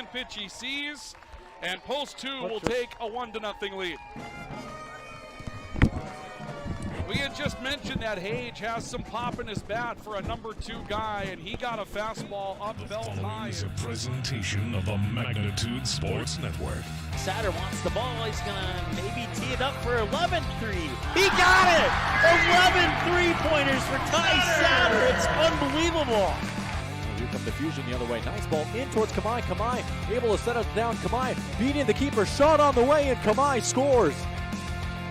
second pitch he sees, and Post 2 will take a 1-0 lead. We had just mentioned that Hage has some pop in his bat for a number 2 guy, and he got a fastball up belt high. Is a presentation of the Magnitude Sports Network. Satter wants the ball. He's going to maybe tee it up for 11-3. He got it! 11 3-pointers for Ty Satter. It's unbelievable. Here comes the Fusion the other way. Nice ball in towards Kamai. Kamai able to set us down. Kamai beating the keeper. Shot on the way, and Kamai scores.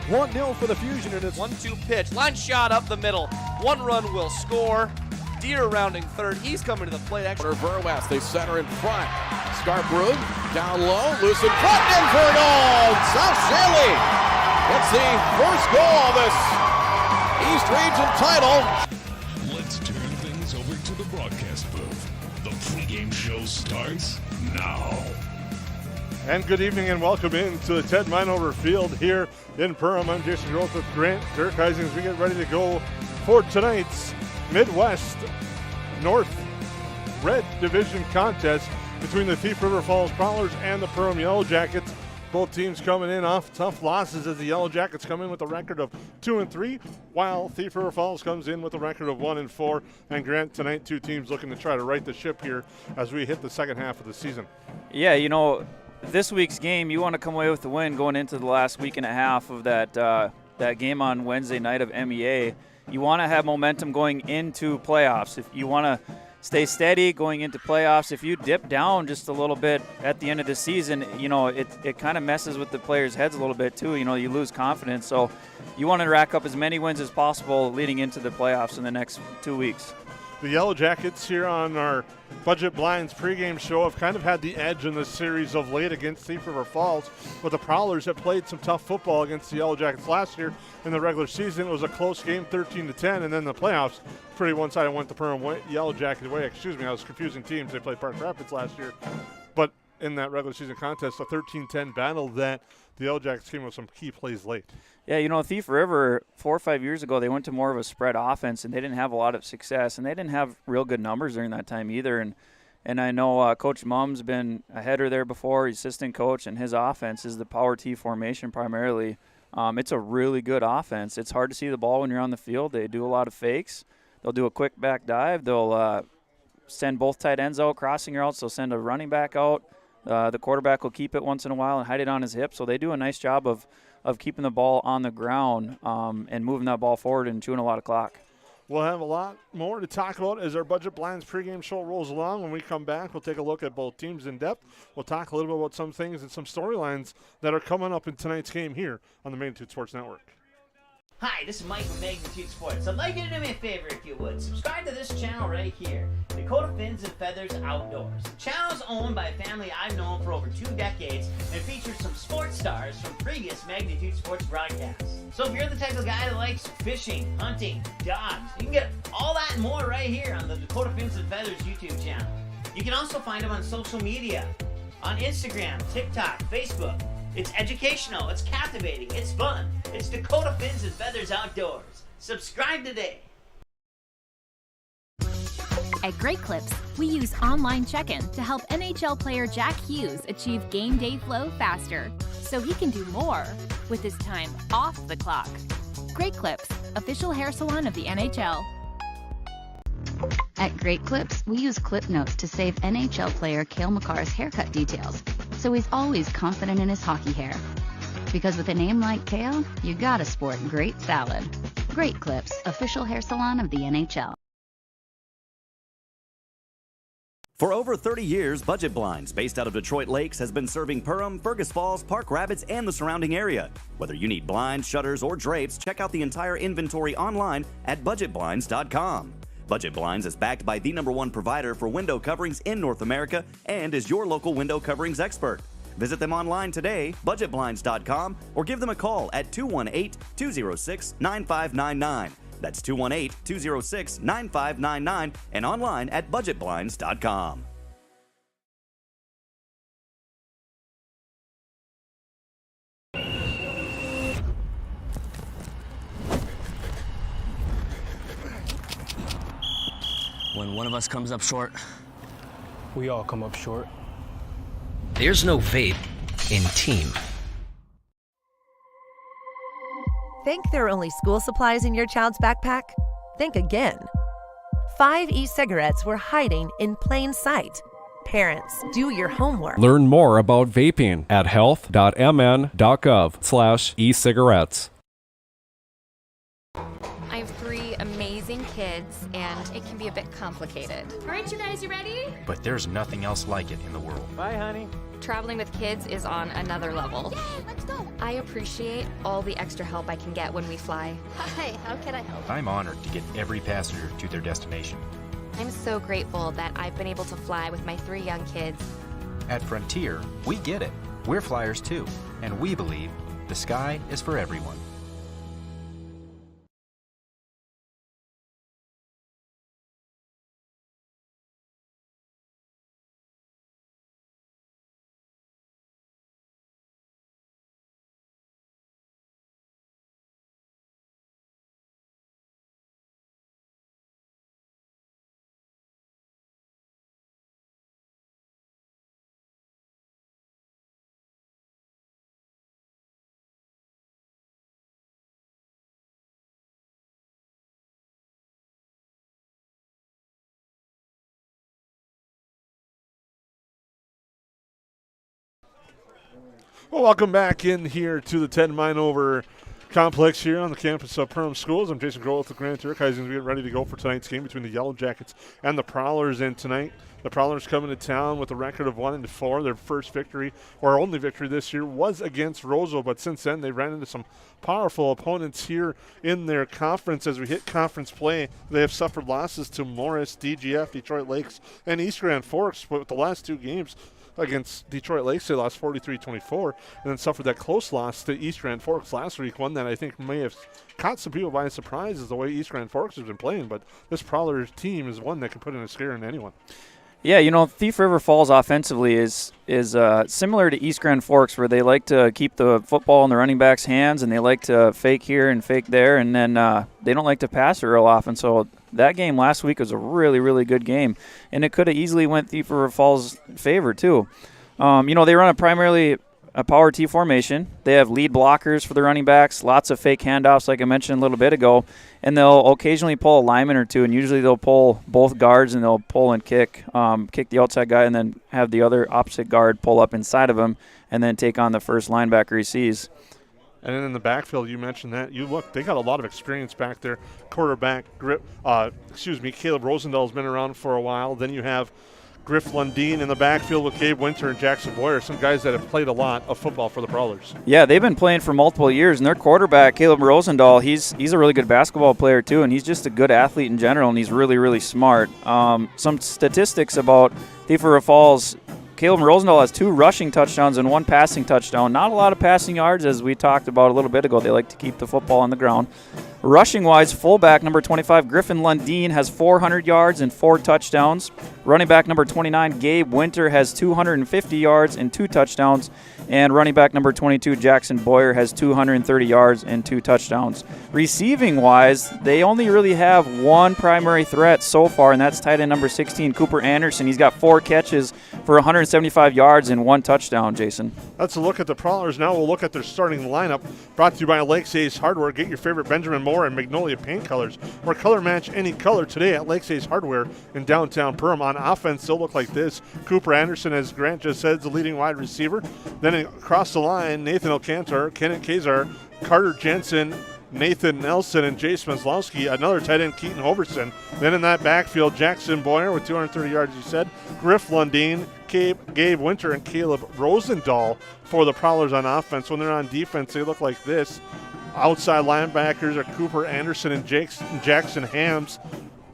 1-0 for the Fusion, and it's 1-2 pitch. Line shot up the middle. 1 run will score. Deer rounding third. He's coming to the plate. Actually, Verwest, they center in front. Scarborough down low, loose in front, in for a goal. South Shaley gets the first goal of this East Region title. Let's turn things over to the broadcast booth. The pregame show starts now. And good evening and welcome in to the Ted Minover Field here in Perham. I'm Jason Groth with Grant Dirkhuizen as we get ready to go for tonight's Midwest North Red Division contest between the Thief River Falls Prowlers and the Perham Yellow Jackets. Both teams coming in off tough losses as the Yellow Jackets come in with a record of 2-3, while Thief River Falls comes in with a record of 1-4. And Grant, tonight 2 teams looking to try to right the ship here as we hit the second half of the season. Yeah, you know, this week's game, you want to come away with the win going into the last week and a half of that game on Wednesday night of MEA. You want to have momentum going into playoffs. If you want to stay steady going into playoffs, if you dip down just a little bit at the end of the season, you know, it kind of messes with the players' heads a little bit too. You know, you lose confidence. So you want to rack up as many wins as possible leading into the playoffs in the next 2 weeks. The Yellow Jackets here on our Budget Blinds pregame show have kind of had the edge in this series of late against Thief River Falls, but the Prowlers have played some tough football against the Yellow Jackets last year. In the regular season, it was a close game, 13-10, and then the playoffs, pretty one-sided, went the Perham Yellow Jacket way. Excuse me, I was confusing teams. They played Park Rapids last year, but in that regular season contest, a 13-10 battle that the Yellow Jackets came with some key plays late. Yeah, you know, Thief River, 4 or 5 years ago, they went to more of a spread offense, and they didn't have a lot of success, and they didn't have real good numbers during that time either. And I know Coach Mum's been a header there before, he's assistant coach, and his offense is the power T formation primarily. It's a really good offense. It's hard to see the ball when you're on the field. They do a lot of fakes. They'll do a quick back dive. They'll send both tight ends out, crossing routes. They'll send a running back out. The quarterback will keep it once in a while and hide it on his hip. So they do a nice job of keeping the ball on the ground and moving that ball forward and chewing a lot of clock. We'll have a lot more to talk about as our Budget Blinds pregame show rolls along. When we come back, we'll take a look at both teams in depth. We'll talk a little bit about some things and some storylines that are coming up in tonight's game here on the Magnitude Sports Network. Hi, this is Mike from Magnitude Sports. I'd like you to do me a favor if you would. Subscribe to this channel right here, Dakota Fins and Feathers Outdoors. The channel is owned by a family I've known for over 2 decades and it features some sports stars from previous Magnitude Sports broadcasts. So if you're the type of guy that likes fishing, hunting, dogs, you can get all that and more right here on the Dakota Fins and Feathers YouTube channel. You can also find them on social media, on Instagram, TikTok, Facebook. It's educational, it's captivating, it's fun. It's Dakota Fins and Feathers Outdoors. Subscribe today. At Great Clips, we use online check-in to help NHL player Jack Hughes achieve game day flow faster, so he can do more with his time off the clock. Great Clips, official hair salon of the NHL. At Great Clips, we use clip notes to save NHL player Cale Makar's haircut details, so he's always confident in his hockey hair. Because with a name like Cale, you gotta sport great salad. Great Clips, official hair salon of the NHL. For over 30 years, Budget Blinds, based out of Detroit Lakes, has been serving Perham, Fergus Falls, Park Rapids, and the surrounding area. Whether you need blinds, shutters, or drapes, check out the entire inventory online at budgetblinds.com. Budget Blinds is backed by the #1 provider for window coverings in North America and is your local window coverings expert. Visit them online today, budgetblinds.com, or give them a call at 218-206-9599. That's 218-206-9599 and online at budgetblinds.com. When one of us comes up short, we all come up short. There's no vape in team. Think there are only school supplies in your child's backpack? Think again. 5 e-cigarettes were hiding in plain sight. Parents, do your homework. Learn more about vaping at health.mn.gov/e-cigarettes. I have 3 amazing kids, and it can be a bit complicated. All right, you guys, you ready? But there's nothing else like it in the world. Bye, honey. Traveling with kids is on another level. Yay, let's go. I appreciate all the extra help I can get when we fly. Hi, how can I help? I'm honored to get every passenger to their destination. I'm so grateful that I've been able to fly with my 3 young kids. At Frontier, we get it. We're flyers too, and we believe the sky is for everyone. Well, welcome back in here to the Ted Minover complex here on the campus of Perham Schools. I'm Jason Grohl with the Grand Turkizings. We get ready to go for tonight's game between the Yellow Jackets and the Prowlers. And tonight, the Prowlers coming to town with a record of 1-4. Their first victory, or only victory this year, was against Roseau. But since then, they ran into some powerful opponents here in their conference. As we hit conference play, they have suffered losses to Morris, DGF, Detroit Lakes, and East Grand Forks. But with the last 2 games against Detroit Lakes, they lost 43-24, and then suffered that close loss to East Grand Forks last week, one that I think may have caught some people by surprise is the way East Grand Forks has been playing. But this Prowlers team is one that can put in a scare in anyone. Yeah, you know, Thief River Falls offensively is similar to East Grand Forks, where they like to keep the football in the running back's hands, and they like to fake here and fake there, and then they don't like to pass it real often. So that game last week was a really, really good game, and it could have easily went Thief River Falls' favor too. You know, they run primarily a power T formation. They have lead blockers for the running backs, lots of fake handoffs like I mentioned a little bit ago, and they'll occasionally pull a lineman or two, and usually they'll pull both guards and they'll pull and kick the outside guy and then have the other opposite guard pull up inside of him and then take on the first linebacker he sees. And then in the backfield, you mentioned that. They got a lot of experience back there. Quarterback, Caleb Rosendahl's been around for a while. Then you have Griff Lundeen in the backfield with Gabe Winter and Jackson Boyer, some guys that have played a lot of football for the Prowlers. Yeah, they've been playing for multiple years, and their quarterback, Caleb Rosendahl, he's a really good basketball player too, and he's just a good athlete in general, and he's really, really smart. Some statistics about Thief River Falls: Caleb Rosendahl has 2 rushing touchdowns and 1 passing touchdown. Not a lot of passing yards, as we talked about a little bit ago. They like to keep the football on the ground. Rushing-wise, fullback number 25, Griffin Lundeen, has 400 yards and 4 touchdowns. Running back number 29, Gabe Winter, has 250 yards and 2 touchdowns. And running back number 22, Jackson Boyer, has 230 yards and 2 touchdowns. Receiving-wise, they only really have one primary threat so far, and that's tight end number 16, Cooper Anderson. He's got 4 catches for 175 yards and 1 touchdown, Jason. That's a look at the Prowlers. Now we'll look at their starting lineup, brought to you by Lakes Ace Hardware. Get your favorite Benjamin Moore and Magnolia paint colors, or color match any color today at Lakes Ace Hardware in downtown Perham. On offense, they'll look like this. Cooper Anderson, as Grant just said, is the leading wide receiver. Then across the line, Nathan Alcantar, Kenneth Kazar, Carter Jensen, Nathan Nelson, and Jay Smyslowski. Another tight end, Keaton Hoverson. Then in that backfield, Jackson Boyer with 230 yards, you said. Griff Lundeen, Gabe Winter, and Caleb Rosendahl for the Prowlers on offense. When they're on defense, they look like this. Outside linebackers are Cooper Anderson and Jackson Hams.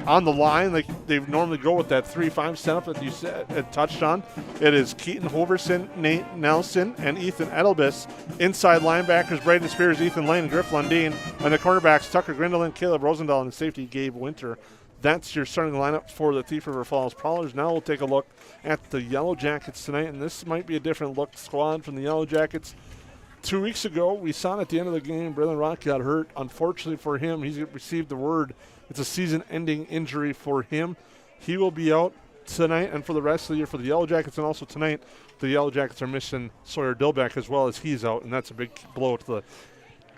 On the line, they normally go with that 3-5 setup that you said touched on. It is Keaton Hoverson, Nate Nelson, and Ethan Edelbis. Inside linebackers, Braden Spears, Ethan Lane, and Griff Lundeen. And the cornerbacks, Tucker Grindelin, Caleb Rosendahl, and the safety, Gabe Winter. That's your starting lineup for the Thief River Falls Prowlers. Now we'll take a look at the Yellow Jackets tonight, and this might be a different look squad from the Yellow Jackets. 2 weeks ago, we saw at the end of the game, Brendan Rock got hurt. Unfortunately for him, he's received the word it's a season-ending injury for him. He will be out tonight and for the rest of the year for the Yellow Jackets, and also tonight the Yellow Jackets are missing Sawyer Dilbeck as well, as he's out, and that's a big blow to the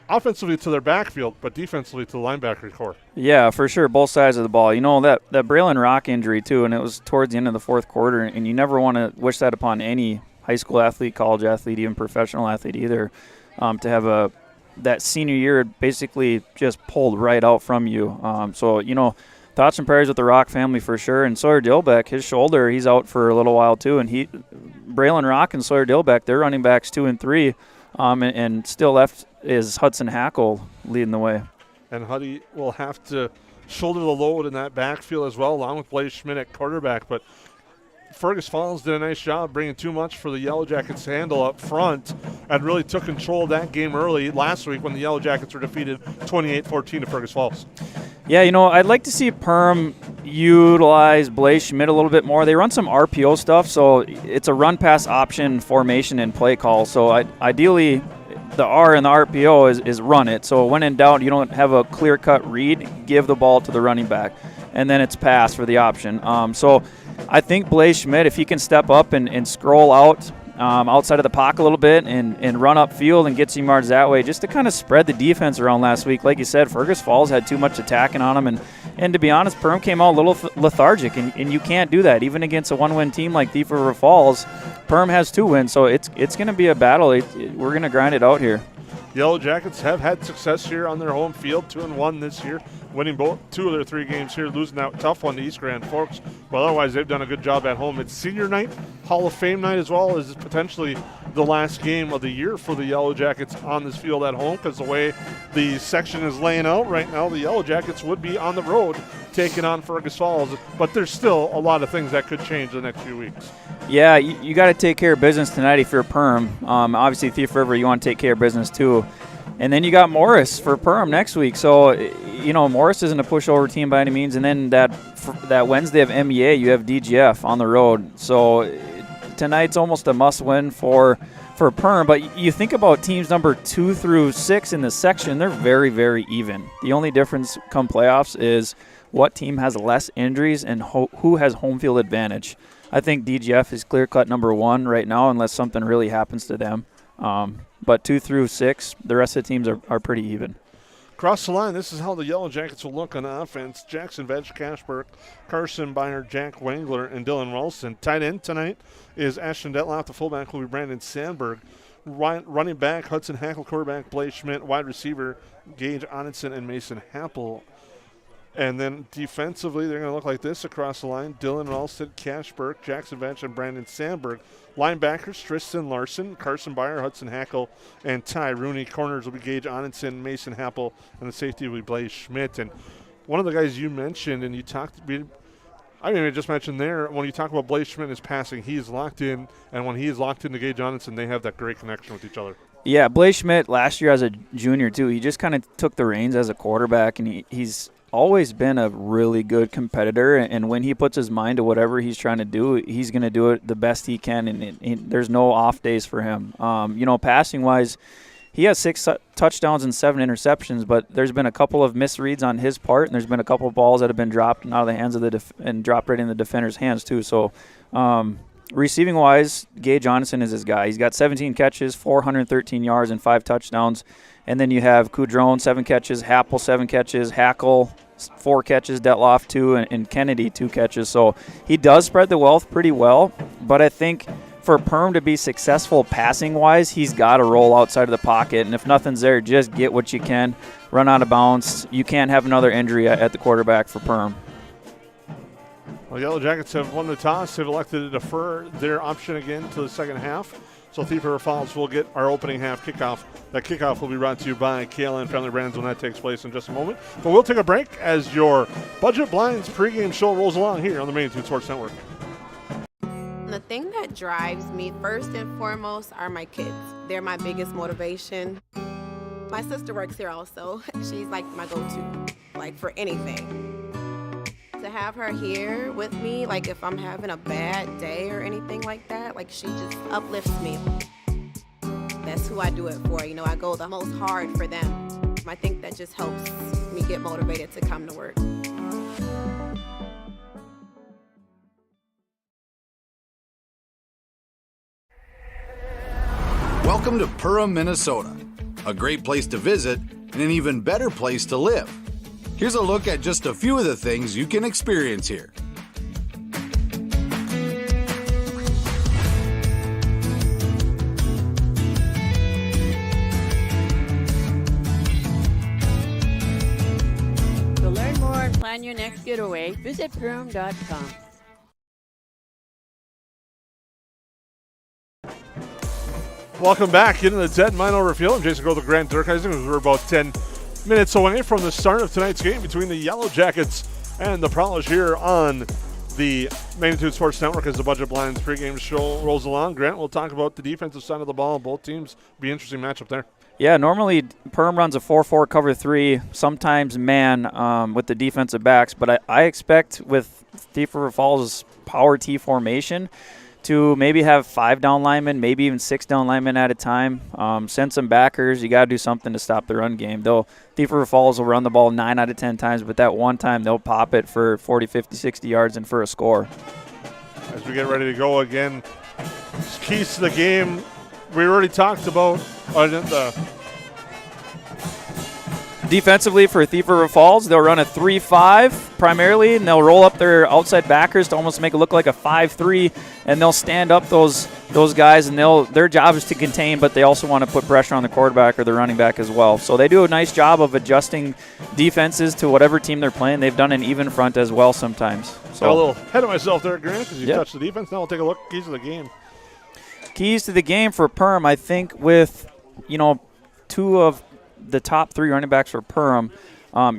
offensively to their backfield, but defensively to the linebacker core. Yeah, for sure, both sides of the ball. You know, that Braylon Rock injury, too, and it was towards the end of the fourth quarter, and you never want to wish that upon any high school athlete, college athlete, even professional athlete either, to have that senior year basically just pulled right out from you. So, you know, thoughts and prayers with the Rock family for sure. And Sawyer Dilbeck, his shoulder, he's out for a little while too. And Braylon Rock and Sawyer Dilbeck, they're running backs 2 and 3, and still left is Hudson Hackle leading the way. And Huddy will have to shoulder the load in that backfield as well, along with Blaze Schmidt at quarterback. But Fergus Falls did a nice job bringing too much for the Yellow Jackets to handle up front and really took control of that game early last week when the Yellow Jackets were defeated 28-14 to Fergus Falls. Yeah, you know, I'd like to see Perham utilize Blaze Schmidt a little bit more. They run some RPO stuff, so it's a run-pass option formation and play call. So ideally, the R in the RPO is run it. So when in doubt, you don't have a clear-cut read, give the ball to the running back. And then it's pass for the option. So I think Blaze Schmidt, if he can step up and scroll out outside of the pocket a little bit and run upfield and get some yards that way, just to kind of spread the defense around last week. Like you said, Fergus Falls had too much attacking on him, and to be honest, Perham came out a little lethargic, and you can't do that. Even against a one-win team like Thief River Falls, Perham has 2 wins, so it's going to be a battle. We're going to grind it out here. Yellow Jackets have had success here on their home field, 2-1 this year, winning 2 of their 3 games here, losing that tough one to East Grand Forks. But otherwise, they've done a good job at home. It's senior night, Hall of Fame night as well, as potentially the last game of the year for the Yellow Jackets on this field at home, because the way the section is laying out right now, the Yellow Jackets would be on the road taking on Fergus Falls. But there's still a lot of things that could change the next few weeks. Yeah, you got to take care of business tonight if you're Perham. Obviously, Thief River, you want to take care of business too. And then you got Morris for Perham next week. So, you know, Morris isn't a pushover team by any means. And then that Wednesday of MEA, you have DGF on the road. So tonight's almost a must-win for Perham. But you think about teams number 2 through 6 in the section, they're very, very even. The only difference come playoffs is what team has less injuries and who has home field advantage. I think DGF is clear-cut number 1 right now unless something really happens to them. But 2 through 6, the rest of the teams are pretty even. Across the line, this is how the Yellow Jackets will look on offense. Jackson Vetch, Cashberg, Carson Beyer, Jack Wengler, and Dylan Ralston. Tight end tonight is Ashton Detloff. The fullback will be Brandon Sandberg. Running back, Hudson Hackle. Quarterback, Blaze Schmidt. Wide receiver, Gage Onitson and Mason Happel. And then defensively, they're going to look like this across the line. Dylan Ralston, Cashberg, Jackson Vetch, and Brandon Sandberg. Linebackers, Tristan Larson, Carson Beyer, Hudson Hackle, and Ty Rooney. Corners will be Gage Onitson, Mason Happel, and the safety will be Blaze Schmidt. And one of the guys you mentioned, and you talked, I just mentioned there, when you talk about Blaze Schmidt and his passing, he's locked in, and when he is locked into Gage Onitson, they have that great connection with each other. Yeah, Blaze Schmidt last year as a junior too, he just kind of took the reins as a quarterback, and he's always been a really good competitor, and when he puts his mind to whatever he's trying to do, he's going to do it the best he can, and there's no off days for him. You know, passing-wise, he has 6 touchdowns and 7 interceptions, but there's been a couple of misreads on his part, and there's been a couple of balls that have been dropped out of the hands of and dropped right in the defender's hands too. So receiving-wise, Gage Onitson is his guy. He's got 17 catches, 413 yards, and 5 touchdowns. And then you have Coudron, 7 catches, Happel, 7 catches, Hackle, 4 catches, Detloff, 2, and Kennedy, 2 catches. So he does spread the wealth pretty well, but I think for Perham to be successful passing-wise, he's got to roll outside of the pocket. And if nothing's there, just get what you can, run out of bounds. You can't have another injury at the quarterback for Perham. Well, Yellow Jackets have won the toss. They've elected to defer their option again to the second half. So Thief River Falls will get our opening half kickoff. That kickoff will be brought to you by KLN Family Brands when that takes place in just a moment. But we'll take a break as your Budget Blinds pregame show rolls along here on the Main Tune Sports Network. The thing that drives me first and foremost are my kids. They're my biggest motivation. My sister works here also. She's like my go-to, like for anything. To have her here with me, like if I'm having a bad day or anything like that, like she just uplifts me. That's who I do it for. You know, I go the most hard for them. I think that just helps me get motivated to come to work. Welcome to Perham, Minnesota, a great place to visit and an even better place to live. Here's a look at just a few of the things you can experience here. To learn more and plan your next getaway, visit Perham.com. Welcome back into the Ted Mine Over Field. I'm Jason Groth with Grant Durkheising. We're about 10 minutes away from the start of tonight's game between the Yellow Jackets and the Prowlers here on the Magnitude Sports Network as the Budget Blinds pregame show rolls along. Grant, we'll talk about the defensive side of the ball. Both teams be an interesting matchup there. Yeah, normally Perham runs a 4-4 cover 3, sometimes man with the defensive backs, but I expect with Thief River Falls' power T formation to maybe have 5 down linemen, maybe even 6 down linemen at a time. Send some backers. You got to do something to stop the run game. Thief River Falls will run the ball 9 out of 10 times, but that one time they'll pop it for 40, 50, 60 yards and for a score. As we get ready to go again, keys to the game. We already talked about Defensively for Thief River Falls, they'll run a 3-5 primarily, and they'll roll up their outside backers to almost make it look like a 5-3, and they'll stand up those guys, and their job is to contain, but they also want to put pressure on the quarterback or the running back as well. So they do a nice job of adjusting defenses to whatever team they're playing. They've done an even front as well sometimes. So got a little ahead of myself there, Grant, because you touched the defense. Now we'll take a look at keys to the game. Keys to the game for Perham, I think with, 2 of the top 3 running backs for Perham,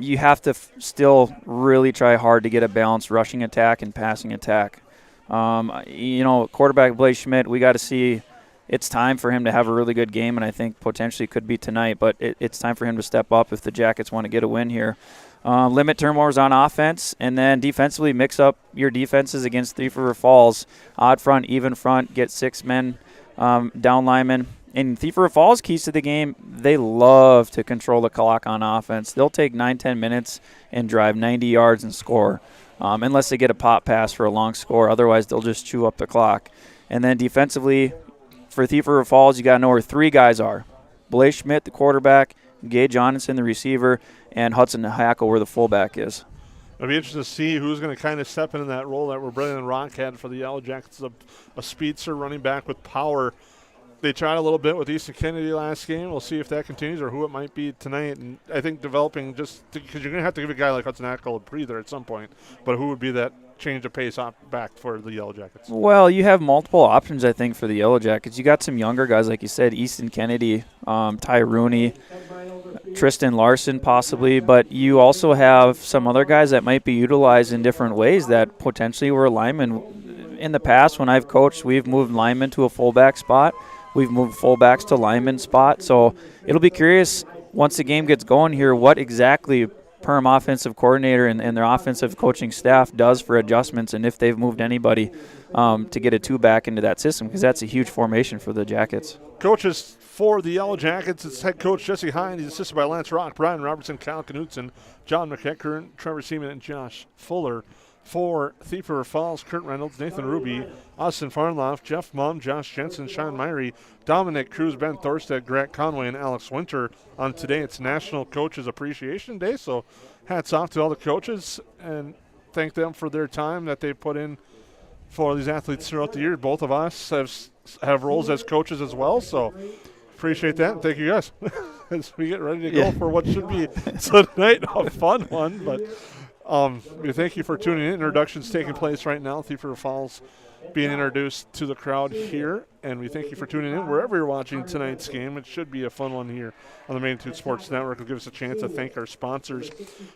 you have to still really try hard to get a balanced rushing attack and passing attack. Quarterback Blaze Schmidt, we got to see it's time for him to have a really good game, and I think potentially could be tonight, but it's time for him to step up if the Jackets want to get a win here. Limit turnovers on offense, and then defensively mix up your defenses against Thief River Falls. Odd front, even front, get 6 men down linemen. In Thief River Falls, keys to the game, they love to control the clock on offense. They'll take 9-10 minutes and drive 90 yards and score, unless they get a pop pass for a long score. Otherwise, they'll just chew up the clock. And then defensively, for Thief River Falls, you got to know where 3 guys are. Blaze Schmidt, the quarterback, Gage Johnson, the receiver, and Hudson Hackle, where the fullback is. It'll be interesting to see who's going to kind of step into that role that where Brendan Rock had for the Yellow Jackets, a speedster running back with power. They tried a little bit with Easton Kennedy last game. We'll see if that continues or who it might be tonight. And I think developing just because you're going to have to give a guy like Hudson Hackle a breather at some point. But who would be that change of pace back for the Yellow Jackets? Well, you have multiple options, I think, for the Yellow Jackets. You got some younger guys, like you said, Easton Kennedy, Ty Rooney, Tristan Larson possibly. But you also have some other guys that might be utilized in different ways that potentially were linemen. In the past, when I've coached, we've moved linemen to a fullback spot. We've moved fullbacks to lineman spot. So it'll be curious once the game gets going here what exactly Perham offensive coordinator and their offensive coaching staff does for adjustments and if they've moved anybody to get a 2-back into that system, because that's a huge formation for the Jackets. Coaches for the Yellow Jackets, it's head coach Jesse Hine. He's assisted by Lance Rock, Brian Robertson, Kyle Knutson, John McEachern, Trevor Seaman, and Josh Fuller. For Thief River Falls, Kurt Reynolds, Nathan Ruby, Austin Farnloff, Jeff Mum, Josh Jensen, Sean Myrie, Dominic Cruz, Ben Thorstad, Grant Conway, and Alex Winter. On today, it's National Coaches Appreciation Day, so hats off to all the coaches and thank them for their time that they put in for these athletes throughout the year. Both of us have roles as coaches as well, so appreciate that. Thank you guys as we get ready to go for what should be tonight a fun one, but we thank you for tuning in. Introductions taking place right now. Thief River Falls being introduced to the crowd here, and we thank you for tuning in wherever you're watching tonight's game. It should be a fun one here on the Magnitude Sports Network. It'll give us a chance to thank our sponsors: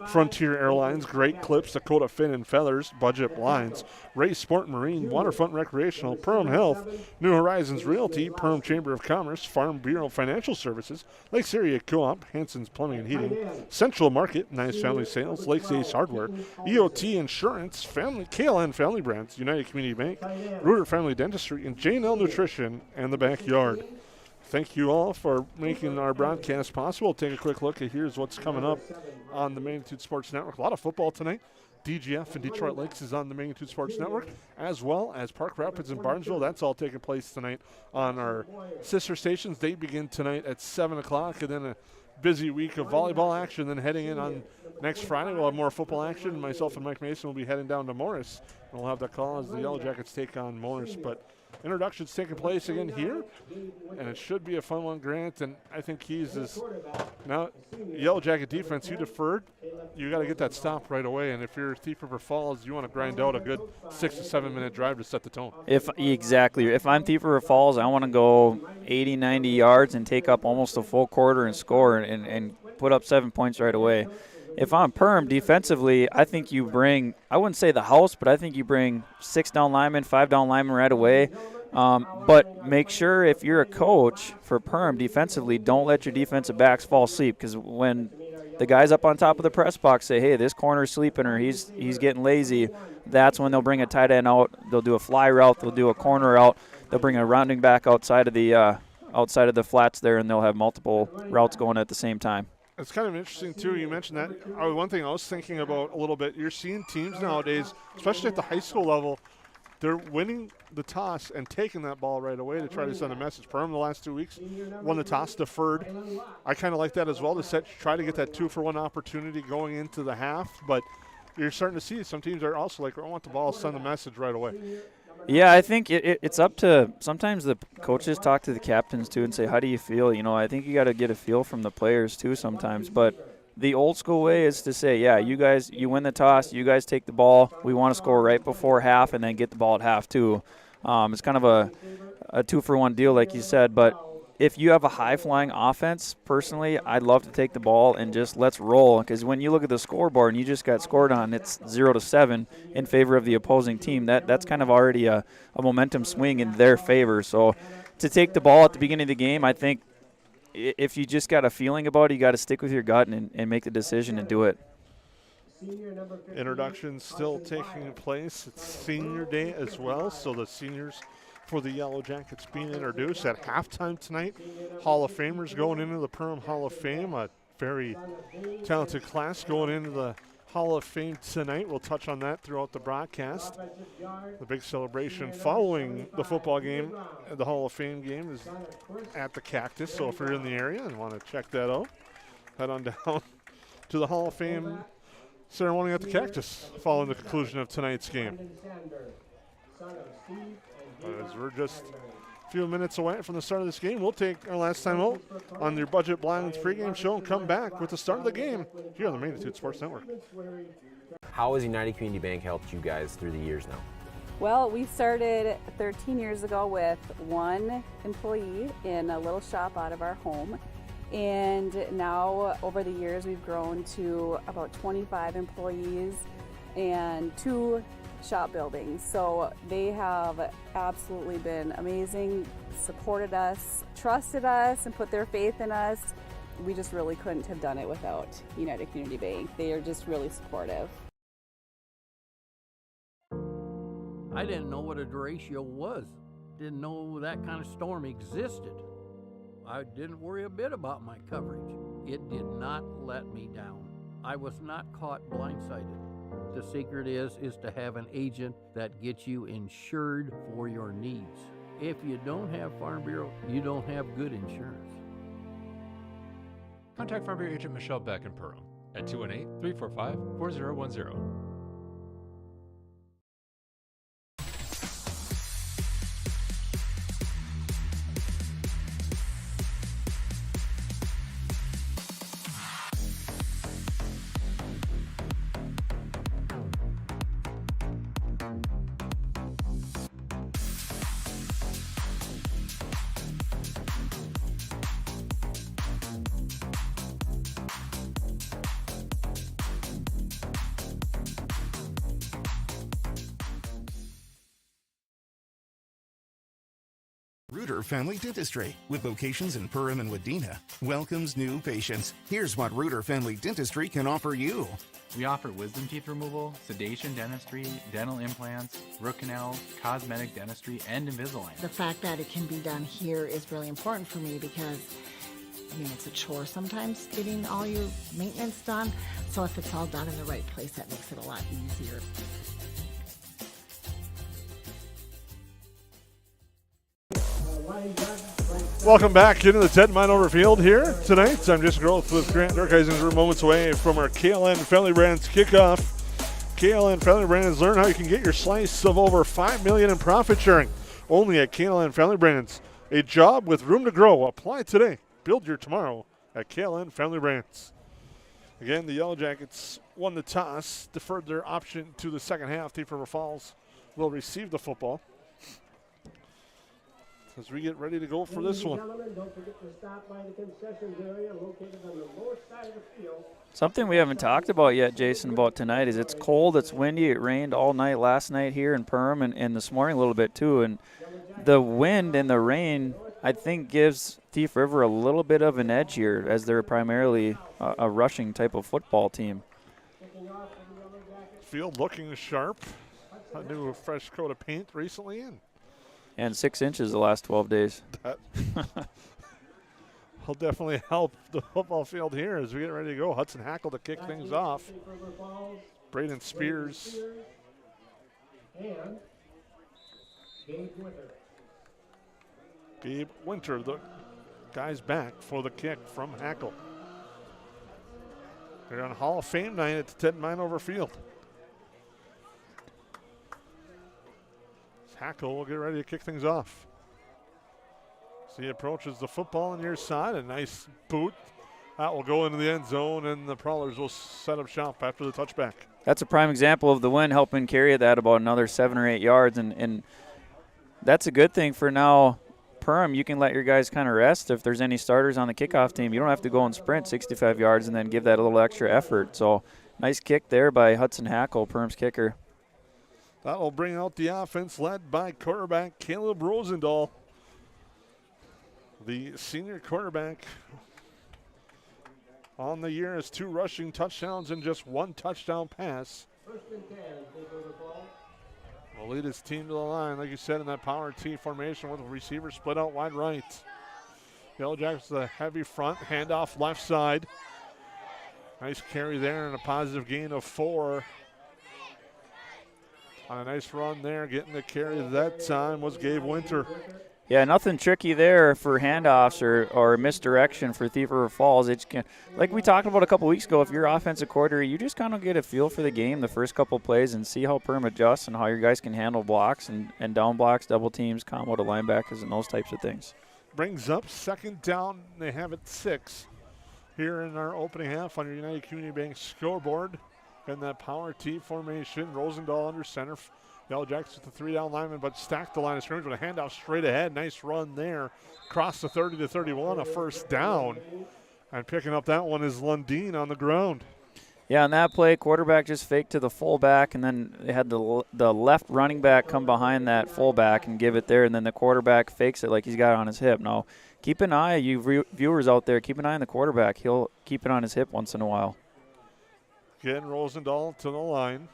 Frontier Airlines, Great Clips, Dakota Fin and Feathers, Budget Blinds, Ray Sport Marine, Waterfront Recreational, Perham Health, New Horizons Realty, Perham Chamber of Commerce, Farm Bureau Financial Services, Lakes Area Co-op, Hanson's Plumbing and Heating, Central Market, Nice Family Sales, Lakes Ace Hardware, EOT Insurance, KLN Family Brands, United Community Bank, Reuter Family Dentistry, and J&L Nutrition and the Backyard. Thank you all for making our broadcast possible. Take a quick look at here's what's coming up on the Magnitude Sports Network. A lot of football tonight. DGF and Detroit Lakes is on the Magnitude Sports Network, as well as Park Rapids and Barnesville. That's all taking place tonight on our sister stations. They begin tonight at 7 o'clock, and then a busy week of volleyball action. Then heading in on next Friday, we'll have more football action. Myself and Mike Mason will be heading down to Morris, and we'll have that call as the Yellow Jackets take on Morris. But introductions taking place again here, and it should be a fun one, Grant. And I think Keys is now Yellow Jacket defense. You deferred, you got to get that stop right away. And if you're Thief River Falls, you want to grind out a good 6 to 7 minute drive to set the tone. If I'm Thief River Falls, I want to go 80, 90 yards and take up almost a full quarter and score and put up 7 points right away. If I'm Perham defensively, I think you bring, I wouldn't say the house, but I think you bring 6 down linemen, 5 down linemen right away. But make sure if you're a coach for Perham defensively, don't let your defensive backs fall asleep, because when the guys up on top of the press box say, hey, this corner's sleeping or he's getting lazy, that's when they'll bring a tight end out. They'll do a fly route. They'll do a corner route. They'll bring a rounding back outside of the flats there, and they'll have multiple routes going at the same time. It's kind of interesting, too. You mentioned that. One thing I was thinking about a little bit, you're seeing teams nowadays, especially at the high school level, they're winning the toss and taking that ball right away to try to send a message. Perham the last 2 weeks won the toss, deferred. I kind of like that as well, to try to get that 2-for-1 opportunity going into the half. But you're starting to see some teams are also like, I want the ball, send a message right away. Yeah, I think it's up to – sometimes the coaches talk to the captains, too, and say, how do you feel? I think you got to get a feel from the players, too, sometimes. But the old school way is to say, yeah, you guys, you win the toss, you guys take the ball. We want to score right before half and then get the ball at half, too. It's kind of a 2-for-1 deal, like you said. But if you have a high-flying offense, personally, I'd love to take the ball and just let's roll. Because when you look at the scoreboard and you just got scored on, it's 0-7 in favor of the opposing team. That's kind of already a momentum swing in their favor. So to take the ball at the beginning of the game, I think if you just got a feeling about it, you got to stick with your gut and make the decision and do it. Introductions still taking place. It's senior day as well, so the seniors for the Yellow Jackets being introduced at halftime tonight. Hall of Famers going into the Perham Hall of Fame. A very talented class going into the Hall of Fame tonight. We'll touch on that throughout the broadcast. The big celebration following the football game, the Hall of Fame game, is at the Cactus. So if you're in the area and want to check that out, head on down to the Hall of Fame ceremony at the Cactus following the conclusion of tonight's game. As we're just a few minutes away from the start of this game, we'll take our last time out on your Budget Blinds pregame show and come back with the start of the game here on the Magnitude Sports Network. How has United Community Bank helped you guys through the years now? Well, we started 13 years ago with 1 employee in a little shop out of our home. And now over the years, we've grown to about 25 employees and 2 shop buildings. So they have absolutely been amazing, supported us, trusted us, and put their faith in us. We just really couldn't have done it without United Community Bank. They are just really supportive. I didn't know what a derecho was. Didn't know that kind of storm existed. I didn't worry a bit about my coverage. It did not let me down. I was not caught blindsided. The secret is to have an agent that gets you insured for your needs. If you don't have Farm Bureau, you don't have good insurance. Contact Farm Bureau agent Michelle Beck in Perham at 218-345-4010. Reuter Family Dentistry, with locations in Perham and Wadena, welcomes new patients. Here's what Reuter Family Dentistry can offer you. We offer wisdom teeth removal, sedation dentistry, dental implants, root canals, cosmetic dentistry, and Invisalign. The fact that it can be done here is really important for me because I mean, it's a chore sometimes getting all your maintenance done. So if it's all done in the right place, that makes it a lot easier. Welcome back into the Ted Minover Field here tonight. I'm Jason Growth with Grant Durkheisen. We're moments away from our KLN Family Brands kickoff. KLN Family Brands, learn how you can get your slice of over $5 million in profit sharing. Only at KLN Family Brands. A job with room to grow. Apply today. Build your tomorrow at KLN Family Brands. Again, the Yellow Jackets won the toss, deferred their option to the second half. Thief River Falls will receive the football as we get ready to go for this one. Don't forget to stop by the concessions area located on the north side of the field. Something we haven't talked about yet, Jason, about tonight is it's cold, it's windy, it rained all night last night here in Perham and this morning a little bit too. And the wind and the rain, I think, gives Thief River a little bit of an edge here as they're primarily a rushing type of football team. Field looking sharp. A new fresh coat of paint recently in. And 6 inches the last 12 days. That will definitely help the football field here as we get ready to go. Hudson Hackle to kick things off. Braden Spears. And Gabe Winter. Gabe Winter, the guy's back for the kick from Hackle. They're on Hall of Fame night at the Ted Minover Field. Hackle will get ready to kick things off. So he approaches the football on your side. A nice boot. That will go into the end zone, and the Prowlers will set up shop after the touchback. That's a prime example of the wind helping carry that about another 7 or 8 yards, and that's a good thing for now. Perham, you can let your guys kind of rest. If there's any starters on the kickoff team, you don't have to go and sprint 65 yards and then give that a little extra effort. So nice kick there by Hudson Hackle, Perham's kicker. That will bring out the offense led by quarterback Caleb Rosendahl. The senior quarterback on the year has 2 rushing touchdowns and just 1 touchdown pass. First and 10, Will lead his team to the line, like you said, in that power T formation with the receiver split out wide right. Yellow Jackets with a heavy front, handoff left side. Nice carry there and a positive gain of 4. On a nice run there, getting the carry that time was Gabe Winter. Yeah, nothing tricky there for handoffs or misdirection for Thief River Falls. It's like we talked about a couple weeks ago, if you're offensive coordinator, you just kind of get a feel for the game the first couple plays and see how Perham adjusts and how your guys can handle blocks and down blocks, double teams, combo to linebackers, and those types of things. Brings up second down. They have it 6 here in our opening half on your United Community Bank scoreboard. In that power T formation, Rosendahl under center. Yellow Jackets with the 3 down lineman, but stacked the line of scrimmage with a handoff straight ahead. Nice run there. Across the 30 to 31, a first down. And picking up that one is Lundeen on the ground. Yeah, on that play, quarterback just faked to the fullback, and then they had the left running back come behind that fullback and give it there, and then the quarterback fakes it like he's got it on his hip. Now, keep an eye, you viewers out there, keep an eye on the quarterback. He'll keep it on his hip once in a while. Again, Rosendahl to the line.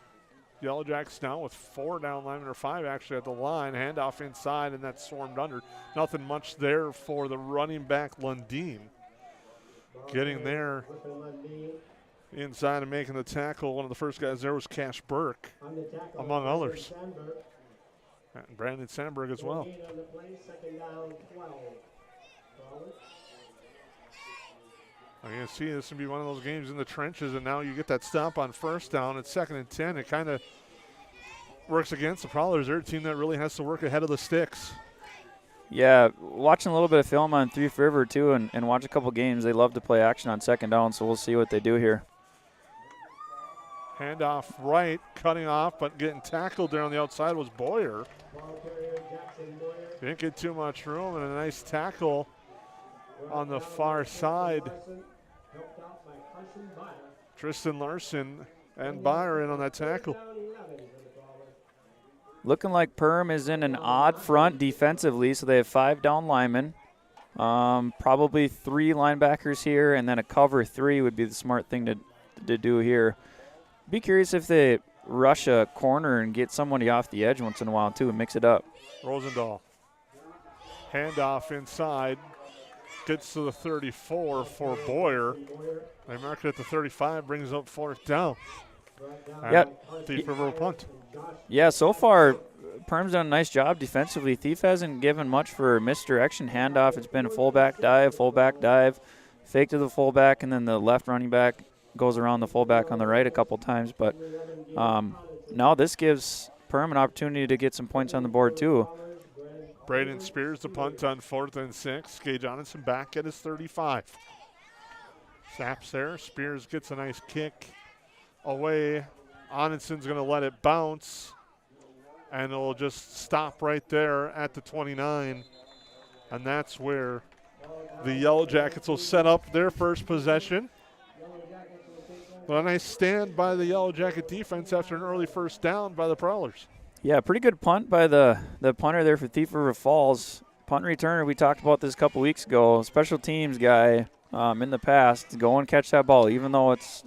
Yellow Jackets now with 4 down linemen, or 5 actually at the line. Handoff inside, and that's swarmed under. Nothing much there for the running back, Lundeen. Getting there inside and making the tackle. One of the first guys there was Cash Burke, among others. And Brandon Sandberg as well. I'm going to see this will be one of those games in the trenches, and now you get that stop on first down. It's 2nd and 10. It kind of works against the Prowlers. They're a team that really has to work ahead of the sticks. Yeah, watching a little bit of film on Thief River, too, and watch a couple games. They love to play action on 2nd down, so we'll see what they do here. Handoff right, cutting off, but getting tackled there on the outside was Boyer. Didn't get too much room, and a nice tackle on the far side. Tristan Larson and Byron on that tackle. Looking like Perham is in an odd front defensively, so they have 5 down linemen. Probably 3 linebackers here, and then a cover 3 would be the smart thing to do here. Be curious if they rush a corner and get somebody off the edge once in a while, too, and mix it up. Rosendahl. Handoff inside. gets to the 34 for Boyer. They mark it at the 35, brings up 4th down. Yeah. Thief River will punt. Yeah, so far, Perm's done a nice job defensively. Thief hasn't given much for misdirection handoff. It's been a fullback dive, fake to the fullback, and then the left running back goes around the fullback on the right a couple times. But now this gives Perm an opportunity to get some points on the board too. Braden Spears the punt on 4th and 6. Gage Onenson back at his 35. Snaps there. Spears gets a nice kick away. Onenson's going to let it bounce, and it'll just stop right there at the 29. And that's where the Yellow Jackets will set up their first possession. But a nice stand by the Yellow Jacket defense after an early first down by the Prowlers. Yeah, pretty good punt by the punter there for Thief River Falls. Punt returner, we talked about this a couple weeks ago. Special teams guy in the past, go and catch that ball. Even though it's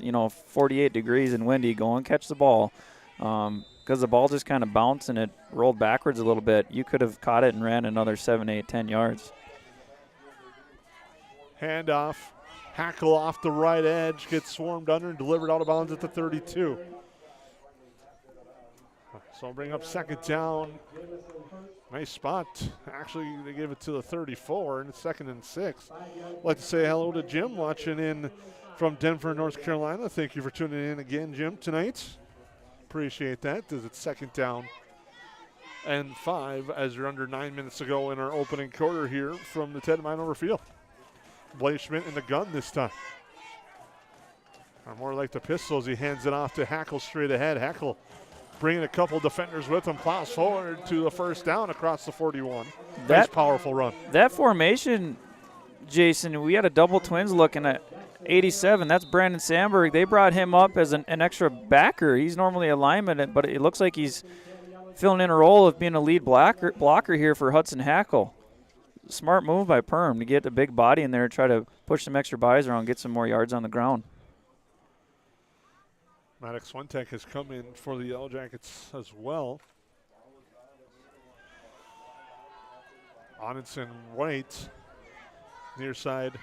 48 degrees and windy, go and catch the ball. Because the ball just kind of bounced and it rolled backwards a little bit. You could have caught it and ran another 7, 8, 10 yards. Handoff. Hackle off the right edge, gets swarmed under and delivered out of bounds at the 32. So bring up 2nd down. Nice spot. Actually, they gave it to the 34 and it's 2nd and 6. I'd like to say hello to Jim watching in from Denver, North Carolina. Thank you for tuning in again, Jim, tonight. Appreciate that. As it's 2nd down and 5 as you're under 9 minutes to go in our opening quarter here from the Ted Minover Field. Blaze Schmidt in the gun this time. Or more like the Pistols. He hands it off to Hackle straight ahead. Hackle bringing a couple defenders with him. Plows forward to the 1st down across the 41. Nice powerful run. That formation, Jason, we had a double twins looking at 87. That's Brandon Sandberg. They brought him up as an extra backer. He's normally a lineman, but it looks like he's filling in a role of being a lead blocker here for Hudson Hackle. Smart move by Perm to get a big body in there, try to push some extra bodies around, get some more yards on the ground. Maddox Swentek has come in for the Yellow Jackets as well. Onenson White, near side.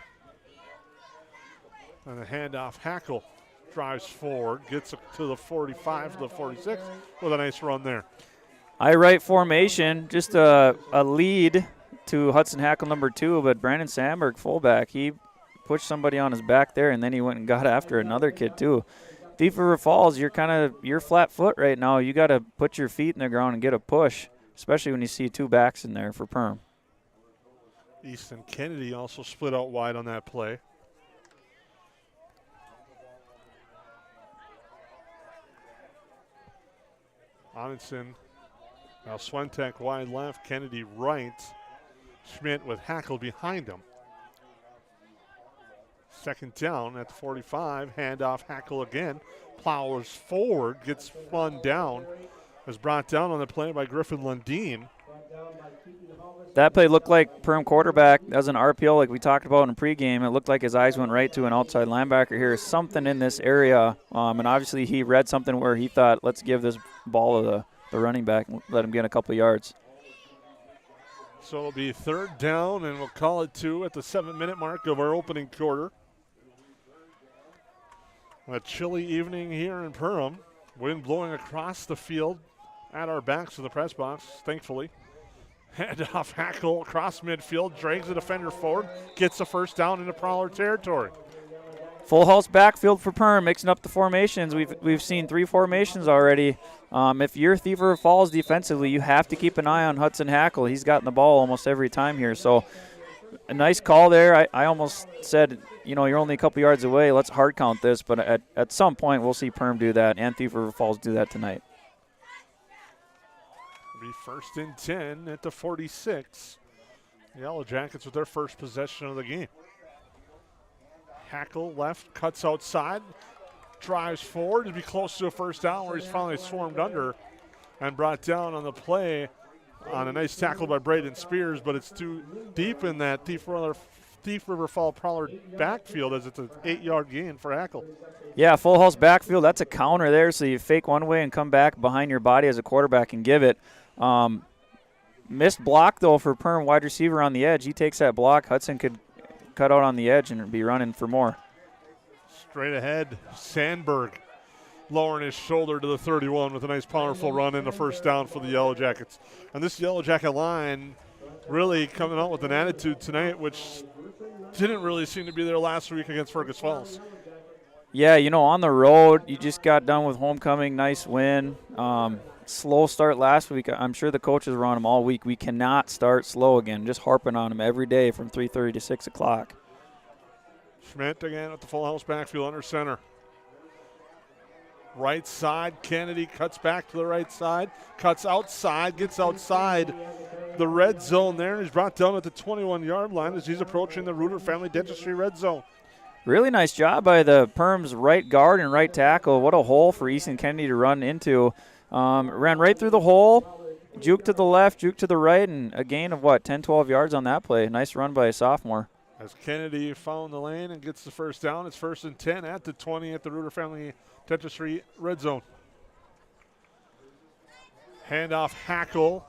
And the handoff, Hackle drives forward, gets to the 45, to the 46 with a nice run there. I-right formation, just a lead to Hudson Hackle number 2, but Brandon Sandberg, fullback, he pushed somebody on his back there, and then he went and got after another kid too. Thief River Falls, you're flat foot right now. You got to put your feet in the ground and get a push, especially when you see 2 backs in there for Perm. Easton Kennedy also split out wide on that play. Onenson, now Swentek wide left, Kennedy right. Schmidt with Hackle behind him. 2nd down at the 45. Handoff, Hackle again. Plows forward, gets spun down. Was brought down on the play by Griffin Lundeen. That play looked like Perm quarterback as an RPO like we talked about in pregame. It looked like his eyes went right to an outside linebacker here. Something in this area. And obviously he read something where he thought, let's give this ball to the running back and let him get a couple yards. So it'll be 3rd down, and we'll call it 2 at the 7-minute mark of our opening quarter. A chilly evening here in Perham. Wind blowing across the field at our backs of the press box, thankfully. Handoff, Hackle across midfield, drags the defender forward, gets the 1st down into Prowler territory. Full house backfield for Perm, mixing up the formations. We've seen 3 formations already. If you're Thief River Falls defensively, you have to keep an eye on Hudson Hackle. He's gotten the ball almost every time here. So a nice call there. I almost said, you're only a couple yards away. Let's hard count this. But at some point, we'll see Perm do that and Thief River Falls do that tonight. It'll be 1st and 10 at the 46. Yellow Jackets with their first possession of the game. Hackle left, cuts outside, drives forward to be close to a 1st down where he's finally swarmed under and brought down on the play on a nice tackle by Braden Spears, but it's too deep in that Thief River Fall Prowler backfield as it's an 8-yard gain for Hackle. Yeah, full house backfield. That's a counter there, so you fake one way and come back behind your body as a quarterback and give it. Missed block, though, for Perm wide receiver on the edge. He takes that block. Hudson could cut out on the edge and be running for more. Straight ahead, Sandberg lowering his shoulder to the 31 with a nice powerful run and a first down for the Yellow Jackets. And this Yellow Jacket line really coming out with an attitude tonight, which didn't really seem to be there last week against Fergus Falls. Yeah, on the road, you just got done with homecoming, nice win. Slow start last week. I'm sure the coaches were on them all week. We cannot start slow again, just harping on them every day from 3:30 to 6 o'clock. Schmidt again at the full house backfield under center. Right side, Kennedy cuts back to the right side, cuts outside, gets outside the red zone there, and he's brought down at the 21-yard line as he's approaching the Reuter Family Dentistry red zone. Really nice job by the Perm's right guard and right tackle. What a hole for Easton Kennedy to run into. Ran right through the hole, juke to the left, juke to the right, and a gain of, 10, 12 yards on that play. Nice run by a sophomore. As Kennedy found the lane and gets the first down, it's 1st and 10 at the 20 at the Reuter Family Dentistry red zone. Handoff, Hackle.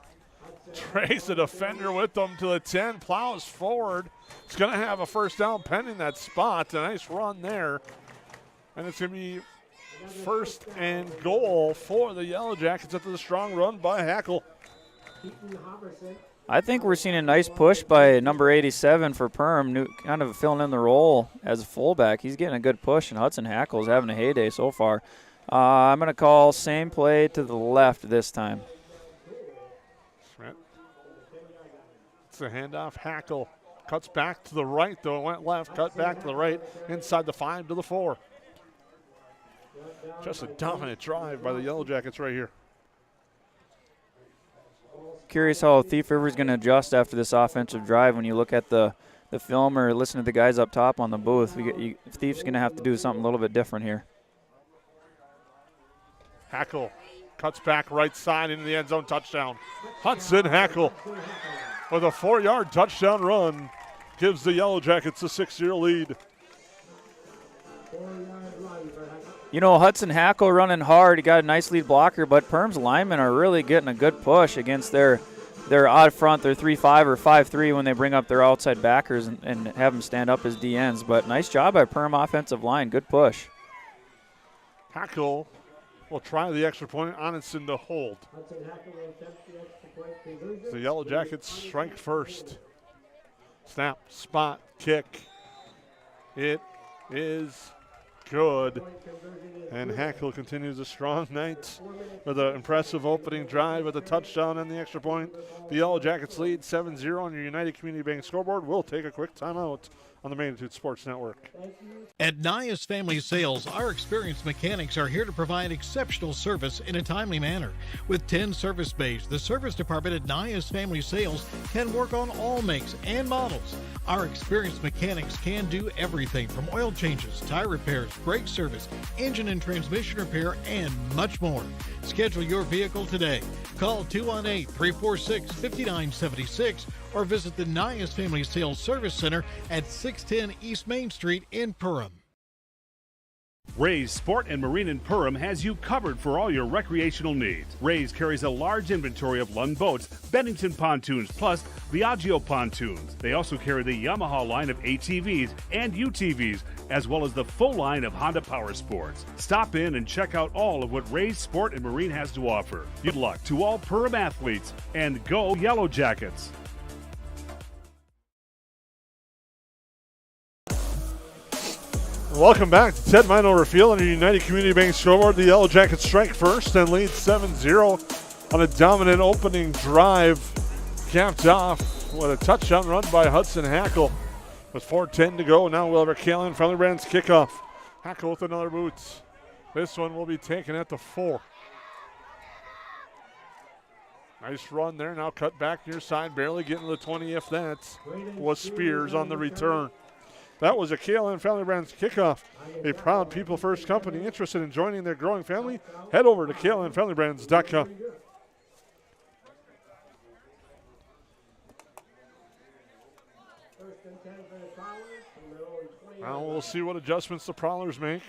Trace the defender with them to the 10, plows forward. It's going to have a first down pending that spot. A nice run there. And it's going to be 1st and goal for the Yellow Jackets after the strong run by Hackle. I think we're seeing a nice push by number 87 for Perm, kind of filling in the role as a fullback. He's getting a good push, and Hudson Hackle's having a heyday so far. I'm going to call same play to the left this time. It's a handoff. Hackle cuts back to the right, though. It went left, cut back to the right, inside the 5 to the 4. Just a dominant drive by the Yellow Jackets right here. Curious how Thief River's going to adjust after this offensive drive when you look at the film or listen to the guys up top on the booth. Thief's going to have to do something a little bit different here. Hackle cuts back right side into the end zone, touchdown. Hudson Hackle with a 4-yard touchdown run gives the Yellow Jackets a 6-0 lead. Hudson Hackle running hard. He got a nice lead blocker, but Perm's linemen are really getting a good push against their odd front, their 3-5 or 5-3 when they bring up their outside backers and have them stand up as DNs. But nice job by Perm offensive line. Good push. Hackle will try the extra point. Onitson to hold. The Yellow Jackets strike first. Snap, spot, kick. It is good. And Hackle continues a strong night with an impressive opening drive with a touchdown and the extra point. The Yellow Jackets lead 7-0 on your United Community Bank scoreboard. We'll take a quick timeout on the Magnitude Sports Network. At Nias Family Sales, our experienced mechanics are here to provide exceptional service in a timely manner. With 10 service bays, the service department at Nias Family Sales can work on all makes and models. Our experienced mechanics can do everything from oil changes, tire repairs, brake service, engine and transmission repair, and much more. Schedule your vehicle today. Call 218-346-5976 or visit the Nias Family Sales Service Center at 610 East Main Street in Perham. Ray's Sport and Marine in Perham has you covered for all your recreational needs. Ray's carries a large inventory of Lund boats, Bennington pontoons, plus Viaggio pontoons. They also carry the Yamaha line of ATVs and UTVs, as well as the full line of Honda Power Sports. Stop in and check out all of what Ray's Sport and Marine has to offer. Good luck to all Perham athletes, and go Yellow Jackets! Welcome back to Ted Minover Field on your United Community Bank scoreboard. The Yellow Jackets strike first and lead 7-0 on a dominant opening drive, capped off with a touchdown run by Hudson Hackle. With 4:10 to go, now we'll have our Kaolin Friendly Brands kickoff. Hackle with another boot. This one will be taken at the 4. Nice run there, now cut back near side, barely getting to the 20 if that was Spears on the return. That was a Kaolin Family Brands kickoff. A proud People First company interested in joining their growing family? Head over to KaolinFamilyBrands.com. Now we'll see what adjustments the Prowlers make.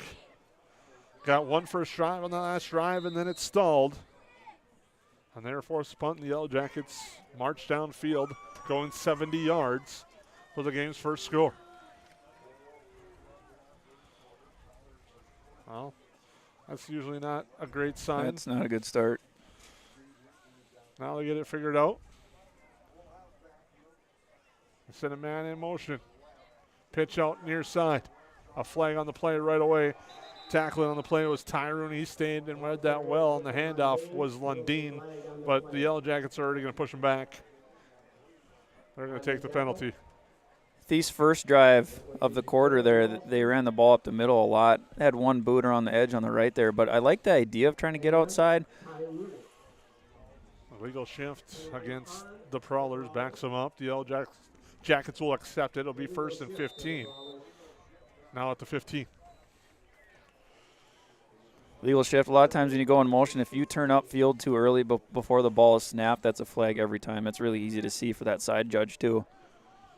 Got one first drive on the last drive, and then it stalled. And they're forced to punt, and the Yellow Jackets march downfield, going 70 yards for the game's first score. Well, that's usually not a great sign. That's not a good start. Now they get it figured out. Send a man in motion. Pitch out near side. A flag on the play right away. Tackling on the play was Tyrone. He stayed and read that well, and the handoff was Lundeen. But the Yellow Jackets are already going to push him back. They're going to take the penalty. Thief's first drive of the quarter there, they ran the ball up the middle a lot. Had one booter on the edge on the right there, but I like the idea of trying to get outside. Illegal shift against the Prowlers backs them up. The Yellow Jackets will accept it. It'll be 1st and 15. Now at the 15. Legal shift. A lot of times when you go in motion, if you turn up field too early before the ball is snapped, that's a flag every time. It's really easy to see for that side judge too.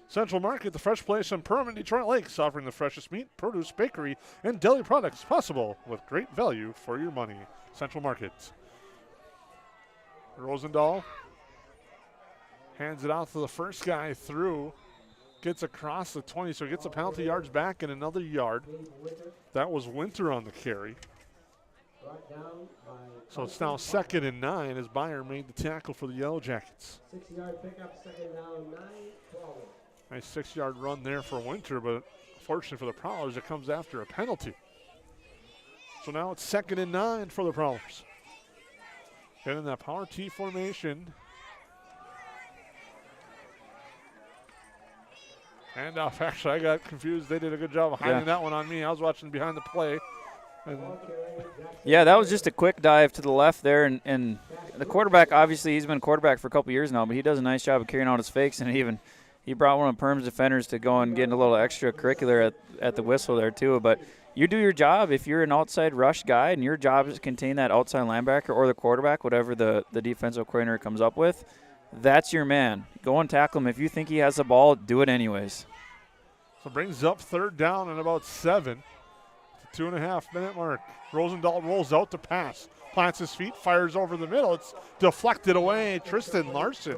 Central Market, the fresh place in Perham and Detroit Lakes, offering the freshest meat, produce, bakery, and deli products possible with great value for your money. Central Market. Rosendahl hands it out to the first guy through. Gets across the 20, so gets a penalty yards back and another yard. That was Winter on the carry. So it's now 2nd and 9 as Byer made the tackle for the Yellow Jackets. 6-yard pickup, 2nd down, 9, 12. Nice 6-yard run there for Winter, but fortunately for the Prowlers, it comes after a penalty. So now it's 2nd and 9 for the Prowlers. And in that power T formation. And actually, I got confused. They did a good job of hiding that one on me. I was watching behind the play. Yeah, that was just a quick dive to the left there. And the quarterback, obviously, he's been quarterback for a couple years now, but he does a nice job of carrying out his fakes. And he brought one of Perham's defenders to go and get a little extracurricular at the whistle there, too. But you do your job if you're an outside rush guy, and your job is to contain that outside linebacker or the quarterback, whatever the defensive coordinator comes up with. That's your man. Go and tackle him. If you think he has the ball, do it anyways. So brings up 3rd down and about 7. 2.5-minute mark. Rosendahl rolls out to pass. Plants his feet, fires over the middle. It's deflected away. Tristan Larson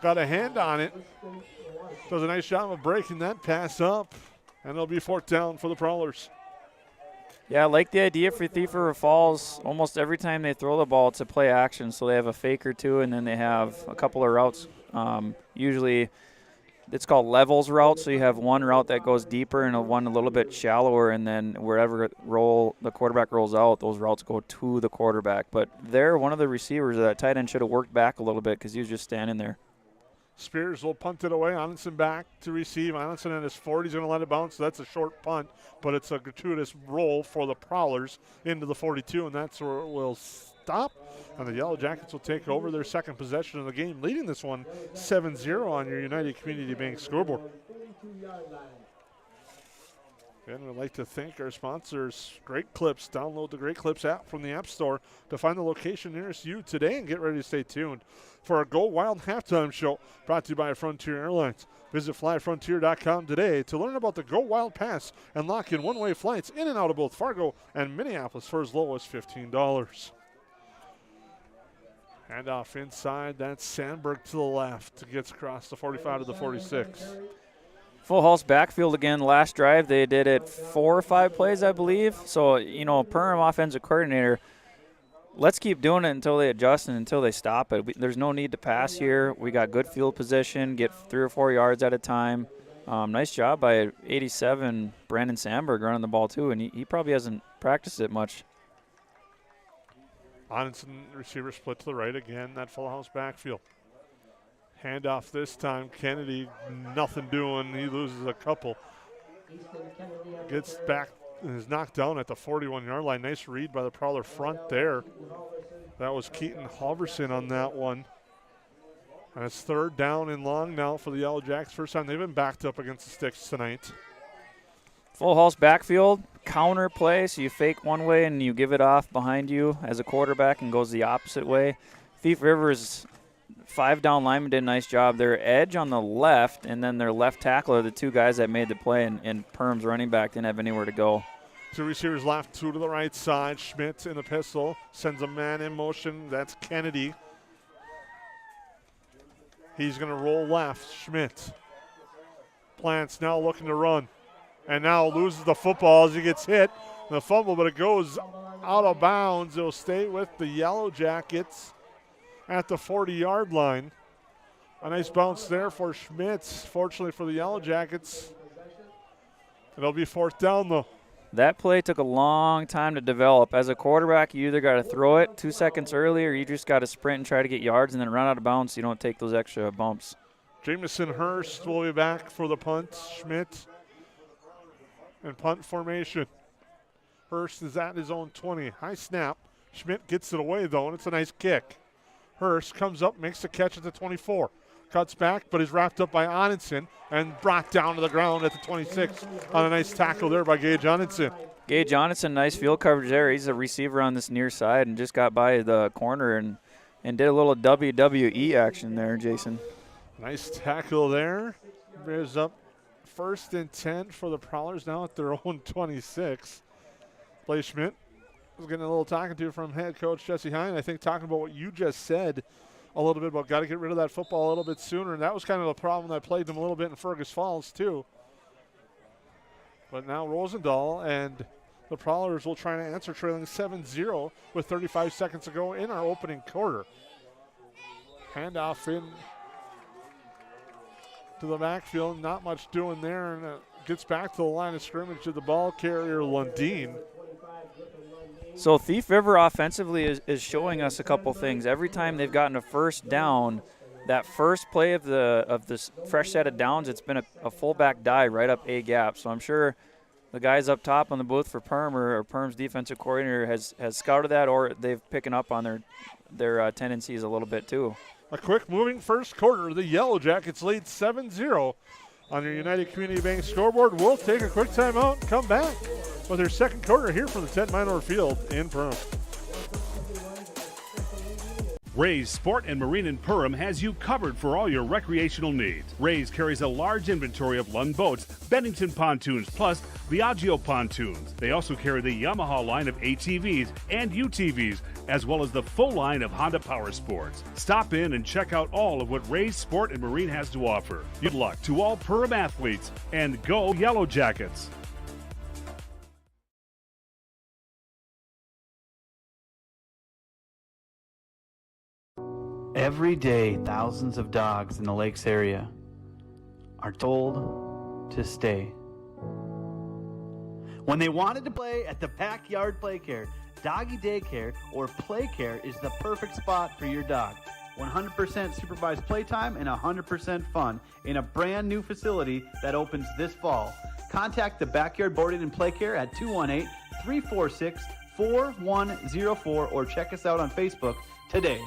got a hand on it. Does a nice job of breaking that pass up. And it'll be 4th down for the Prowlers. Yeah, I like the idea for Thief River Falls. Almost every time they throw the ball, it's a play action. So they have a fake or two, and then they have a couple of routes. Usually it's called levels route. So you have one route that goes deeper and one a little bit shallower, and then wherever the quarterback rolls out, those routes go to the quarterback. But there, one of the receivers, that tight end, should have worked back a little bit because he was just standing there. Spears will punt it away. Onenson back to receive. Onenson at his 40. He's going to let it bounce. So that's a short punt, but it's a gratuitous roll for the Prowlers into the 42, and that's where it will stop. And the Yellow Jackets will take over their 2nd possession of the game, leading this one 7-0 on your United Community Bank scoreboard. And we'd like to thank our sponsors, Great Clips. Download the Great Clips app from the App Store to find the location nearest you today and get ready to stay tuned for our Go Wild halftime show brought to you by Frontier Airlines. Visit flyfrontier.com today to learn about the Go Wild Pass and lock in one-way flights in and out of both Fargo and Minneapolis for as low as $15. Hand off inside. That's Sandberg to the left. Gets across the 45 to the 46. Full house backfield again. Last drive, they did it 4 or 5 plays, I believe. So, Perham offensive coordinator, let's keep doing it until they adjust and until they stop it. There's no need to pass here. We got good field position, get 3 or 4 yards at a time. Nice job by 87 Brandon Sandberg running the ball, too, and he probably hasn't practiced it much. Onenson receiver split to the right again, that full house backfield. Handoff this time. Kennedy, nothing doing. He loses a couple. Gets back and is knocked down at the 41-yard line. Nice read by the Prowler front there. That was Keaton Halverson on that one. And it's 3rd down and long now for the Yellow Jacks. First time they've been backed up against the sticks tonight. Full house backfield, counter play, so you fake one way and you give it off behind you as a quarterback and goes the opposite way. Thief River's 5-down lineman did a nice job. Their edge on the left and then their left tackle are the 2 guys that made the play, and Perham's running back didn't have anywhere to go. 2 receivers left, 2 to the right side. Schmidt in the pistol, sends a man in motion. That's Kennedy. He's going to roll left. Schmidt. Plants now looking to run. and now loses the football as he gets hit. The fumble, but it goes out of bounds. It'll stay with the Yellow Jackets at the 40-yard line. A nice bounce there for Schmitz. Fortunately for the Yellow Jackets, it'll be fourth down though. That play took a long time to develop. As a quarterback, you either got to throw it 2 seconds early or you just got to sprint and try to get yards and then run out of bounds so you don't take those extra bumps. Jamison Hurst will be back for the punt. Schmidt in punt formation. Hurst is at his own 20. High snap. Schmidt gets it away, though, and it's a nice kick. Hurst comes up, makes the catch at the 24. Cuts back, but is wrapped up by Onenson and brought down to the ground at the 26 on a nice tackle there by Gage Onenson. Gage Onenson, nice field coverage there. He's a receiver on this near side and just got by the corner and did a little WWE action there, Jason. Nice tackle there. Bears up 1st and 10 for the Prowlers now at their own 26. Blake Schmidt was getting a little talking to from head coach Jesse Hine. I think talking about what you just said a little bit about got to get rid of that football a little bit sooner. And that was kind of a problem that plagued them a little bit in Fergus Falls too. But now Rosendahl and the Prowlers will try to answer, trailing 7-0 with 35 seconds to go in our opening quarter. Handoff in to the backfield, not much doing there, and gets back to the line of scrimmage to the ball carrier, Lundeen. So Thief River offensively is showing us a couple things. Every time they've gotten a first down, that first play of this fresh set of downs, it's been a fullback dive right up A gap. So I'm sure the guys up top on the booth for Perham or Perham's defensive coordinator has scouted that, or they've picking up on their tendencies a little bit too. A quick moving first quarter. The Yellow Jackets lead 7-0 on your United Community Bank scoreboard. We'll take a quick timeout and come back with their second quarter here from the Ted Minor Field in Perham. Ray's Sport and Marine in Perham has you covered for all your recreational needs. Ray's carries a large inventory of Lund boats, Bennington pontoons, plus Viaggio pontoons. They also carry the Yamaha line of ATVs and UTVs, as well as the full line of Honda Power Sports. Stop in and check out all of what Ray's Sport and Marine has to offer. Good luck to all Perham athletes, and go Yellow Jackets! Every day, thousands of dogs in the lakes area are told to stay. When they wanted to play at the Backyard Playcare, Doggy Daycare, or Playcare is the perfect spot for your dog. 100% supervised playtime and 100% fun in a brand new facility that opens this fall. Contact the Backyard Boarding and Playcare at 218-346-4104 or check us out on Facebook today.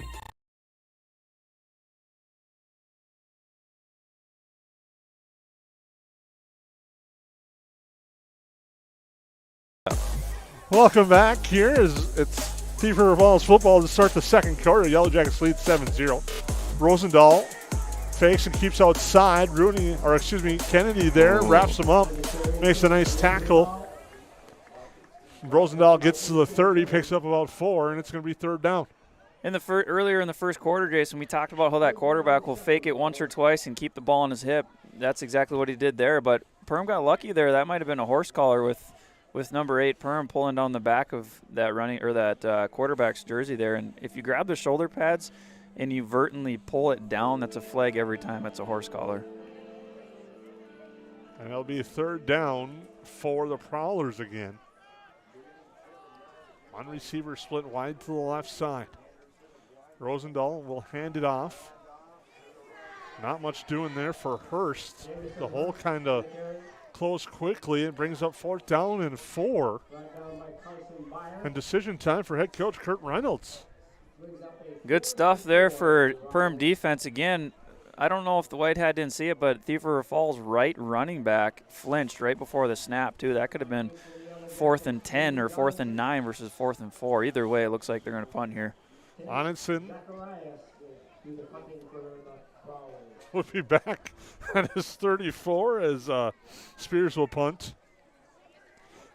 Welcome back. Here it's Thief River Falls football to start the second quarter. Yellow Jackets lead 7-0. Rosendahl fakes and keeps outside. Kennedy there, wraps him up, makes a nice tackle. Rosendahl gets to the 30, picks up about 4, and it's going to be third down. Earlier in the first quarter, Jason, we talked about how that quarterback will fake it once or twice and keep the ball on his hip. That's exactly what he did there, but Perham got lucky there. That might have been a horse collar with number 8 Perham pulling down the back of that quarterback's jersey there. And if you grab the shoulder pads and you vertically pull it down, that's a flag every time. That's a horse collar. And it'll be third down for the Prowlers again. One receiver split wide to the left side. Rosendahl will hand it off. Not much doing there for Hurst. The hole kind of close quickly. It brings up fourth down and 4. And decision time for head coach Kurt Reynolds. Good stuff there for Perham defense. Again, I don't know if the white hat didn't see it, but Thief River Falls' right running back flinched right before the snap, too. That could have been 4th and 10 or 4th and 9 versus 4th and 4. Either way, it looks like they're going to punt here. Onenson will be back at his 34 as Spears will punt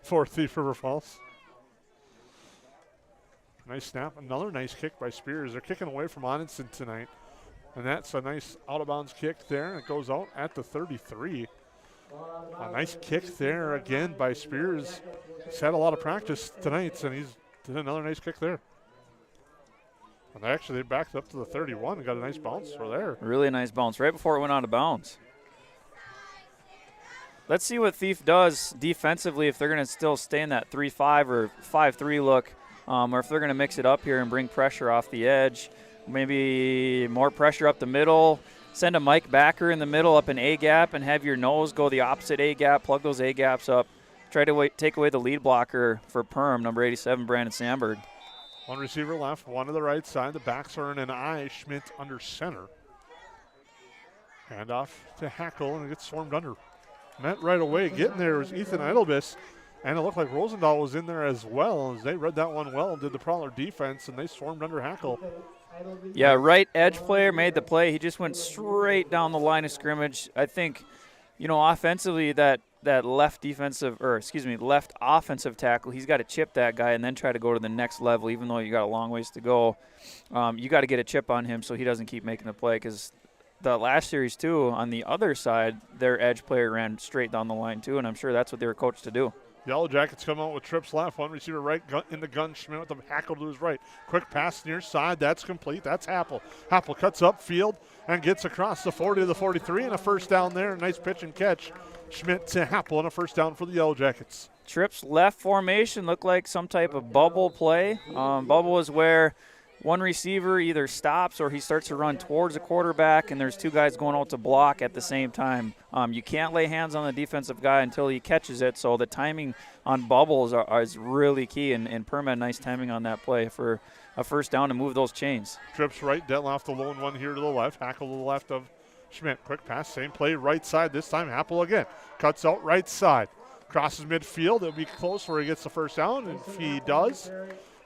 for Thief River Falls. Nice snap. Another nice kick by Spears. They're kicking away from Onenson tonight. And that's a nice out-of-bounds kick there. And it goes out at the 33. A nice kick there again by Spears. He's had a lot of practice tonight, and he's did another nice kick there. And actually, they backed up to the 31 and got a nice bounce for there. Really nice bounce right before it went out of bounds. Let's see what Thief does defensively, if they're going to still stay in that 3-5 or 5-3 look, or if they're going to mix it up here and bring pressure off the edge. Maybe more pressure up the middle. Send a Mike backer in the middle up an A-gap and have your nose go the opposite A-gap, plug those A-gaps up. Try to take away the lead blocker for Perham, number 87, Brandon Sandberg. One receiver left, one to the right side. The backs are in an eye. Schmidt under center. Handoff to Hackle, and it gets swarmed under. Met right away. Getting there was Ethan Eidelbis, and it looked like Rosendahl was in there as well. As they read that one well, did the Prowler defense, and they swarmed under Hackle. Yeah, right edge player made the play. He just went straight down the line of scrimmage. I think, offensively that left offensive tackle, he's got to chip that guy and then try to go to the next level, even though you got a long ways to go. You got to get a chip on him so he doesn't keep making the play, because the last series, too, on the other side, their edge player ran straight down the line, too, and I'm sure that's what they were coached to do. Yellow Jackets come out with trips left. One receiver right in the gun. Schmidt with the Hackle to his right. Quick pass near side. That's complete. That's Happel. Happel cuts up field and gets across the 40 to the 43, and a first down there. Nice pitch and catch. Schmidt to Happel, and a first down for the Yellow Jackets. Trips left formation looked like some type of bubble play. Bubble is where one receiver either stops or he starts to run towards the quarterback, and there's two guys going out to block at the same time. You can't lay hands on the defensive guy until he catches it, so the timing on bubbles is really key, and Perham had nice timing on that play for a first down to move those chains. Trips right, Detloff the lone one here to the left. Hackle to the left of Schmidt. Quick pass, same play, right side. This time Happel again. Cuts out right side. Crosses midfield. It'll be close where he gets the first down, and if he does,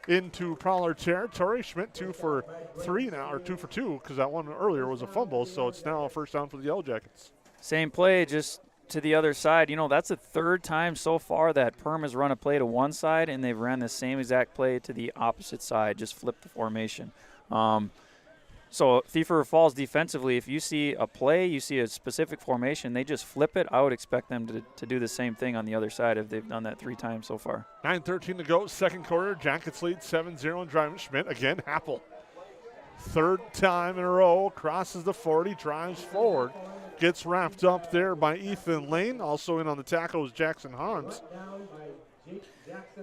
into Prowler territory. Schmidt 2 for 3 now, or 2 for 2, because that one earlier was a fumble, so it's now a first down for the Yellow Jackets. Same play, just to the other side. That's the third time so far that Perham has run a play to one side, and they've ran the same exact play to the opposite side, just flip the formation. So Thief River Falls defensively, if you see a play, you see a specific formation, they just flip it. I would expect them to do the same thing on the other side if they've done that 3 times so far. 9:13 to go, second quarter. Jackets lead 7-0 and driving. Schmidt again, Happel. Third time in a row, crosses the 40, drives forward. Gets wrapped up there by Ethan Lane. Also in on the tackle is Jackson Harms.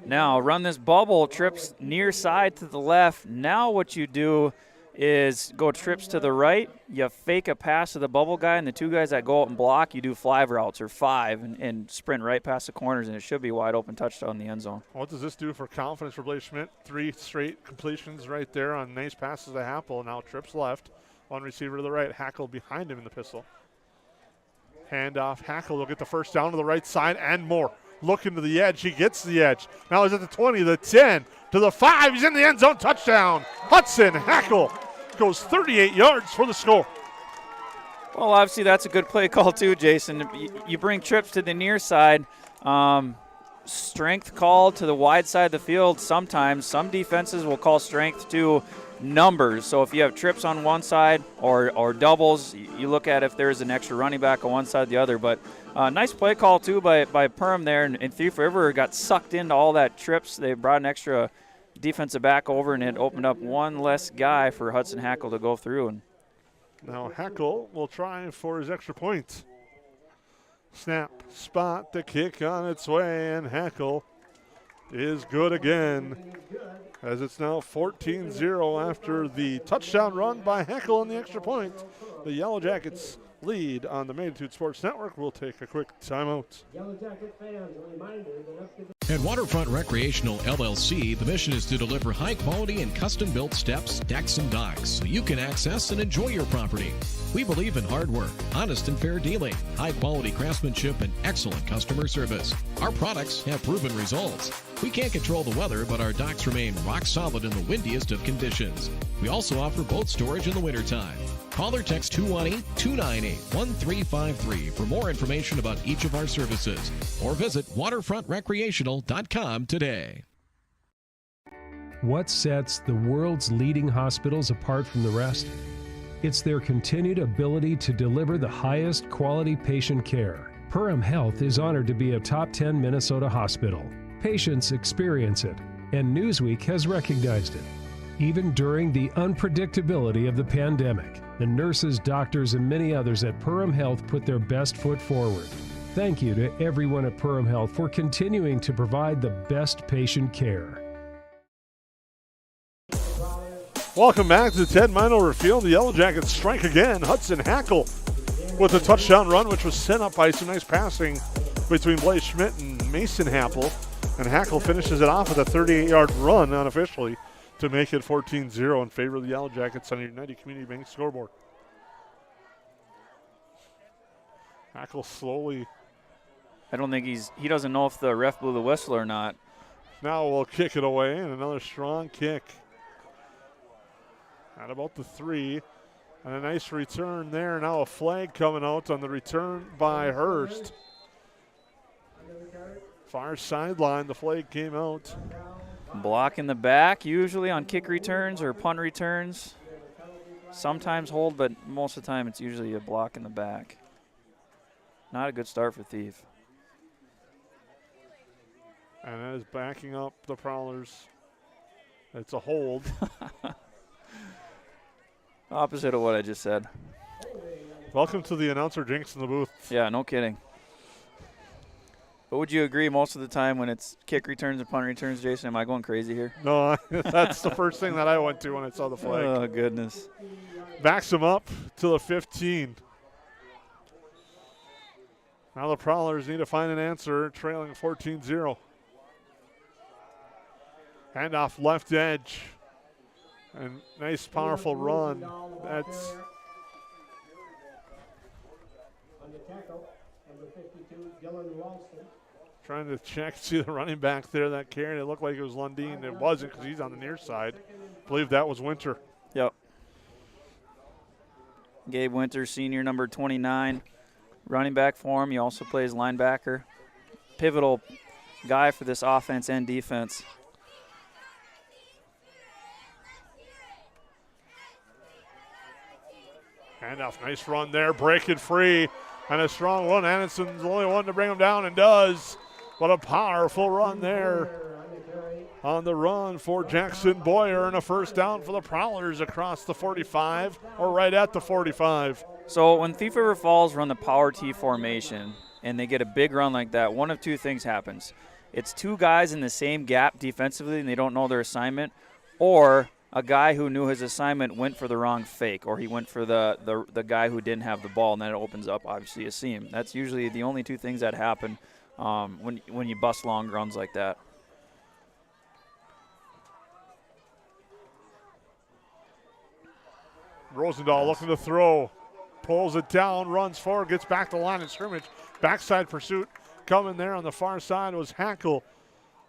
Now run this bubble, trips near side to the left. Now what you do is go trips to the right, you fake a pass to the bubble guy, and the two guys that go out and block, you do 5 routes or 5 and sprint right past the corners, and it should be wide open touchdown in the end zone. What does this do for confidence for Blaze Schmidt? 3 straight completions right there on nice passes to Happel. Now trips left, one receiver to the right, Hackle behind him in the pistol. Handoff, Hackle will get the first down to the right side and more. Looking to the edge, he gets the edge. Now he's at the 20, the 10, to the 5, he's in the end zone, touchdown. Hudson Hackle goes 38 yards for the score. Well, obviously that's a good play call too, Jason. You bring trips to the near side. Strength call to the wide side of the field sometimes. Some defenses will call strength to numbers. So if you have trips on one side or doubles, you look at if there's an extra running back on one side or the other. But nice play call too by Perham there, and Thief River got sucked into all that trips. They brought an extra defensive back over, and it opened up one less guy for Hudson Hackle to go through. And now Hackle will try for his extra point. Snap, spot, the kick on its way, and Hackle is good again, as it's now 14-0 after the touchdown run by Hackle on the extra point. The Yellow Jackets lead on the Magnitude Sports Network. We'll take a quick timeout. Yellow Jacket fans, a reminder that up to the At Waterfront Recreational LLC, the mission is to deliver high-quality and custom-built steps, decks, and docks so you can access and enjoy your property. We believe in hard work, honest and fair dealing, high-quality craftsmanship, and excellent customer service. Our products have proven results. We can't control the weather, but our docks remain rock solid in the windiest of conditions. We also offer boat storage in the wintertime. Call or text 218-298-1353 for more information about each of our services, or visit waterfrontrecreational.com today. What sets the world's leading hospitals apart from the rest? It's their continued ability to deliver the highest quality patient care. Perham Health is honored to be a top 10 Minnesota hospital. Patients experience it, and Newsweek has recognized it. Even during the unpredictability of the pandemic, the nurses, doctors, and many others at Perham Health put their best foot forward. Thank you to everyone at Perham Health for continuing to provide the best patient care. Welcome back to Ted Minover Field. The Yellow Jackets strike again. Hudson Hackle with a touchdown run, which was set up by some nice passing between Blaze Schmidt and Mason Happel. And Hackle finishes it off with a 38-yard run unofficially to make it 14-0 in favor of the Yellow Jackets on the United Community Bank scoreboard. Hackle slowly. I don't think he doesn't know if the ref blew the whistle or not. Now we'll kick it away, and another strong kick. At about the 3. And a nice return there. Now a flag coming out on the return by Hurst. Far sideline, the flag came out. Block in the back, usually on kick returns or punt returns. Sometimes hold, but most of the time it's usually a block in the back. Not a good start for Thief. And that is backing up the Prowlers. It's a hold. Opposite of what I just said. Welcome to the announcer jinx in the booth. Yeah, no kidding. But would you agree most of the time when it's kick returns and punt returns, Jason, am I going crazy here? No, that's the first thing that I went to when I saw the flag. Oh, goodness. Backs him up to the 15. Now the Prowlers need to find an answer, trailing 14-0. Handoff left edge. And nice, powerful run. That's trying to check, see the running back there that carried. It looked like it was Lundeen. It wasn't because he's on the near side. I believe that was Winter. Yep. Gabe Winter, senior, number 29. Running back for him. He also plays linebacker. Pivotal guy for this offense and defense. Handoff, nice run there, breaking free, and a strong one. Anderson's the only one to bring him down, and does. What a powerful run there on the run for Jackson Boyer, and a first down for the Prowlers across the 45, or right at the 45. So when Thief River Falls run the power T formation, and they get a big run like that, one of two things happens. It's two guys in the same gap defensively, and they don't know their assignment, or a guy who knew his assignment went for the wrong fake, or he went for the guy who didn't have the ball, and then it opens up, obviously, a seam. That's usually the only two things that happen when you bust long runs like that. Rosendahl looking to throw, pulls it down, runs forward, gets back to the line of scrimmage. Backside pursuit coming there on the far side was Hackle.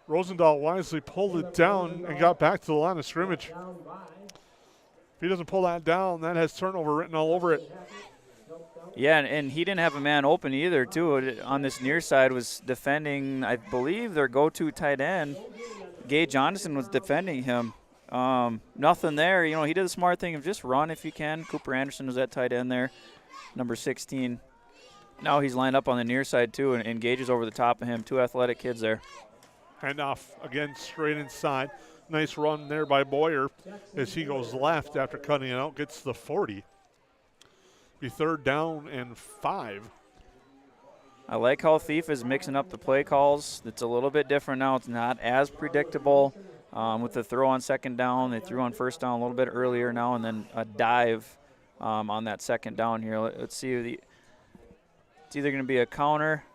Rosendahl wisely pulled it down and got back to the line of scrimmage. If he doesn't pull that down, that has turnover written all over it. Yeah, and he didn't have a man open either, too. On this near side was defending, I believe, their go-to tight end. Gage Johnson was defending him. Nothing there. You know, he did the smart thing of just run if you can. Cooper Anderson was that tight end there, number 16. Now he's lined up on the near side, too, and Gage is over the top of him. Two athletic kids there. Handoff again straight inside. Nice run there by Boyer as he goes left after cutting it out. Gets the 40. Be third down and 5. I like how Thief is mixing up the play calls. It's a little bit different now. It's not as predictable. With the throw on second down, they threw on first down a little bit earlier now, and then a dive on that second down here. Let's see. It's either going to be a counter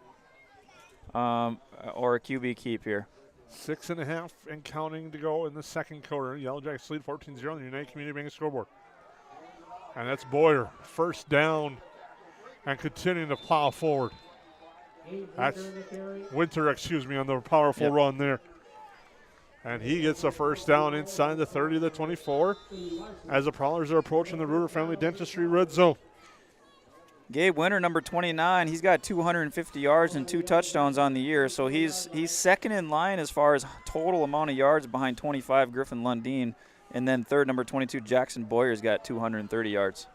or a QB keep here. 6.5 and counting to go in the second quarter. Yellow Jackets lead 14-0 on the United Community Bank scoreboard. And that's Boyer, first down, and continuing to plow forward. That's Winter, on the powerful run there. And he gets a first down inside the 30 to the 24 as the Prowlers are approaching the Ruder Family Dentistry red zone. Gabe Winter, number 29, he's got 250 yards and 2 touchdowns on the year, so he's second in line as far as total amount of yards behind 25, Griffin Lundeen, and then third, number 22, Jackson Boyer's got 230 yards.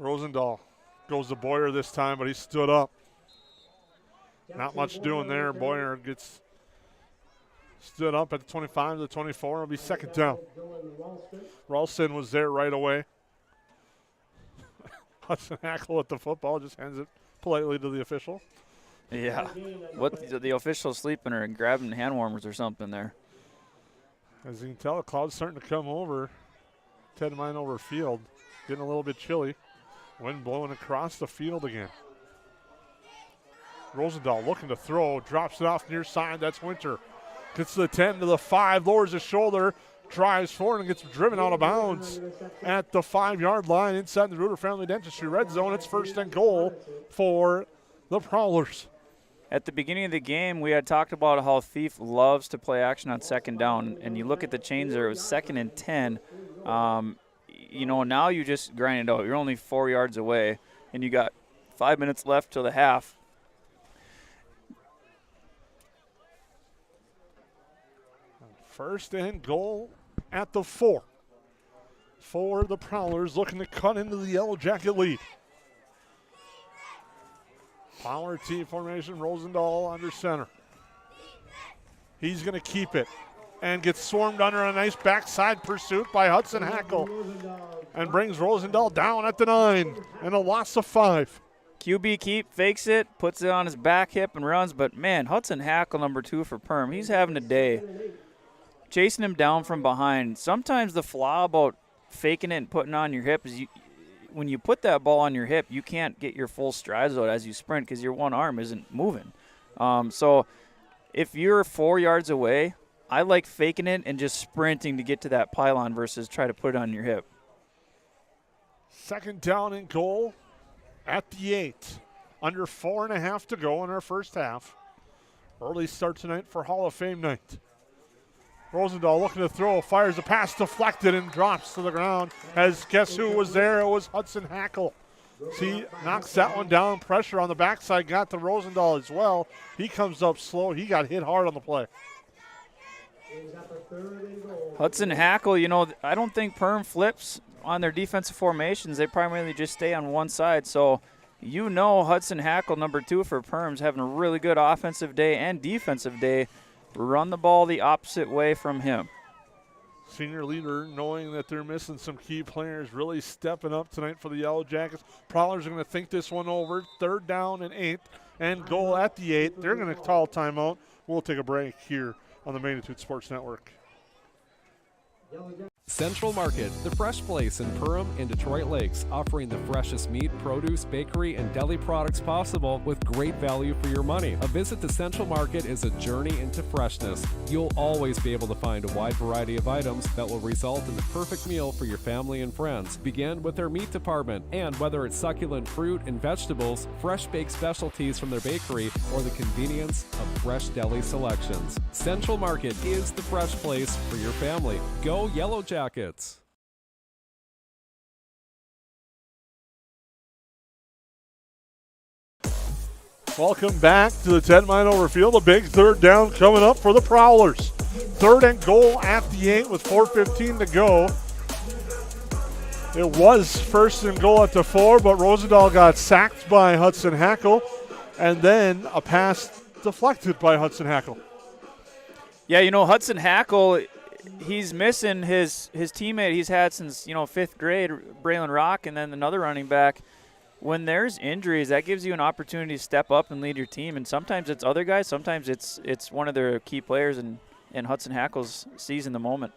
Rosendahl goes to Boyer this time, but he stood up. Not much doing there. Boyer gets stood up at the 25 to the 24. It'll be second down. Ralston was there right away. Hudson Hackle at the football, just hands it politely to the official. Yeah. What the official sleeping or grabbing hand warmers or something there. As you can tell, the cloud's starting to come over. 10 mile over field. Getting a little bit chilly. Wind blowing across the field again. Rosendahl looking to throw. Drops it off near side. That's Winter. Gets to the 10 to the 5. Lowers his shoulder. Drives forward and gets driven out of bounds at the 5-yard line inside the Reuter Family Dentistry red zone. It's first and goal for the Prowlers. At the beginning of the game, we had talked about how Thief loves to play action on second down, and you look at the chains there, it was 2nd and 10. Now you just grind it out. You're only 4 yards away, and you got 5 minutes left till the half. First and goal at the 4 for the Prowlers, looking to cut into the Yellow Jacket lead. Power T formation, Rosendahl under center. He's going to keep it and gets swarmed under a nice backside pursuit by Hudson Hackle and brings Rosendahl down at the 9 and a loss of 5. QB keep, fakes it, puts it on his back hip and runs, but man, Hudson Hackle, number 2 for Perm, he's having a day. Chasing him down from behind. Sometimes the flaw about faking it and putting it on your hip is when you put that ball on your hip, you can't get your full strides out as you sprint because your one arm isn't moving. So if you're 4 yards away, I like faking it and just sprinting to get to that pylon versus try to put it on your hip. Second down and goal at the 8. Under 4.5 to go in our first half. Early start tonight for Hall of Fame night. Rosendahl looking to throw, fires a pass deflected and drops to the ground. As guess who was there? It was Hudson Hackle. He knocks that one down. Pressure on the backside got to Rosendahl as well. He comes up slow. He got hit hard on the play. Hudson Hackle, I don't think Perm flips on their defensive formations. They primarily just stay on one side. So Hudson Hackle, number 2 for Perm's, having a really good offensive day and defensive day. Run the ball the opposite way from him. Senior leader, knowing that they're missing some key players, really stepping up tonight for the Yellow Jackets. Prowlers are going to think this one over. 3rd down and 8, and goal at the 8. They're going to call timeout. We'll take a break here on the Magnitude Sports Network. Central Market, the fresh place in Perham and Detroit Lakes, offering the freshest meat, produce, bakery, and deli products possible with great value for your money. A visit to Central Market is a journey into freshness. You'll always be able to find a wide variety of items that will result in the perfect meal for your family and friends. Begin with their meat department, and whether it's succulent fruit and vegetables, fresh baked specialties from their bakery, or the convenience of fresh deli selections. Central Market is the fresh place for your family. Go Yellow Jackets. Welcome back to the 10 mile over field. A big 3rd down coming up for the Prowlers. 3rd and goal at the 8 with 4:15 to go. It was 1st and goal at the 4, but Rosendahl got sacked by Hudson Hackle, and then a pass deflected by Hudson Hackle. Yeah, Hudson Hackle, he's missing his teammate he's had since 5th grade, Braylon Rock, and then another running back. When there's injuries, that gives you an opportunity to step up and lead your team, and sometimes it's other guys, sometimes it's one of their key players, and Hudson Hackle's seizing the moment.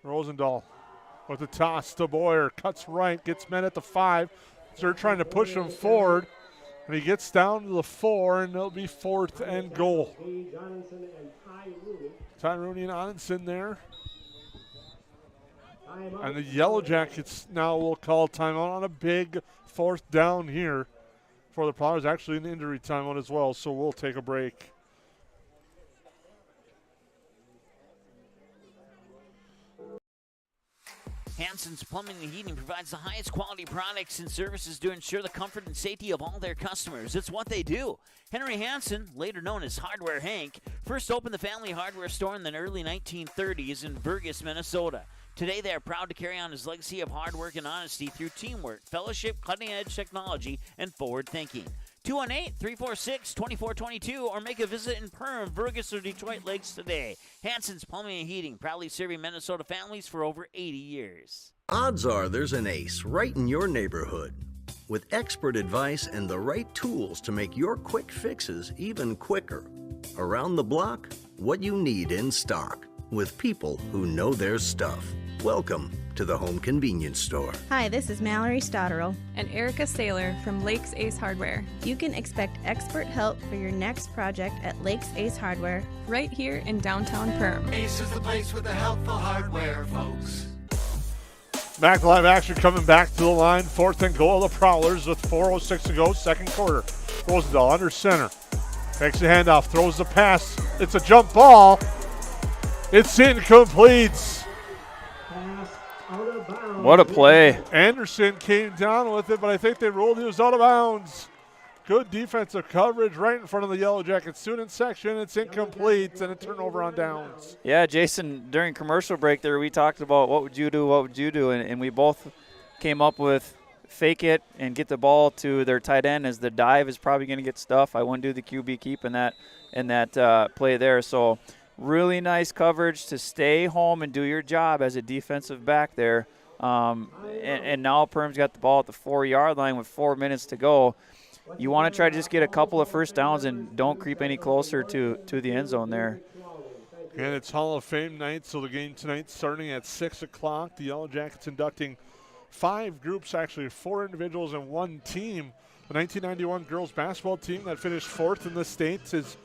Rosendahl with the toss to Boyer, cuts right, gets men at the 5. They're trying to push him forward, and he gets down to the 4, and it'll be 4th and goal. Ty Rooney and Onenson there. And the Yellow Jackets now will call timeout on a big 4th down here for the Prowlers. Actually an injury timeout as well, so we'll take a break. Hansen's Plumbing and Heating provides the highest quality products and services to ensure the comfort and safety of all their customers. It's what they do. Henry Hansen, later known as Hardware Hank, first opened the family hardware store in the early 1930s in Burgess, Minnesota. Today, they are proud to carry on his legacy of hard work and honesty through teamwork, fellowship, cutting-edge technology, and forward thinking. 218-346-2422, or make a visit in Perham, Burgess, or Detroit Lakes today. Hanson's Plumbing and Heating, proudly serving Minnesota families for over 80 years. Odds are there's an ace right in your neighborhood. With expert advice and the right tools to make your quick fixes even quicker. Around the block, what you need in stock, with people who know their stuff. Welcome to the Home Convenience Store. Hi, this is Mallory Stotterell and Erica Saylor from Lakes Ace Hardware. You can expect expert help for your next project at Lakes Ace Hardware, right here in downtown Perham. Ace is the place with the helpful hardware, folks. Back live action coming back to the line. 4th and goal of the Prowlers with 4:06 to go, second quarter. Rosendahl under center. Takes the handoff, throws the pass. It's a jump ball. It's incomplete. What a play. Anderson came down with it, but I think they ruled he was out of bounds. Good defensive coverage right in front of the Yellow Jacket student section. It's incomplete, and a turnover on downs. Yeah, Jason, during commercial break there, we talked about what would you do, and we both came up with fake it and get the ball to their tight end, as the dive is probably going to get stuff. I wouldn't do the QB keep in that play there. So really nice coverage to stay home and do your job as a defensive back there. And now Perham's got the ball at the 4-yard line with 4 minutes to go. You want to try to just get a couple of first downs and don't creep any closer to the end zone there. And it's Hall of Fame night, so the game tonight starting at 6 o'clock. The Yellow Jackets inducting 5 groups, actually 4 individuals and 1 team. The 1991 girls basketball team that finished 4th in the state is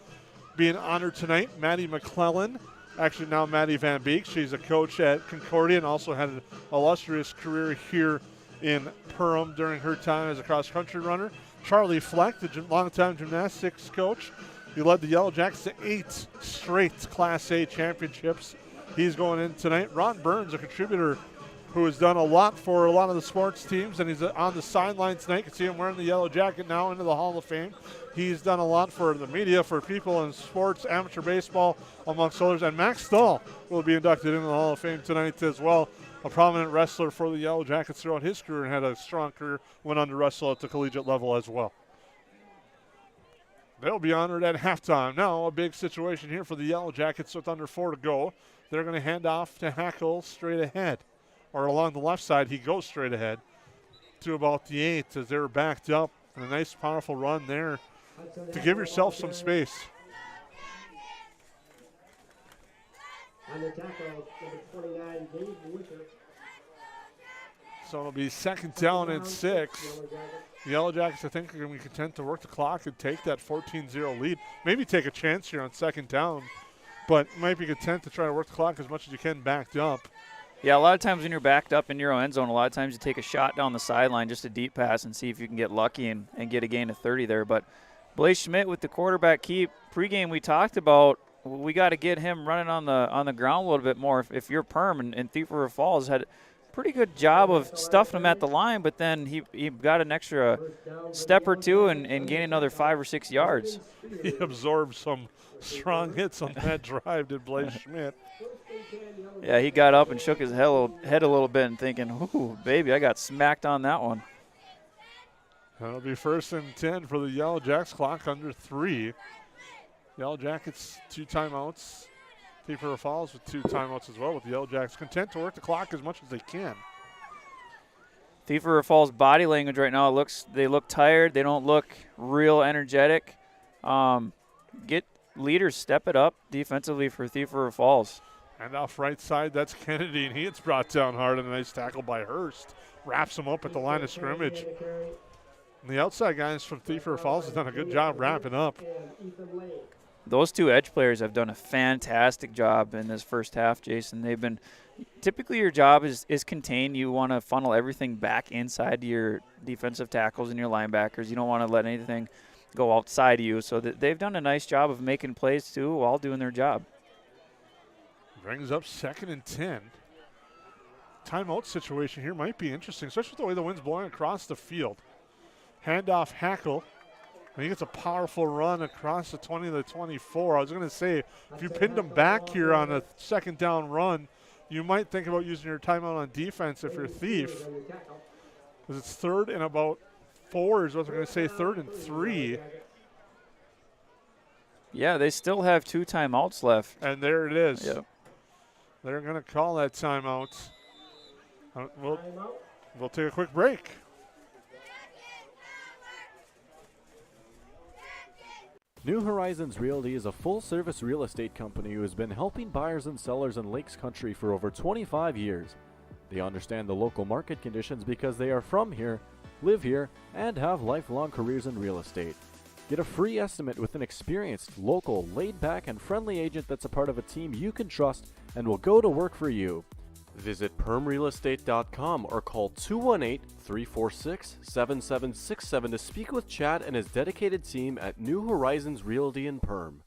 being honored tonight. Maddie McClellan, actually now Maddie Van Beek. She's a coach at Concordia and also had an illustrious career here in Perham during her time as a cross-country runner. Charlie Fleck, the longtime gymnastics coach. He led the Yellow Jackets to 8 straight Class A championships. He's going in tonight. Ron Burns, a contributor who has done a lot for a lot of the sports teams, and he's on the sideline tonight. You can see him wearing the yellow jacket now into the Hall of Fame. He's done a lot for the media, for people in sports, amateur baseball, amongst others. And Max Stahl will be inducted into the Hall of Fame tonight as well. A prominent wrestler for the Yellow Jackets throughout his career and had a strong career, went on to wrestle at the collegiate level as well. They'll be honored at halftime. Now a big situation here for the Yellow Jackets with under 4 to go. They're going to hand off to Hackle straight ahead. Or along the left side, he goes straight ahead to about the 8 as they're backed up. And a nice, powerful run there to give yourself some space. On the tackle, number 29, Dave Wicker. So it'll be second down and 6. The Yellow Jackets, I think, are going to be content to work the clock and take that 14-0 lead. Maybe take a chance here on second down, but might be content to try to work the clock as much as you can backed up. Yeah, a lot of times when you're backed up in your own end zone, a lot of times you take a shot down the sideline, just a deep pass, and see if you can get lucky and get a gain of 30 there. But Blaze Schmidt with the quarterback keep. Pregame we talked about, we got to get him running on the ground a little bit more. If you're Perm and Thief River Falls had a pretty good job of stuffing him at the line, but then he got an extra step or two and gained another 5 or 6 yards. He absorbed some strong hits on that drive, did Blaze Schmidt. Yeah, he got up and shook his head a little bit and thinking, ooh, baby, I got smacked on that one. That'll be 1st and 10 for the Yellow Jacks, clock under 3. Yellow Jackets 2 timeouts. Thief River Falls with 2 timeouts as well, with the Yellow Jacks content to work the clock as much as they can. Thief River Falls body language right now, they look tired. They don't look real energetic. Get leaders, step it up defensively for Thief River Falls. And off right side, that's Kennedy, and he gets brought down hard, and a nice tackle by Hurst. Wraps him up at the line of scrimmage. And the outside guys from Thief River Falls have done a good job wrapping up. Those 2 edge players have done a fantastic job in this first half, Jason. They've been – typically your job is contained. You want to funnel everything back inside to your defensive tackles and your linebackers. You don't want to let anything go outside of you. So they've done a nice job of making plays, too, while doing their job. Brings up 2nd and 10. Timeout situation here might be interesting, especially with the way the wind's blowing across the field. Handoff Hackle. He gets a powerful run across the 20 to the 24. I was going to say, if you pinned him back here on a 2nd down run, you might think about using your timeout on defense if you're Thief. Because it's 3rd and about 4 is what they're going to say, 3rd and 3. Yeah, they still have 2 timeouts left. And there it is. Yep. They're going to call that timeout. We'll take a quick break. New Horizons Realty is a full-service real estate company who has been helping buyers and sellers in Lakes Country for over 25 years. They understand the local market conditions because they are from here, live here, and have lifelong careers in real estate. Get a free estimate with an experienced, local, laid-back, and friendly agent that's a part of a team you can trust and will go to work for you. Visit permrealestate.com or call 218-346-7767 to speak with Chad and his dedicated team at New Horizons Realty in Perm.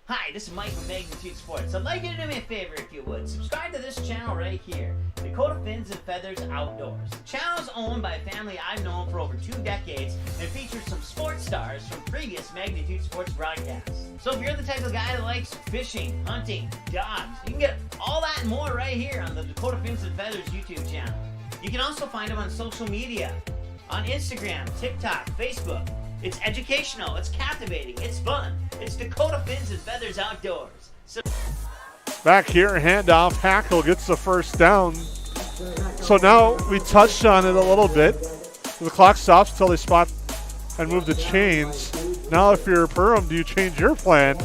Hi, this is Mike from Magnitude Sports. I'd like you to do me a favor if you would. Subscribe to this channel right here, Dakota Fins and Feathers Outdoors. The channel is owned by a family I've known for over 2 decades and features some sports stars from previous Magnitude Sports broadcasts. So if you're the type of guy that likes fishing, hunting, dogs, you can get all that and more right here on the Dakota Fins and Feathers YouTube channel. You can also find them on social media, on Instagram, TikTok, Facebook. It's educational, it's captivating, it's fun. It's Dakota Fins and Feathers Outdoors. So back here, handoff. Hackle gets the first down. So now we touched on it a little bit. The clock stops until they spot and move the chains. Now if you're Perham, do you change your plan?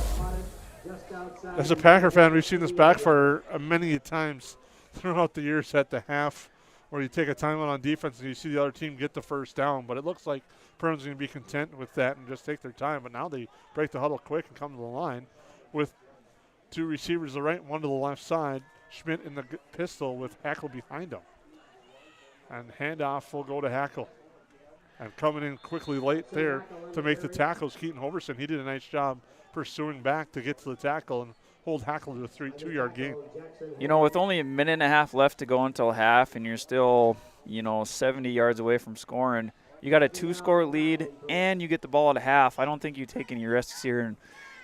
As a Packer fan, we've seen this backfire many times throughout the years at the half, where you take a timeout on defense and you see the other team get the first down. But it looks like Perham's going to be content with that and just take their time. But now they break the huddle quick and come to the line with 2 receivers to the right, 1 to the left side. Schmidt in the pistol with Hackle behind him. And handoff will go to Hackle. And coming in quickly late there to make the tackles, Keaton Hoverson. He did a nice job pursuing back to get to the tackle and hold Hackle to a 2-yard gain. You know, with only a minute and a half left to go until half and you're still, 70 yards away from scoring, you got a 2-score lead and you get the ball at half. I don't think you take any risks here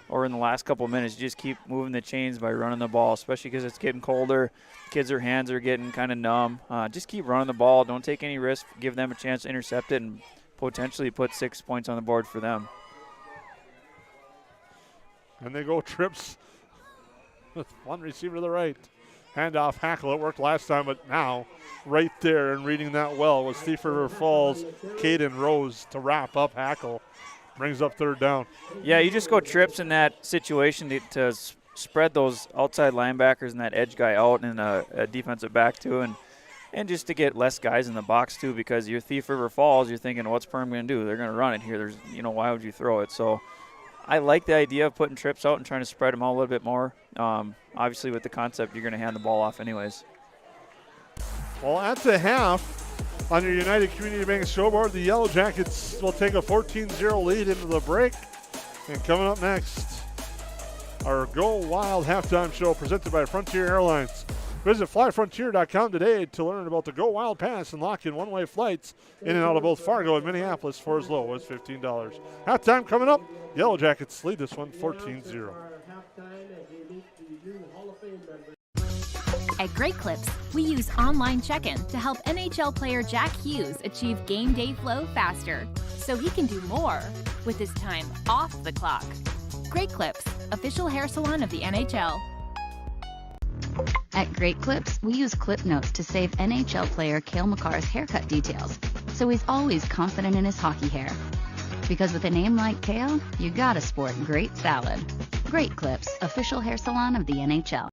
or in the last couple of minutes. You just keep moving the chains by running the ball, especially because it's getting colder. Kids' hands are getting kind of numb. Just keep running the ball. Don't take any risks. Give them a chance to intercept it and potentially put 6 points on the board for them. And they go trips with 1 receiver to the right. Handoff Hackle. It worked last time, but now right there and reading that well was Thief River Falls, Caden Rose to wrap up Hackle. Brings up 3rd down. Yeah, you just go trips in that situation to spread those outside linebackers and that edge guy out and a defensive back too, and just to get less guys in the box too, because you're Thief River Falls, you're thinking, what's Perham going to do? They're going to run it here. Why would you throw it? So I like the idea of putting trips out and trying to spread them out a little bit more. Obviously, with the concept, you're going to hand the ball off anyways. Well, at the half, on your United Community Bank scoreboard, the Yellow Jackets will take a 14-0 lead into the break. And coming up next, our Go Wild halftime show presented by Frontier Airlines. Visit flyfrontier.com today to learn about the Go Wild Pass and lock in one-way flights in and out of both Fargo and Minneapolis for as low as $15. Halftime coming up. Yellow Jackets lead this one 14-0. At Great Clips, we use online check-in to help NHL player Jack Hughes achieve game day flow faster, so he can do more with his time off the clock. Great Clips, official hair salon of the NHL. At Great Clips, we use clip notes to save NHL player Cale Makar's haircut details, so he's always confident in his hockey hair. Because with a name like Cale, you gotta sport great salad. Great Clips, official hair salon of the NHL.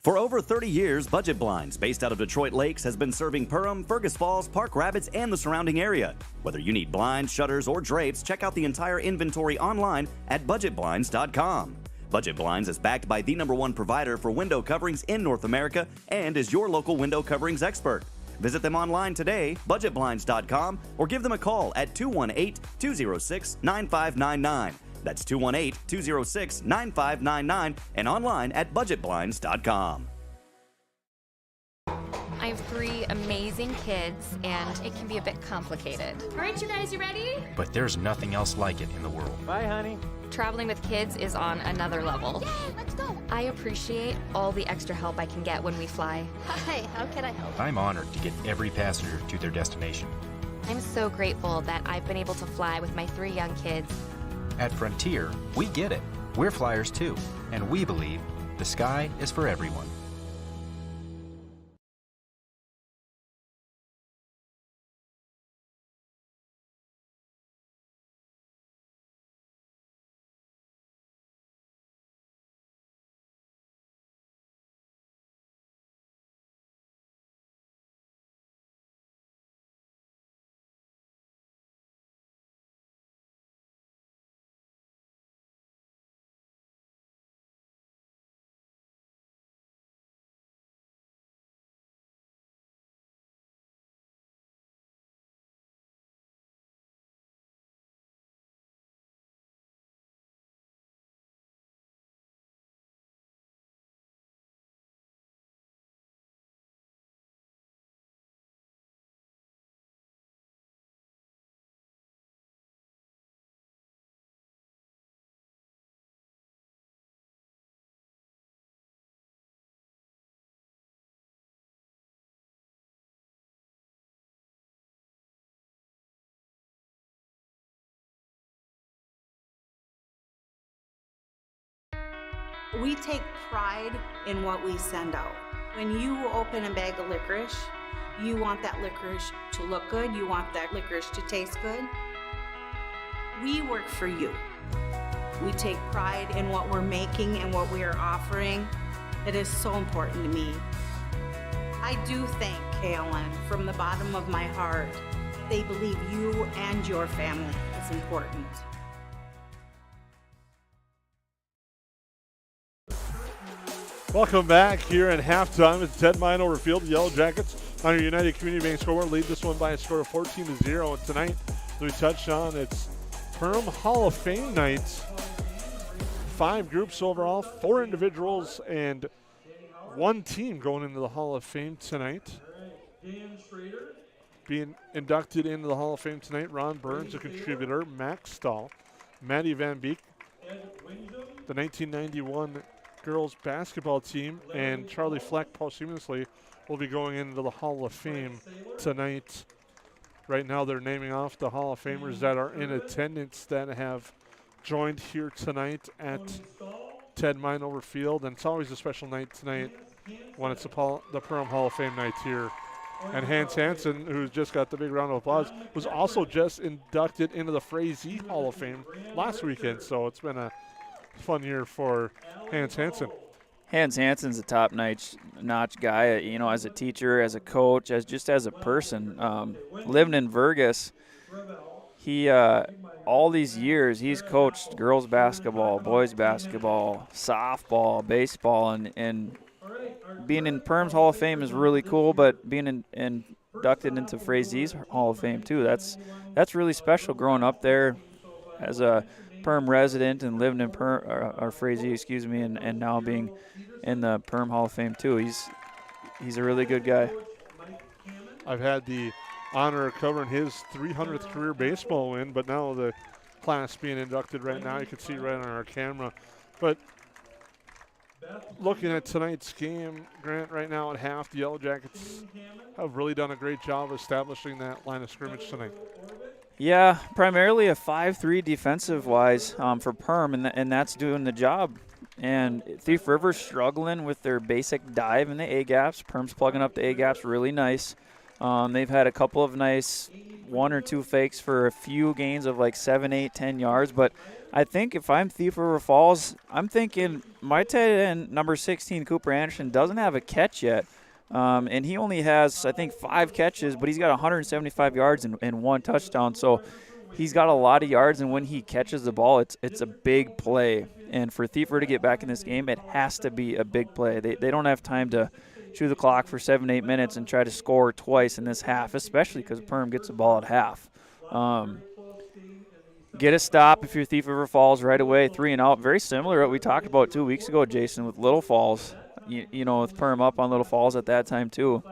For over 30 years, Budget Blinds, based out of Detroit Lakes, has been serving Perham, Fergus Falls, Park Rapids, and the surrounding area. Whether you need blinds, shutters, or drapes, check out the entire inventory online at budgetblinds.com. Budget Blinds is backed by the #1 provider for window coverings in North America and is your local window coverings expert. Visit them online today, budgetblinds.com, or give them a call at 218-206-9599. That's 218-206-9599 and online at budgetblinds.com. I have 3 amazing kids, and it can be a bit complicated. All right, you guys, you ready? But there's nothing else like it in the world. Bye, honey. Traveling with kids is on another level. Yay, let's go. I appreciate all the extra help I can get when we fly. Hi, how can I help? I'm honored to get every passenger to their destination. I'm so grateful that I've been able to fly with my 3 young kids. At Frontier, we get it. We're flyers too, and we believe the sky is for everyone. We take pride in what we send out. When you open a bag of licorice, you want that licorice to look good, you want that licorice to taste good. We work for you. We take pride in what we're making and what we are offering. It is so important to me. I do thank KLN from the bottom of my heart. They believe you and your family is important. Welcome back here at halftime. It's Ted Mine over Field. The Yellow Jackets on your United Community Bank scoreboard lead this one by a score of 14-0. And tonight, as we touched on, it's Perham Hall of Fame night. 5 groups overall, 4 individuals, and 1 team going into the Hall of Fame tonight. Being inducted into the Hall of Fame tonight, Ron Burns, a contributor, Max Stahl, Maddie Van Beek, the 1991 girls basketball team, and Charlie Fleck posthumously will be going into the Hall of Fame tonight. Right now they're naming off the Hall of Famers that are in attendance that have joined here tonight at Ted Mine over Field, and it's always a special night tonight when it's the Perham Hall of Fame night here. And Hans Hansen, who's just got the big round of applause, was also just inducted into the Frazee Hall of Fame last weekend, so it's been a fun year for Hans Hansen. Hans Hansen's a top-notch guy, as a teacher, as a coach, as a person. Living in Vergas, he all these years he's coached girls basketball, boys basketball, softball, baseball, and being in Perham's Hall of Fame is really cool. But being inducted into Frazee's Hall of Fame too, that's really special. Growing up there as a Perham resident and living in Frazee, and now being in the Perham Hall of Fame too. He's a really good guy. I've had the honor of covering his 300th career baseball win, but now the class being inducted right now, you can see right on our camera. But looking at tonight's game, Grant, right now at half, the Yellow Jackets have really done a great job establishing that line of scrimmage tonight. Yeah, primarily a 5-3 defensive-wise for Perham, and that's doing the job. And Thief River's struggling with their basic dive in the A-gaps. Perham's plugging up the A-gaps really nice. They've had a couple of nice 1 or 2 fakes for a few gains of like 7, 8, 10 yards. But I think if I'm Thief River Falls, I'm thinking my tight end, number 16, Cooper Anderson, doesn't have a catch yet. And he only has, I think, 5 catches, but he's got 175 yards and 1 touchdown. So he's got a lot of yards, and when he catches the ball, it's a big play. And for Thief River to get back in this game, it has to be a big play. They don't have time to chew the clock for 7, 8 minutes and try to score twice in this half, especially because Perham gets the ball at half. Get a stop if you're Thief River Falls right away, 3 and out. Very similar to what we talked about 2 weeks ago, Jason, with Little Falls. With Perham up on Little Falls at that time too.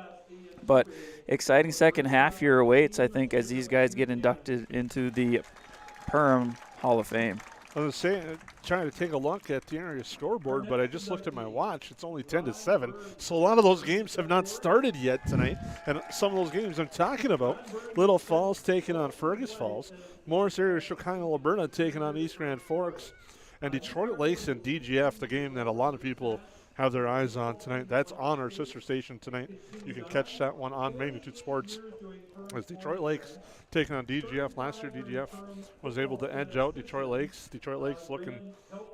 But exciting second half here awaits, I think, as these guys get inducted into the Perham Hall of Fame. I was trying to take a look at the area scoreboard, but I just looked at my watch. It's only 10-7. So a lot of those games have not started yet tonight. And some of those games I'm talking about, Little Falls taking on Fergus Falls, Morris area Chicago, Alberta taking on East Grand Forks, and Detroit Lakes and DGF, the game that a lot of people have their eyes on tonight. That's on our sister station tonight. You can catch that one on Magnitude Sports. As Detroit Lakes taking on DGF. Last year, DGF was able to edge out Detroit Lakes. Detroit Lakes looking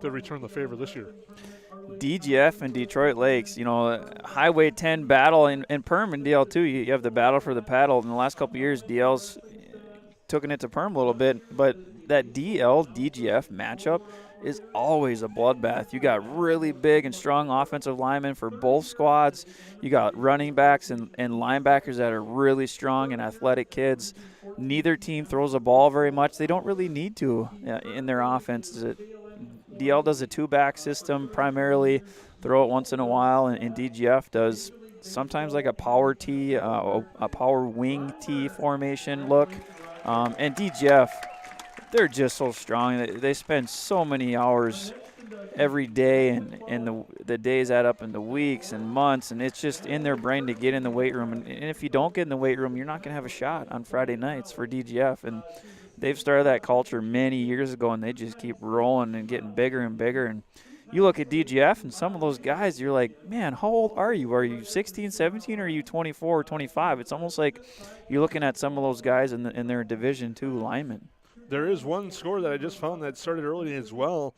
to return the favor this year. DGF and Detroit Lakes, Highway 10 battle in Perham and DL 2. You have the battle for the paddle. In the last couple of years, DL's taken it to Perham a little bit, but that DL-DGF matchup is always a bloodbath. You got really big and strong offensive linemen for both squads. You got running backs and linebackers that are really strong and athletic kids. Neither team throws a ball very much. They don't really need to in their offense. DL does a two-back system primarily, throw it once in a while, and DGF does sometimes like a power T, a power wing T formation look. And DGF, they're just so strong. They spend so many hours every day, and the days add up into weeks and months, and it's just in their brain to get in the weight room. And if you don't get in the weight room, you're not going to have a shot on Friday nights for DGF. And they've started that culture many years ago, and they just keep rolling and getting bigger and bigger. And you look at DGF, and some of those guys, you're like, man, how old are you? Are you 16, 17, or are you 24 or 25? It's almost like you're looking at some of those guys in their Division II linemen. There is one score that I just found that started early as well.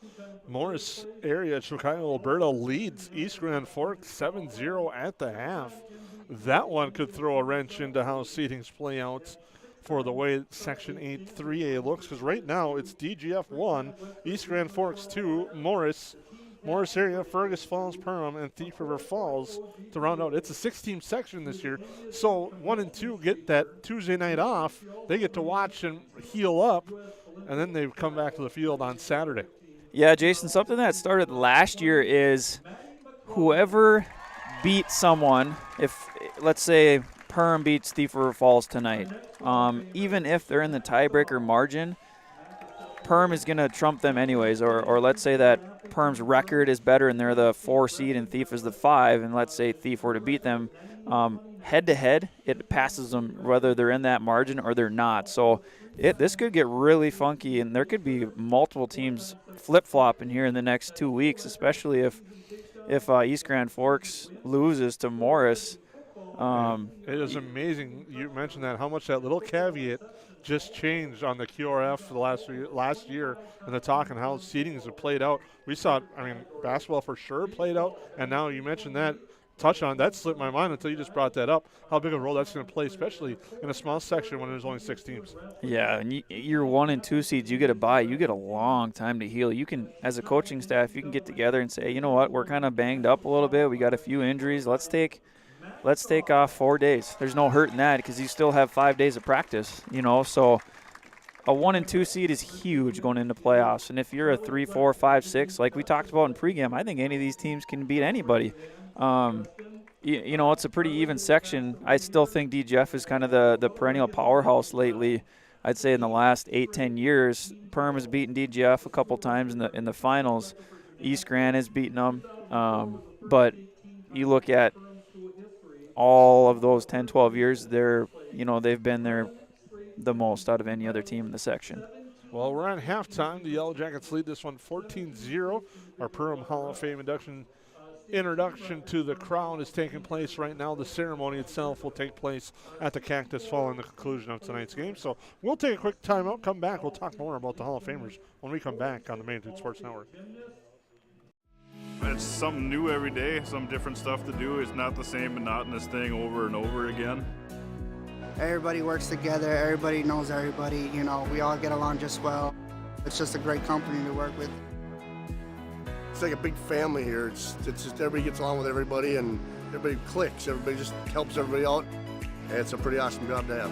Morris area, Chicago, Alberta leads East Grand Forks 7-0 at the half. That one could throw a wrench into how seedings play out for the way Section 8 3A looks, because right now it's DGF 1, East Grand Forks 2, Morris area, Fergus Falls, Perham, and Thief River Falls to round out. It's a 6-team section this year, so 1 and 2 get that Tuesday night off. They get to watch and heal up, and then they come back to the field on Saturday. Yeah, Jason, something that started last year is whoever beat someone, if let's say Perham beats Thief River Falls tonight, even if they're in the tiebreaker margin, Perham is going to trump them anyways, or let's say that Perham's record is better and they're the 4 seed and Thief is the 5, and let's say Thief were to beat them head-to-head, it passes them whether they're in that margin or they're not. So this could get really funky, and there could be multiple teams flip-flopping here in the next 2 weeks, especially if East Grand Forks loses to Morris. It is amazing you mentioned that, how much that little caveat just changed on the QRF for the last year, and the talk on how seedings have played out. We saw, basketball for sure played out, and now you mentioned that, touch on that, slipped my mind until you just brought that up, how big a role that's going to play, especially in a small section when there's only 6 teams. Yeah, and you're 1 and 2 seeds, you get a bye, you get a long time to heal. You can, as a coaching staff, you can get together and say, you know what, we're kind of banged up a little bit, we got a few injuries, let's take off 4 days. There's no hurt in that because you still have 5 days of practice, so a 1 and 2 seed is huge going into playoffs. And if you're a 3, 4, 5, 6, like we talked about in pregame, I think any of these teams can beat anybody. It's a pretty even section. I still think DGF is kind of the perennial powerhouse lately. I'd say in the last 8-10 years, Perham has beaten DGF a couple times in the finals. East Grand has beaten them. But you look at all of those 10-12 years, they've been there the most out of any other team in the section. Well, we're on halftime. The Yellow Jackets lead this one 14-0. Our Perham Hall of Fame introduction to the crowd is taking place right now. The ceremony itself will take place at the Cactus following the conclusion of tonight's game. So we'll take a quick timeout, come back. We'll talk more about the Hall of Famers when we come back on the Magnitude Sports Network. It's something new every day, some different stuff to do. It's not the same monotonous thing over and over again. Everybody works together, everybody knows everybody, we all get along just well. It's just a great company to work with. It's like a big family here. It's just everybody gets along with everybody and everybody clicks. Everybody just helps everybody out. And it's a pretty awesome job to have.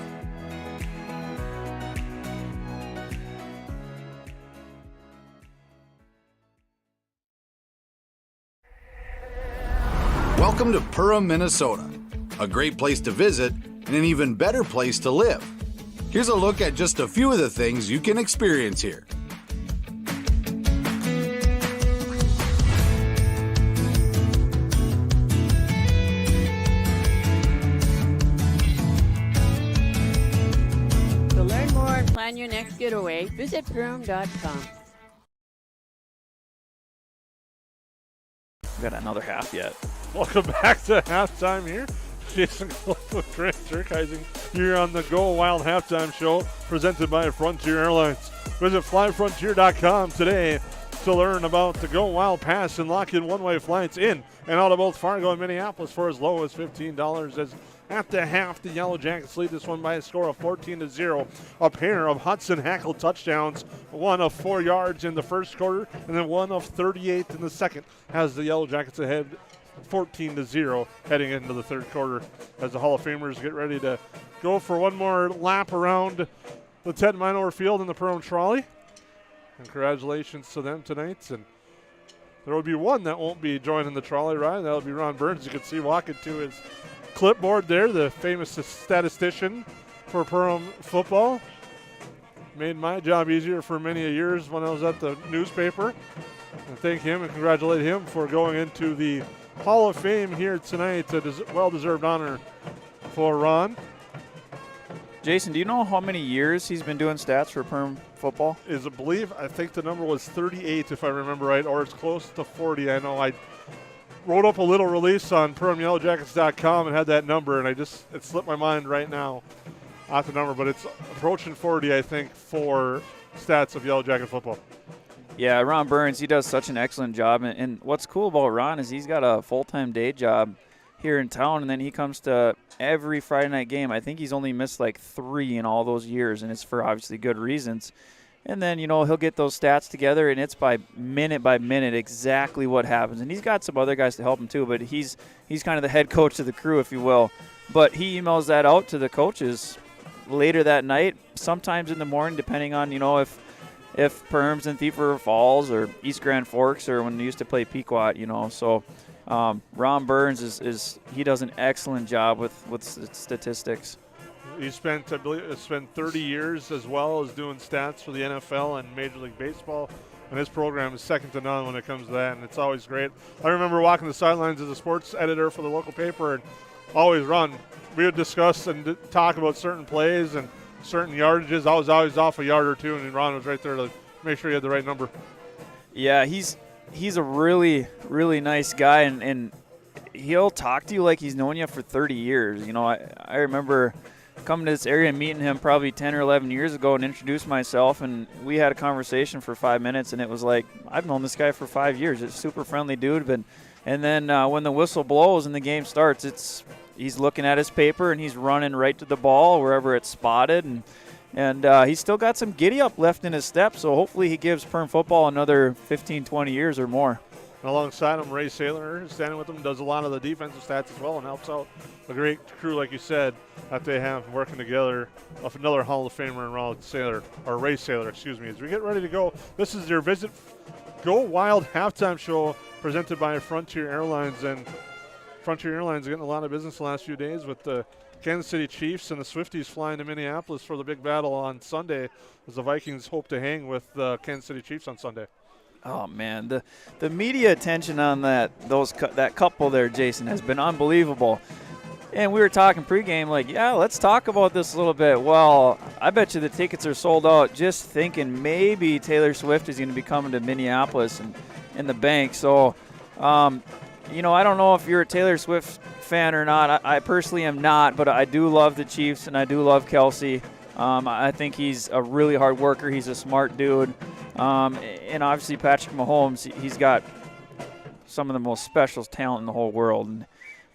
Welcome to Perham, Minnesota, a great place to visit and an even better place to live. Here's a look at just a few of the things you can experience here. your next getaway, visit Perham.com. We got another half yet. Welcome back to halftime here. Jason Close with Grant Durkheising here on the Go Wild Halftime Show, presented by Frontier Airlines. Visit flyfrontier.com today to learn about the Go Wild Pass and lock in one-way flights in and out of both Fargo and Minneapolis for as low as $15. As at the half, the Yellow Jackets lead this one by a score of 14-0. A pair of Hudson Hackle touchdowns, one of 4 yards in the first quarter, and then one of 38 in the second, has the Yellow Jackets ahead 14-0 heading into the third quarter as the Hall of Famers get ready to go for one more lap around the Ted Minower Field in the Perham Trolley. And congratulations to them tonight. And there will be one that won't be joining the trolley ride. That'll be Ron Burns. You can see walking to his clipboard there, the famous statistician for Perham football. Made my job easier for many years when I was at the newspaper. And thank him and congratulate him for going into the Hall of Fame here tonight. A well-deserved honor for Ron. Jason, do you know how many years he's been doing stats for Perham football? I think the number was 38 if I remember right, or it's close to 40. I know I wrote up a little release on PerhamYellowJackets.com and had that number, and it slipped my mind right now off the number, but it's approaching 40, I think, for stats of Yellow Jacket football. Yeah, Ron Burns, he does such an excellent job, and what's cool about Ron is he's got a full-time day job here in town, and then he comes to every Friday night game. I think he's only missed like 3 in all those years, and it's for obviously good reasons. And then, he'll get those stats together, and it's by minute exactly what happens. And he's got some other guys to help him too, but he's kind of the head coach of the crew, if you will. But he emails that out to the coaches later that night, sometimes in the morning, depending on, if Perham's in Thief River Falls or East Grand Forks or when they used to play Pequot, So Ron Burns he does an excellent job with statistics. He spent 30 years as well as doing stats for the NFL and Major League Baseball, and his program is second to none when it comes to that, and it's always great. I remember walking the sidelines as a sports editor for the local paper, and always we would discuss and talk about certain plays and certain yardages. I was always off a yard or two, and Ron was right there to make sure he had the right number. Yeah, he's a really, really nice guy, and he'll talk to you like he's known you for 30 years. I remember coming to this area and meeting him probably 10 or 11 years ago and introduced myself, and we had a conversation for 5 minutes, and it was like, I've known this guy for 5 years. It's a super friendly dude, and then when the whistle blows and the game starts, he's looking at his paper and he's running right to the ball wherever it's spotted, and he's still got some giddy-up left in his step, so hopefully he gives Perham football another 15, 20 years or more. And alongside him, Ray Saylor, standing with him, does a lot of the defensive stats as well and helps out a great crew, like you said, that they have working together. Of another Hall of Famer in Ray Saylor, as we get ready to go. This is your Visit Go Wild halftime show presented by Frontier Airlines, and Frontier Airlines are getting a lot of business the last few days with the Kansas City Chiefs and the Swifties flying to Minneapolis for the big battle on Sunday, as the Vikings hope to hang with the Kansas City Chiefs on Sunday. Oh man, the media attention on that couple there, Jason, has been unbelievable. And we were talking pregame, let's talk about this a little bit. Well, I bet you the tickets are sold out. Just thinking maybe Taylor Swift is going to be coming to Minneapolis and in the bank. So, I don't know if you're a Taylor Swift fan or not. I personally am not, but I do love the Chiefs and I do love Kelsey. I think he's a really hard worker. He's a smart dude. And obviously Patrick Mahomes, he's got some of the most special talent in the whole world.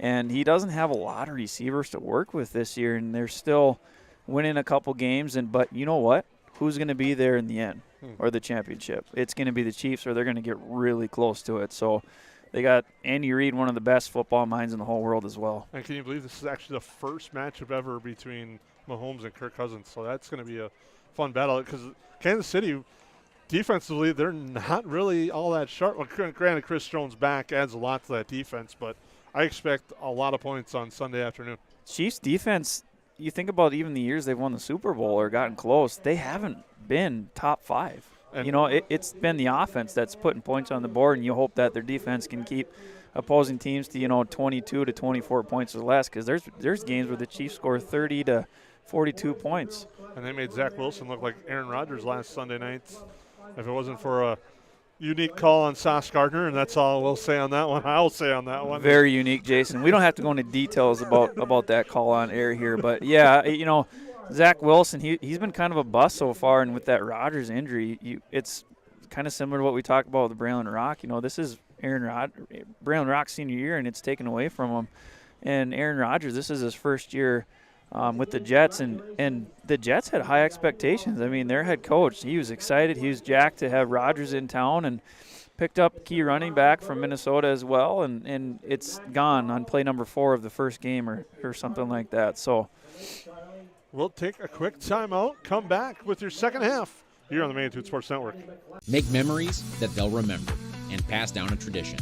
And he doesn't have a lot of receivers to work with this year, and they're still winning a couple games. But you know what? Who's going to be there in the end or the championship? It's going to be the Chiefs, or they're going to get really close to it. So they got Andy Reid, one of the best football minds in the whole world as well. And can you believe this is actually the first matchup ever between Mahomes and Kirk Cousins? So that's going to be a fun battle, because Kansas City, defensively, they're not really all that sharp. Well, granted, Chris Jones back adds a lot to that defense, but I expect a lot of points on Sunday afternoon. Chiefs defense, you think about even the years they've won the Super Bowl or gotten close, they haven't been top 5. And it's been the offense that's putting points on the board, and you hope that their defense can keep opposing teams to 22 to 24 points or less, because there's games where the Chiefs score 30 to 42 points. And they made Zach Wilson look like Aaron Rodgers last Sunday night. If it wasn't for a unique call on Sauce Gardner, and that's all we'll say on that one. I'll say on that one. Very unique, Jason. We don't have to go into details about that call on air here, but yeah, you know, Zach Wilson, he's been kind of a bust so far, and with that Rodgers injury, it's kind of similar to what we talked about with Braylon Rock. You know, this is Braylon Rock's senior year, and it's taken away from him. And Aaron Rodgers, this is his first year with the Jets, and the Jets had high expectations. I mean, their head coach, he was excited. He was jacked to have Rodgers in town, and picked up key running back from Minnesota as well, and it's gone on play number 4 of the first game or something like that. So we'll take a quick timeout, come back with your second half here on the Magnitude Sports Network. Make memories that they'll remember and pass down a tradition.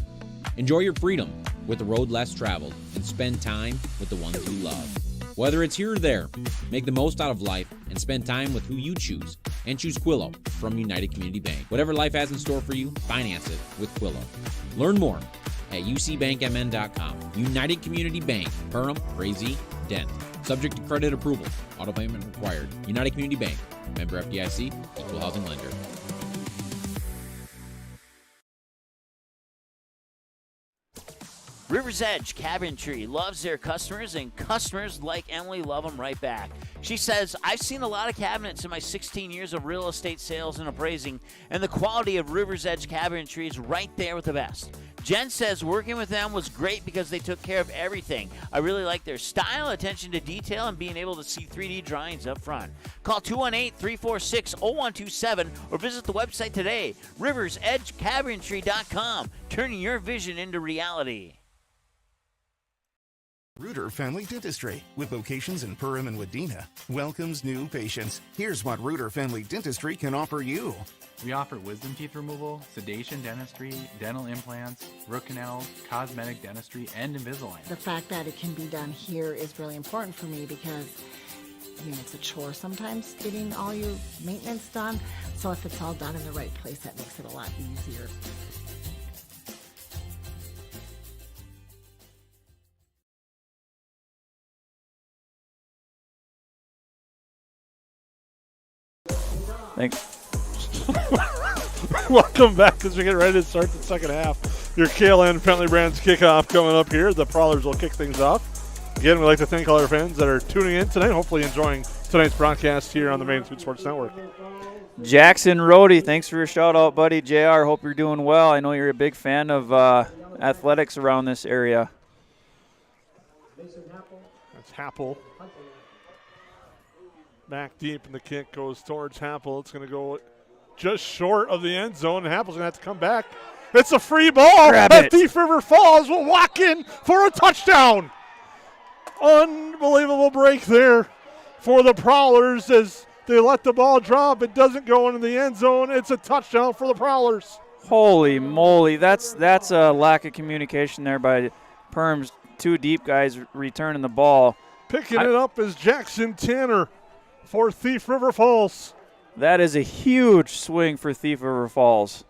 Enjoy your freedom with a road less traveled and spend time with the ones you love. Whether it's here or there, make the most out of life and spend time with who you choose. And choose Quillo from United Community Bank. Whatever life has in store for you, finance it with Quillo. Learn more at ucbankmn.com. United Community Bank, Perham, Frazee, Dent. Subject to credit approval. Auto payment required. United Community Bank. Member FDIC. Equal housing lender. River's Edge Cabinetry loves their customers, and customers like Emily love them right back. She says, I've seen a lot of cabinets in my 16 years of real estate sales and appraising, and the quality of River's Edge Cabinetry is right there with the best. Jen says working with them was great because they took care of everything. I really like their style, attention to detail, and being able to see 3D drawings up front. Call 218-346-0127 or visit the website today, riversedgecabinetry.com, turning your vision into reality. Reuter Family Dentistry, with locations in Perham and Wadena, welcomes new patients. Here's what Reuter Family Dentistry can offer you. We offer wisdom teeth removal, sedation dentistry, dental implants, root canals, cosmetic dentistry, and Invisalign. The fact that it can be done here is really important for me because, I mean, it's a chore sometimes getting all your maintenance done. So if it's all done in the right place, that makes it a lot easier. Thanks. Welcome back as we get ready to start the second half. Your KLN Friendly Brands kickoff coming up here. The Prowlers will kick things off. Again, we'd like to thank all our fans that are tuning in tonight, hopefully enjoying tonight's broadcast here on the Magnitude Sports Network. Jackson Rohde, thanks for your shout-out, buddy. JR, hope you're doing well. I know you're a big fan of athletics around this area. That's Happel. Back deep, and the kick goes towards Happel. It's going to go just short of the end zone, and Happel's going to have to come back. It's a free ball. At Thief River Falls will walk in for a touchdown. Unbelievable break there for the Prowlers as they let the ball drop. It doesn't go into the end zone. It's a touchdown for the Prowlers. Holy moly, that's a lack of communication there by Perham's two deep guys returning the ball. Picking it up is Jackson Tanner for Thief River Falls. That is a huge swing for Thief River Falls.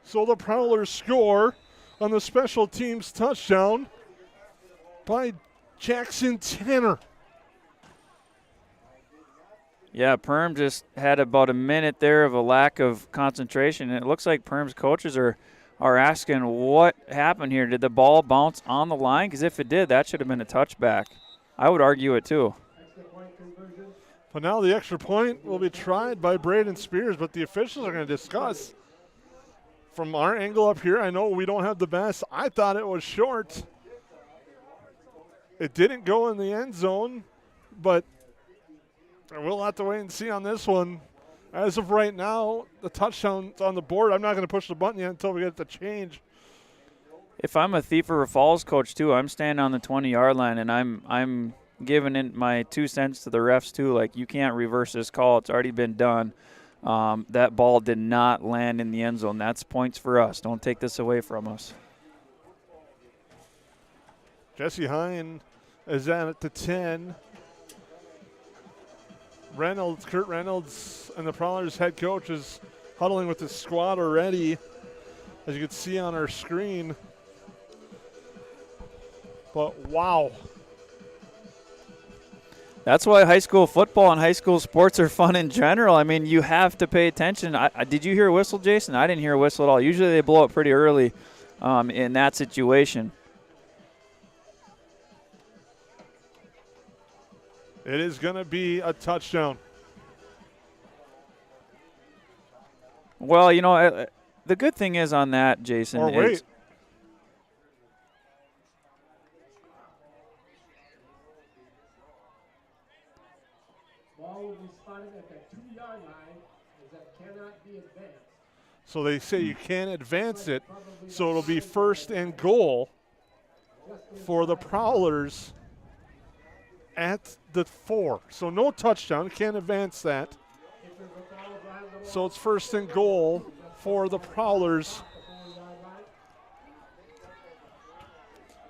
So the Prowlers score on the special teams touchdown by Jackson Tanner. Yeah, Perham just had about a minute there of a lack of concentration. It looks like Perham's coaches are asking what happened here. Did the ball bounce on the line? Because if it did, that should have been a touchback. I would argue it too. But now the extra point will be tried by Braden Spears, but the officials are going to discuss. From our angle up here, I know we don't have the best. I thought it was short. It didn't go in the end zone, but we'll have to wait and see on this one. As of right now, the touchdown's on the board. I'm not going to push the button yet until we get the change. If I'm a Thief River Falls coach too, I'm standing on the 20-yard line and I'm giving in my 2 cents to the refs too. Like, you can't reverse this call. It's already been done. That ball did not land in the end zone. That's points for us. Don't take this away from us. Jesse Hine is at the 10. Kurt Reynolds, and the Prowlers head coach is huddling with the squad already. as you can see on our screen. But wow. That's why high school football and high school sports are fun in general. I mean, you have to pay attention. Did you hear a whistle, Jason? I didn't hear a whistle at all. Usually they blow up pretty early in that situation. It is going to be a touchdown. Well, you know, the good thing is on that, Jason. Or wait. Ball will be spotted at the 2-yard line as that cannot be advanced. So they say you can't advance it, so it'll be first and goal for the Prowlers at the 4. So no touchdown, can't advance that. So it's first and goal for the Prowlers.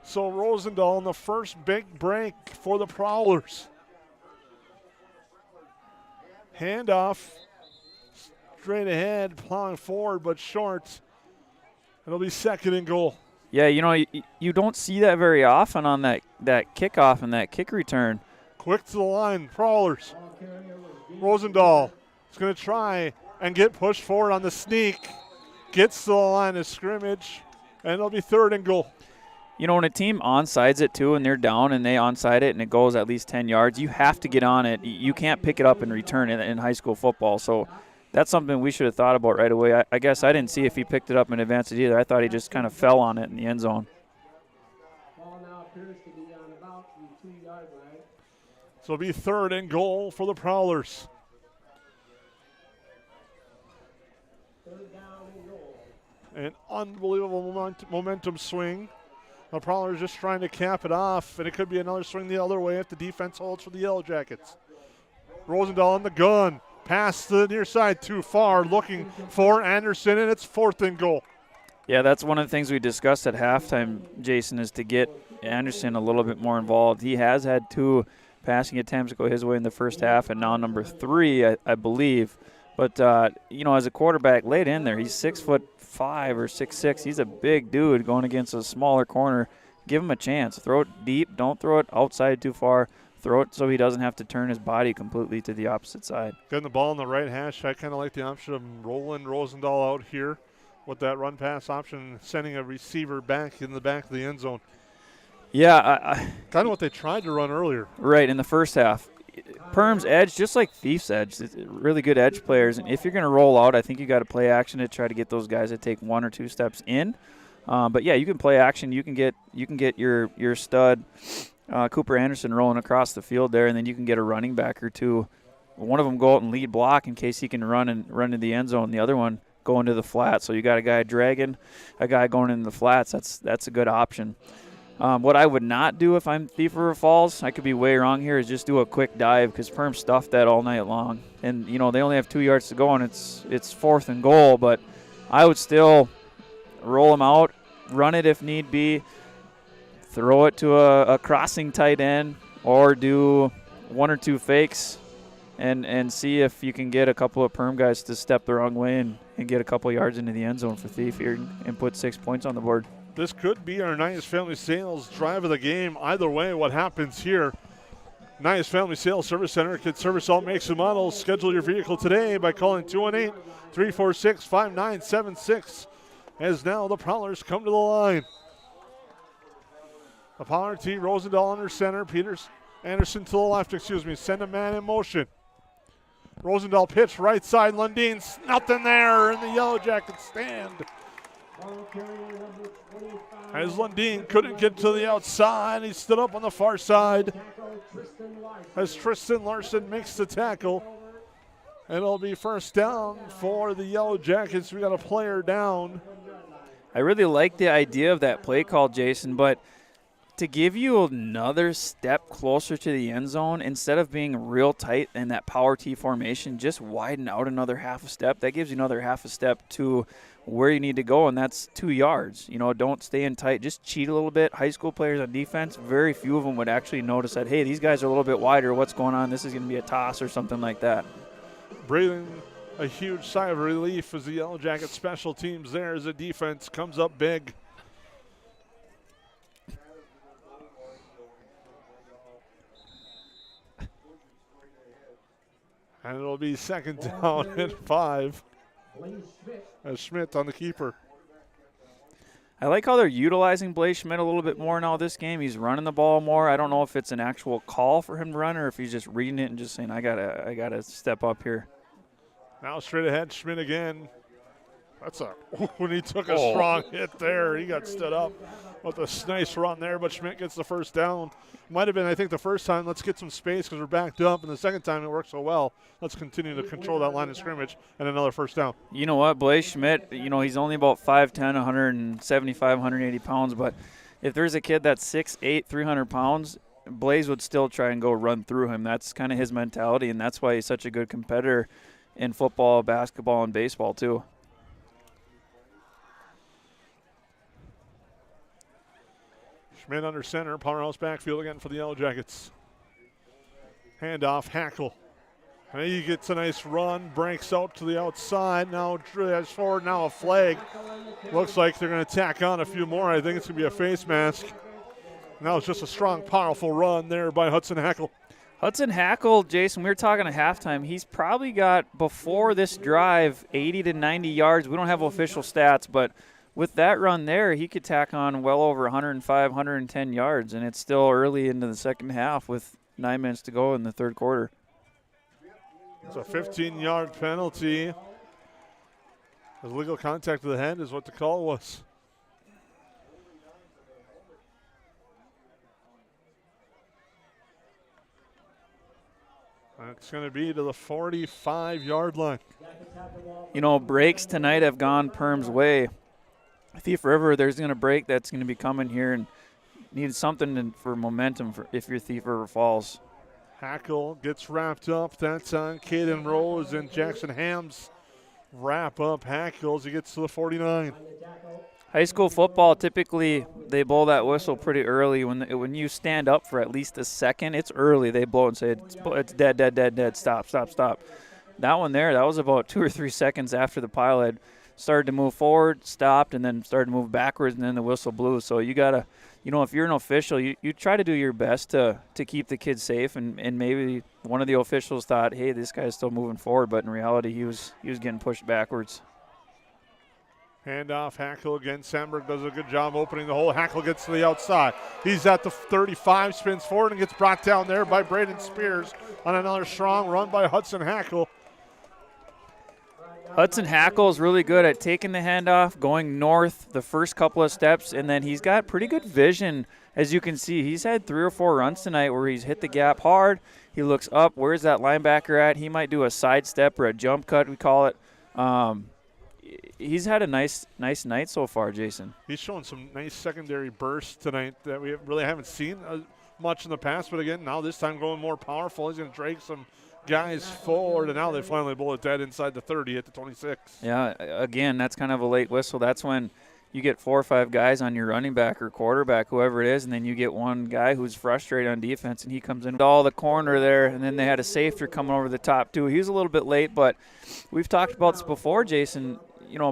So Rosendahl in the first big break for the Prowlers. Handoff straight ahead, plowing forward but short. It'll be second and goal. Yeah, you know, you don't see that very often on that kickoff and that kick return. Quick to the line, Prowlers. Rosendahl is going to try and get pushed forward on the sneak. Gets to the line of scrimmage, and it'll be third and goal. You know, when a team onsides it too and they're down and they onside it and it goes at least 10 yards, you have to get on it. You can't pick it up and return it in high school football. So that's something we should have thought about right away. I guess I didn't see if he picked it up and advanced it either. I thought he just kind of fell on it in the end zone. Ball now appears to be on about the 2-yard line. So it'll be third and goal for the Prowlers. Third down and goal. An unbelievable momentum swing. The Prowlers just trying to cap it off, and it could be another swing the other way if the defense holds for the Yellow Jackets. Rosendahl in the gun. Pass to the near side too far, looking for Anderson, and it's fourth and goal. Yeah, that's one of the things we discussed at halftime, Jason, is to get Anderson a little bit more involved. He has had 2 passing attempts go his way in the first half, and now number 3, I believe. But, you know, as a quarterback late in there, he's 6'5" or 6'6". He's a big dude going against a smaller corner. Give him a chance. Throw it deep. Don't throw it outside too far. Throw it so he doesn't have to turn his body completely to the opposite side. Getting the ball on the right hash. I kind of like the option of rolling Rosendahl out here with that run pass option, sending a receiver back in the back of the end zone. Yeah. Kind of what they tried to run earlier. Right, in the first half. Perham's edge, just like Thief's edge, really good edge players. And if you're going to roll out, I think you got to play action to try to get those guys to take 1 or 2 steps in. But yeah, you can play action. You can get your stud Cooper Anderson rolling across the field there, and then you can get a running back or 2. One of them go out and lead block in case he can run into the end zone. The other one go into the flat. So you got a guy dragging, a guy going into the flats. That's a good option. What I would not do if I'm Thief River Falls, I could be way wrong here, is just do a quick dive because Perm stuffed that all night long. And, you know, they only have 2 yards to go, and it's fourth and goal. But I would still roll them out, run it if need be, throw it to a crossing tight end, or do 1 or 2 fakes and see if you can get a couple of Perm guys to step the wrong way and get a couple yards into the end zone for Thief here and put 6 points on the board. This could be our Nias Family Sales drive of the game. Either way, what happens here, Nias Family Sales Service Center can service all makes and models. Schedule your vehicle today by calling 218-346-5976. As now the Prowlers come to the line. The Pollard T. Rosendahl under center. Anderson to the left, Send a man in motion. Rosendahl pitch right side. Lundeen's nothing there, and the Yellow Jackets stand. As Lundeen couldn't get to the outside, he stood up on the far side. As Tristan Larson makes the tackle, and it'll be first down for the Yellow Jackets. We got a player down. I really like the idea of that play call, Jason, but to give you another step closer to the end zone, instead of being real tight in that power T formation, just widen out another half a step. That gives you another half a step to where you need to go, and that's 2 yards. You know, don't stay in tight. Just cheat a little bit. High school players on defense, very few of them would actually notice that, hey, these guys are a little bit wider. What's going on? This is going to be a toss or something like that. Braden a huge sigh of relief as the Yellow Jackets special teams there as the defense comes up big. And it'll be second down and 5. As Schmidt on the keeper. I like how they're utilizing Blaze Schmidt a little bit more now this game. He's running the ball more. I don't know if it's an actual call for him to run or if he's just reading it and just saying, I gotta step up here. Now straight ahead, Schmidt again. When he took a strong hit there, he got stood up with a nice run there, but Schmidt gets the first down. Might have been, I think, the first time, let's get some space because we're backed up, and the second time it worked so well, let's continue to control that line of scrimmage, and another first down. You know what, Blaze Schmidt, he's only about 5'10", 175, 180 pounds, but if there's a kid that's 6'8", 300 pounds, Blaze would still try and go run through him. That's kind of his mentality, and that's why he's such a good competitor in football, basketball, and baseball too. Schmidt under center, powerhouse backfield again for the Yellow Jackets. Handoff, Hackle. And he gets a nice run, breaks out to the outside, now drives forward, now a flag. Looks like they're going to tack on a few more. I think it's going to be a face mask. Now it's just a strong, powerful run there by Hudson Hackle. Hudson Hackle, Jason, we were talking at halftime. He's probably got, before this drive, 80 to 90 yards. We don't have official stats, but with that run there, he could tack on well over 105, 110 yards, and it's still early into the second half with 9 minutes to go in the third quarter. It's a 15-yard penalty. Illegal contact to the head is what the call was. That's going to be to the 45-yard line. Breaks tonight have gone Perm's way. Thief River, there's going to break that's going to be coming here and need something for momentum if your Thief River falls. Hackle gets wrapped up. That's on Caden Rose and Jackson Hams. Wrap up Hackle as he gets to the 49. High school football, typically they blow that whistle pretty early. When you stand up for at least a second, it's early. They blow it and say, it's dead, dead, dead, dead, stop, stop, stop. That one there, that was about 2 or 3 seconds after the pile had started to move forward, stopped, and then started to move backwards, and then the whistle blew. So you got to, if you're an official, you try to do your best to keep the kids safe, and maybe one of the officials thought, hey, this guy's still moving forward, but in reality he was getting pushed backwards. Handoff, Hackle again. Sandberg does a good job opening the hole. Hackle gets to the outside. He's at the 35, spins forward, and gets brought down there by Braden Spears on another strong run by Hudson Hackle. Hudson Hackle is really good at taking the handoff, going north the first couple of steps, and then he's got pretty good vision. As you can see, he's had 3 or 4 runs tonight where he's hit the gap hard. He looks up. Where's that linebacker at? He might do a sidestep or a jump cut, we call it. He's had a nice night so far, Jason. He's showing some nice secondary bursts tonight that we really haven't seen much in the past, but again, now this time going more powerful. He's going to drag some guys forward, and now they finally blow it dead inside the 30 at the 26. Yeah, again, that's kind of a late whistle. That's when you get 4 or 5 guys on your running back or quarterback, whoever it is, and then you get one guy who's frustrated on defense, and he comes in all the corner there, and then they had a safety coming over the top too. He was a little bit late, but we've talked about this before, Jason.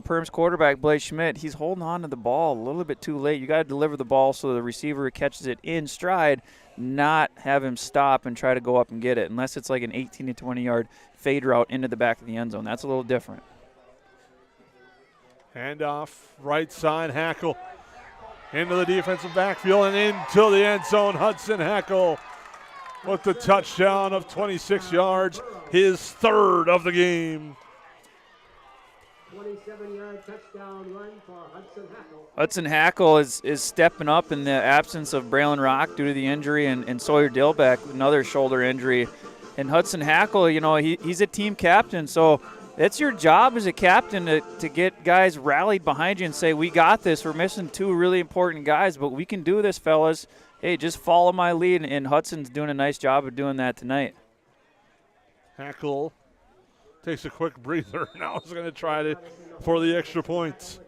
Perm's quarterback, Blaze Schmidt, he's holding on to the ball a little bit too late. You got to deliver the ball so the receiver catches it in stride, not have him stop and try to go up and get it, unless it's like an 18 to 20-yard fade route into the back of the end zone. That's a little different. Handoff, right side, Hackle. Into the defensive backfield and into the end zone. Hudson Hackle with the touchdown of 26 yards, his 3rd of the game. 27-yard touchdown run for Hudson Hackle. Hudson Hackle is stepping up in the absence of Braylon Rock due to the injury, and Sawyer Dillbeck, another shoulder injury. And Hudson Hackle, he's a team captain, so it's your job as a captain to get guys rallied behind you and say, we got this. We're missing 2 really important guys, but we can do this, fellas. Hey, just follow my lead, and Hudson's doing a nice job of doing that tonight. Hackle takes a quick breather. Now he's going to try for the extra points.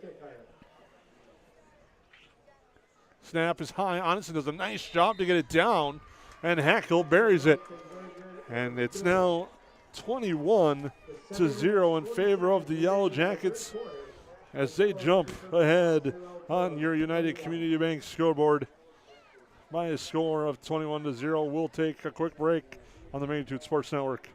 Snap is high. Onison does a nice job to get it down, and Hackle buries it. And it's now 21-0 in favor of the Yellow Jackets as they jump ahead on your United Community Bank scoreboard by a score of 21-0. We'll take a quick break on the Magnitude Sports Network.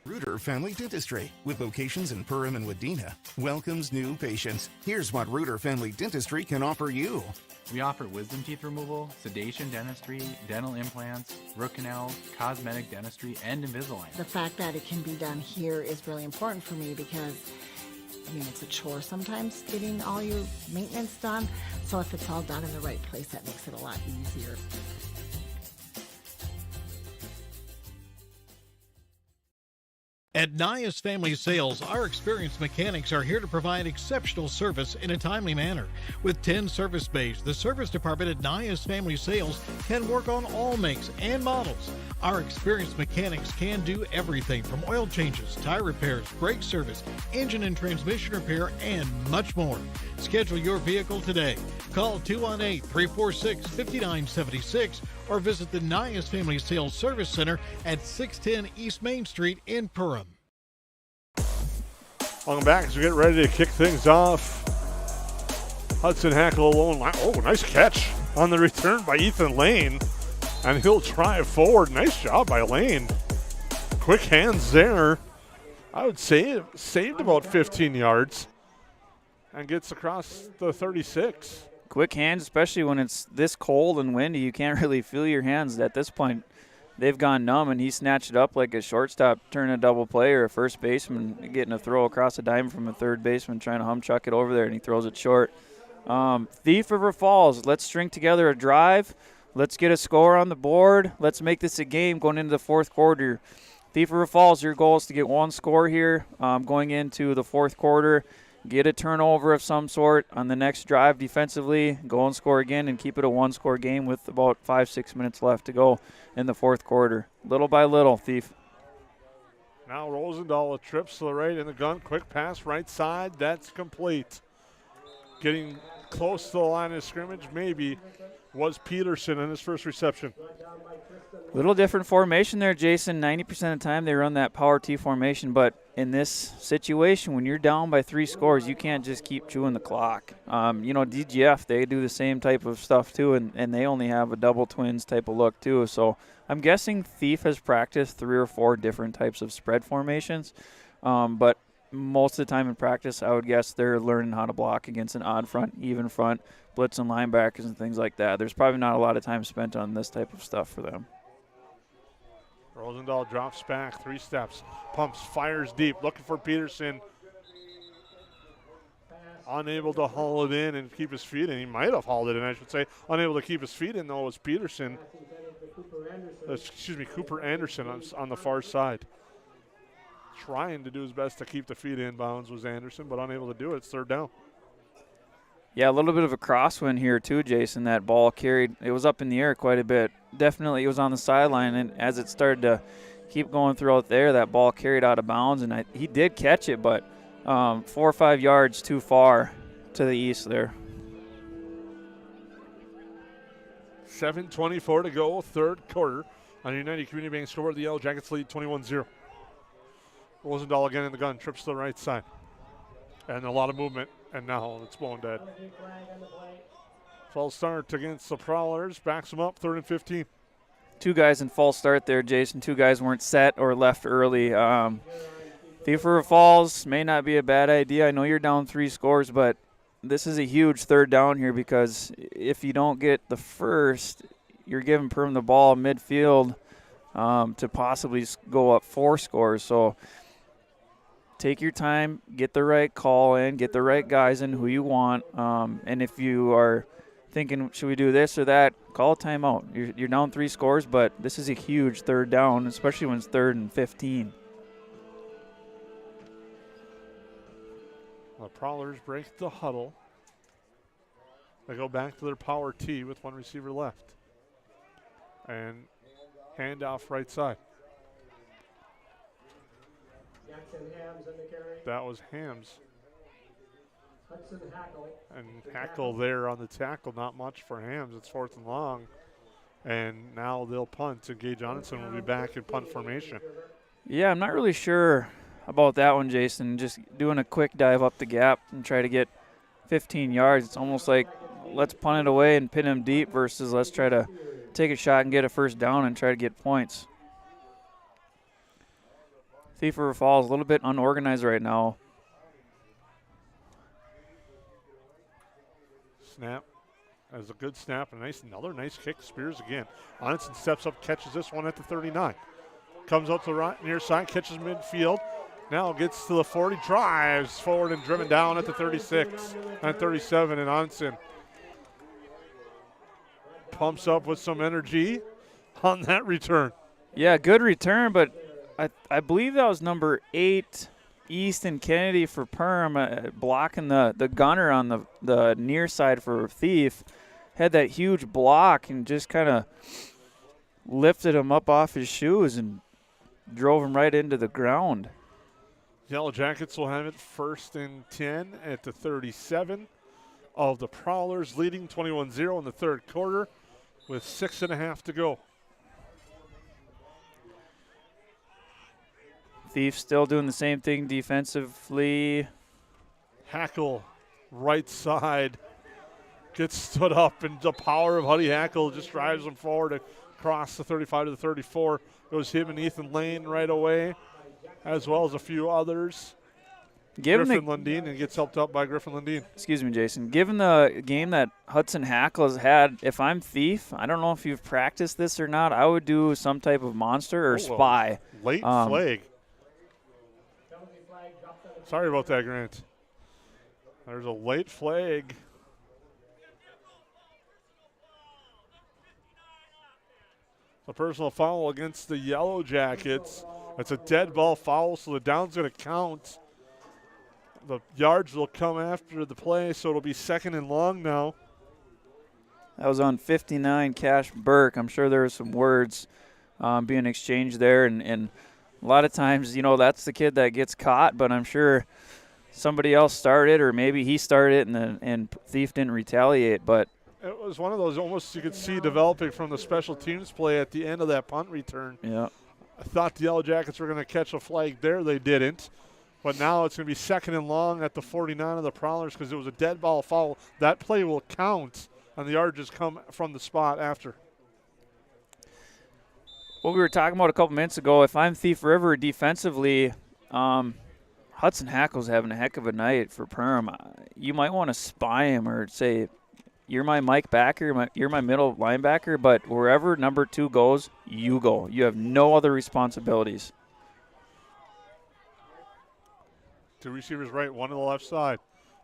Reuter Family Dentistry, with locations in Perham and Wadena, welcomes new patients. Here's what Reuter Family Dentistry can offer you. We offer wisdom teeth removal, sedation dentistry, dental implants, root canals, cosmetic dentistry, and Invisalign. The fact that it can be done here is really important for me because, it's a chore sometimes getting all your maintenance done. So if it's all done in the right place, that makes it a lot easier. At Nias Family Sales, our experienced mechanics are here to provide exceptional service in a timely manner. With 10 service bays, the service department at Nias Family Sales can work on all makes and models. Our experienced mechanics can do everything from oil changes, tire repairs, brake service, engine and transmission repair, and much more. Schedule your vehicle today. Call 218-346-5976 or visit the Nias Family Sales Service Center at 610 East Main Street in Perham. Welcome back as we get ready to kick things off. Hudson Hackle alone. Oh, nice catch on the return by Ethan Lane. And he'll drive forward. Nice job by Lane. Quick hands there. I would say saved about 15 yards. And gets across the 36. Quick hands, especially when it's this cold and windy. You can't really feel your hands at this point. They've gone numb, and he snatched it up like a shortstop turning a double play or a first baseman getting a throw across a dime from a third baseman trying to humchuck it over there, and he throws it short. Thief River Falls, let's string together a drive. Let's get a score on the board. Let's make this a game going into the fourth quarter. Thief River Falls, your goal is to get one score here going into the fourth quarter. Get a turnover of some sort on the next drive defensively, go and score again, and keep it a one-score game with about 5-6 minutes left to go in the fourth quarter. Little by little, Thief. Now Rosendahl trips to the right in the gun. Quick pass right side. That's complete. Getting close to the line of scrimmage maybe was Peterson in his first reception. Little different formation there, Jason. 90% of the time they run that power T formation, but in this situation, when you're down by 3 scores, you can't just keep chewing the clock. DGF, they do the same type of stuff too, and they only have a double twins type of look too. So I'm guessing Thief has practiced 3 or 4 different types of spread formations, but most of the time in practice, I would guess they're learning how to block against an odd front, even front, blitz and linebackers and things like that. There's probably not a lot of time spent on this type of stuff for them. Rosendahl drops back 3 steps, pumps, fires deep, looking for Peterson. Unable to haul it in and keep his feet in. He might have hauled it in, I should say. Unable to keep his feet in, though, was Peterson. Cooper Anderson on the far side. Trying to do his best to keep the feet in bounds was Anderson, but unable to do it. It's third down. Yeah, a little bit of a crosswind here too, Jason. That ball carried, it was up in the air quite a bit. Definitely it was on the sideline, and as it started to keep going throughout there, that ball carried out of bounds, and he did catch it, but 4 or 5 yards too far to the east there. 7:24 to go, third quarter. On United Community Bank scoreboard, the Yellow Jackets lead 21-0. Rosendahl again in the gun, trips to the right side. And a lot of movement, and now it's blown dead. False start against the Prowlers, backs them up, 3rd and 15. 2 guys in false start there, Jason. 2 guys weren't set or left early. Thief River Falls may not be a bad idea. I know you're down 3 scores, but this is a huge third down here because if you don't get the first, you're giving Perham the ball midfield to possibly go up 4 scores. So take your time, get the right call in, get the right guys in who you want. And if you are thinking, should we do this or that, call a timeout. You're down 3 scores, but this is a huge third down, especially when it's 3rd and 15. The Prowlers break the huddle. They go back to their power T with 1 receiver left. And handoff right side. That was Hams. And Hackle there on the tackle. Not much for Hams. It's 4th and long. And now they'll punt, and Gage Onenson will be back in punt formation. Yeah, I'm not really sure about that one, Jason. Just doing a quick dive up the gap and try to get 15 yards. It's almost like let's punt it away and pin him deep versus let's try to take a shot and get a first down and try to get points. Thief River Falls a little bit unorganized right now. Snap. That was a good snap. Another nice kick. Spears again. Onenson steps up, catches this one at the 39. Comes out to the right near side, catches midfield. Now gets to the 40, drives forward and driven down at the 36 and 37. And Onenson pumps up with some energy on that return. Yeah, good return, but I believe that was number 8, Easton Kennedy for Perham, blocking the gunner on the near side for Thief. Had that huge block and just kind of lifted him up off his shoes and drove him right into the ground. Yellow Jackets will have it 1st and 10 at the 37 of the Prowlers, leading 21-0 in the third quarter with 6.5 to go. Thief still doing the same thing defensively. Hackle, right side, gets stood up, and the power of Huddy Hackle just drives him forward across the 35 to the 34. Goes him and Ethan Lane right away, as well as a few others. Griffin Lundeen, and gets helped up by Griffin Lundeen. Excuse me, Jason. Given the game that Hudson Hackle has had, if I'm Thief, I don't know if you've practiced this or not, I would do some type of monster or spy. Late flag. Sorry about that, Grant. There's a late flag. A personal foul against the Yellow Jackets. It's a dead ball foul, so the down's going to count. The yards will come after the play, so it'll be 2nd and long now. That was on 59, Cash Burke. I'm sure there were some words being exchanged there, and a lot of times, that's the kid that gets caught, but I'm sure somebody else started, or maybe he started and Thief didn't retaliate. But it was one of those almost you could see developing from the special teams play at the end of that punt return. Yeah. I thought the Yellow Jackets were going to catch a flag there. They didn't. But now it's going to be 2nd and long at the 49 of the Prowlers because it was a dead ball foul. That play will count, and the yard just come from the spot after. What we were talking about a couple minutes ago, if I'm Thief River defensively, Hudson Hackle's having a heck of a night for Perham. You might want to spy him or say, you're my Mike backer, you're my middle linebacker, but wherever number 2 goes, you go. You have no other responsibilities. 2 receivers right, 1 to the left side.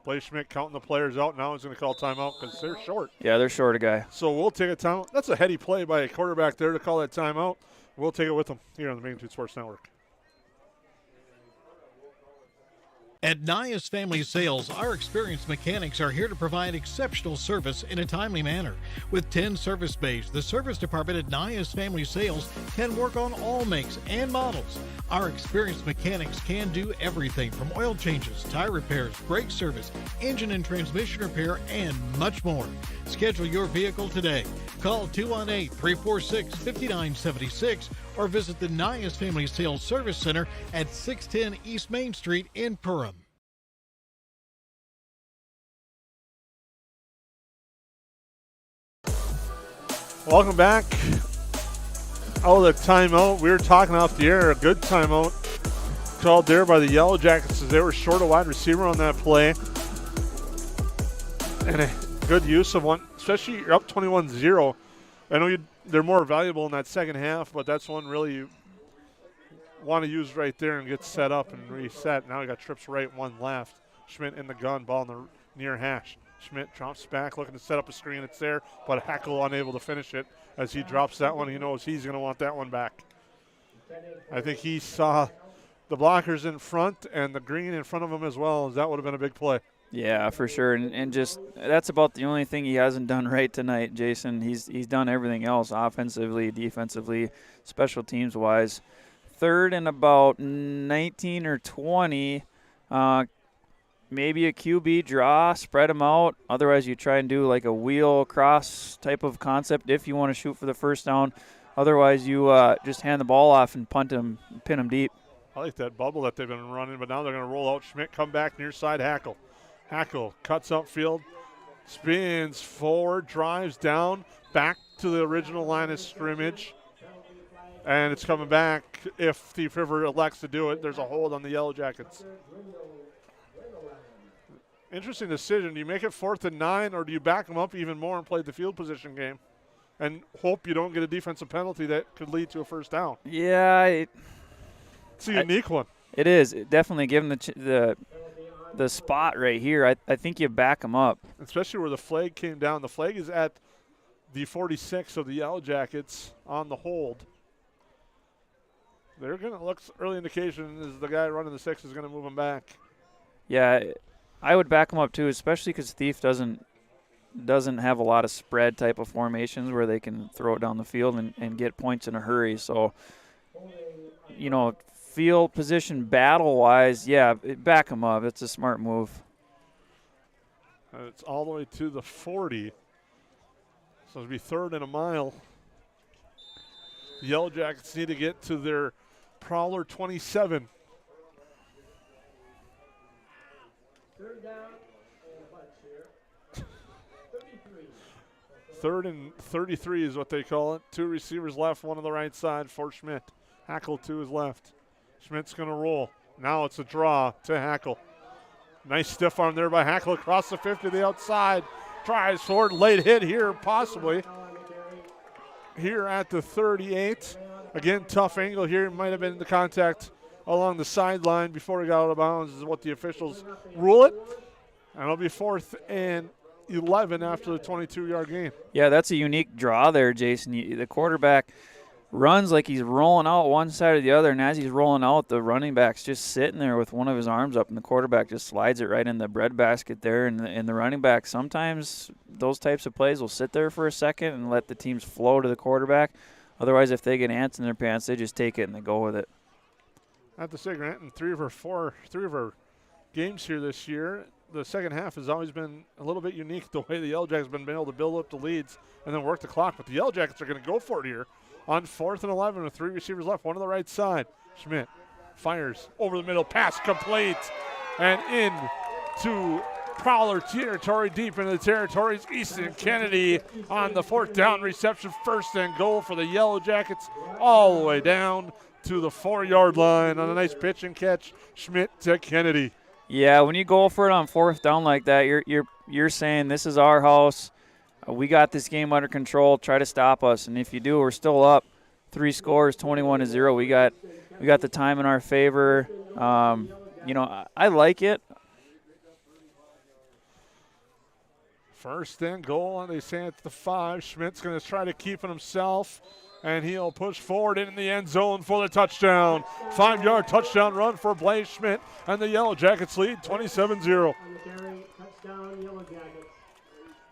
Blaze Schmidt counting the players out. Now he's going to call timeout because they're short. Yeah, they're short a guy. So we'll take a timeout. That's a heady play by a quarterback there to call that timeout. We'll take it with them here on the Magnitude Sports Network. At Nias Family Sales, our experienced mechanics are here to provide exceptional service in a timely manner. With 10 service bays, the service department at Nias Family Sales can work on all makes and models. Our experienced mechanics can do everything from oil changes, tire repairs, brake service, engine and transmission repair, and much more. Schedule your vehicle today. Call 218-346-5976 or visit the Nias Family Sales Service Center at 610 East Main Street in Perham. Welcome back. Oh, the timeout. We were talking off the air. A good timeout called there by the Yellow Jackets as they were short a wide receiver on that play. And a good use of one, especially you're up 21-0. I know they're more valuable in that second half, but that's one really you want to use right there and get set up and reset. Now we got trips right, 1 left. Schmidt in the gun, ball in the near hash. Schmidt drops back, looking to set up a screen. It's there, but Hackle unable to finish it. As he drops that one, he knows he's going to want that one back. I think he saw the blockers in front and the green in front of him as well. That would have been a big play. Yeah, for sure. And just that's about the only thing he hasn't done right tonight, Jason. He's done everything else, offensively, defensively, special teams-wise. 3rd and about 19 or 20. maybe a QB draw, spread them out. Otherwise, you try and do like a wheel cross type of concept if you want to shoot for the first down. Otherwise, you just hand the ball off and punt them, pin them deep. I like that bubble that they've been running, but now they're going to roll out. Schmidt come back near side Hackle. Hackle cuts upfield, spins forward, drives down, back to the original line of scrimmage. And it's coming back if Thief River elects to do it. There's a hold on the Yellow Jackets. Interesting decision. Do you make it 4th and 9, or do you back them up even more and play the field position game and hope you don't get a defensive penalty that could lead to a first down? Yeah. It's a unique one. It is. Definitely given the spot right here, I think you back them up. Especially where the flag came down. The flag is at the 46 of the Yellow Jackets on the hold. They're going to look, early indication is the guy running the 6 is going to move him back. Yeah, I would back them up too, especially because Thief doesn't have a lot of spread type of formations where they can throw it down the field and get points in a hurry. So, field position battle-wise, yeah, back them up. It's a smart move. It's all the way to the 40. So it'll be 3rd and a mile. The Yellow Jackets need to get to their Prowler 27. 3rd down and a bunch here. 33. 3rd and 33 is what they call it. 2 receivers left, 1 on the right side for Schmidt. Hackle to his left. Schmidt's going to roll. Now it's a draw to Hackle. Nice stiff arm there by Hackle across the 50 to the outside. Drives forward, late hit here possibly. Here at the 38. Again, tough angle here. Might have been the contact along the sideline before he got out of bounds is what the officials rule it. And it'll be 4th and 11 after the 22-yard gain. Yeah, that's a unique draw there, Jason. The quarterback runs like he's rolling out one side or the other, and as he's rolling out, the running back's just sitting there with one of his arms up, and the quarterback just slides it right in the breadbasket there. And the running back, sometimes those types of plays will sit there for a second and let the teams flow to the quarterback. Otherwise, if they get ants in their pants, they just take it and they go with it. I have to say, Grant, in three of our games here this year, the second half has always been a little bit unique the way the Yellow Jackets have been able to build up the leads and then work the clock. But the Yellow Jackets are going to go for it here on 4th and 11 with 3 receivers left, 1 on the right side. Schmidt fires over the middle, pass complete, and in to Prowler territory, deep into the territories. Easton Kennedy on the 4th down reception, 1st and goal for the Yellow Jackets, all the way down to the 4-yard line on a nice pitch and catch. Schmidt to Kennedy. Yeah, when you go for it on 4th down like that, you're saying this is our house. We got this game under control. Try to stop us, and if you do, we're still up 3 scores, 21-0. We got the time in our favor. I like it. 1st and goal, and they say it's the 5. Schmidt's going to try to keep it himself, and he'll push forward in the end zone for the touchdown. 5-yard touchdown run for Blaze Schmidt, and the Yellow Jackets lead 27-0.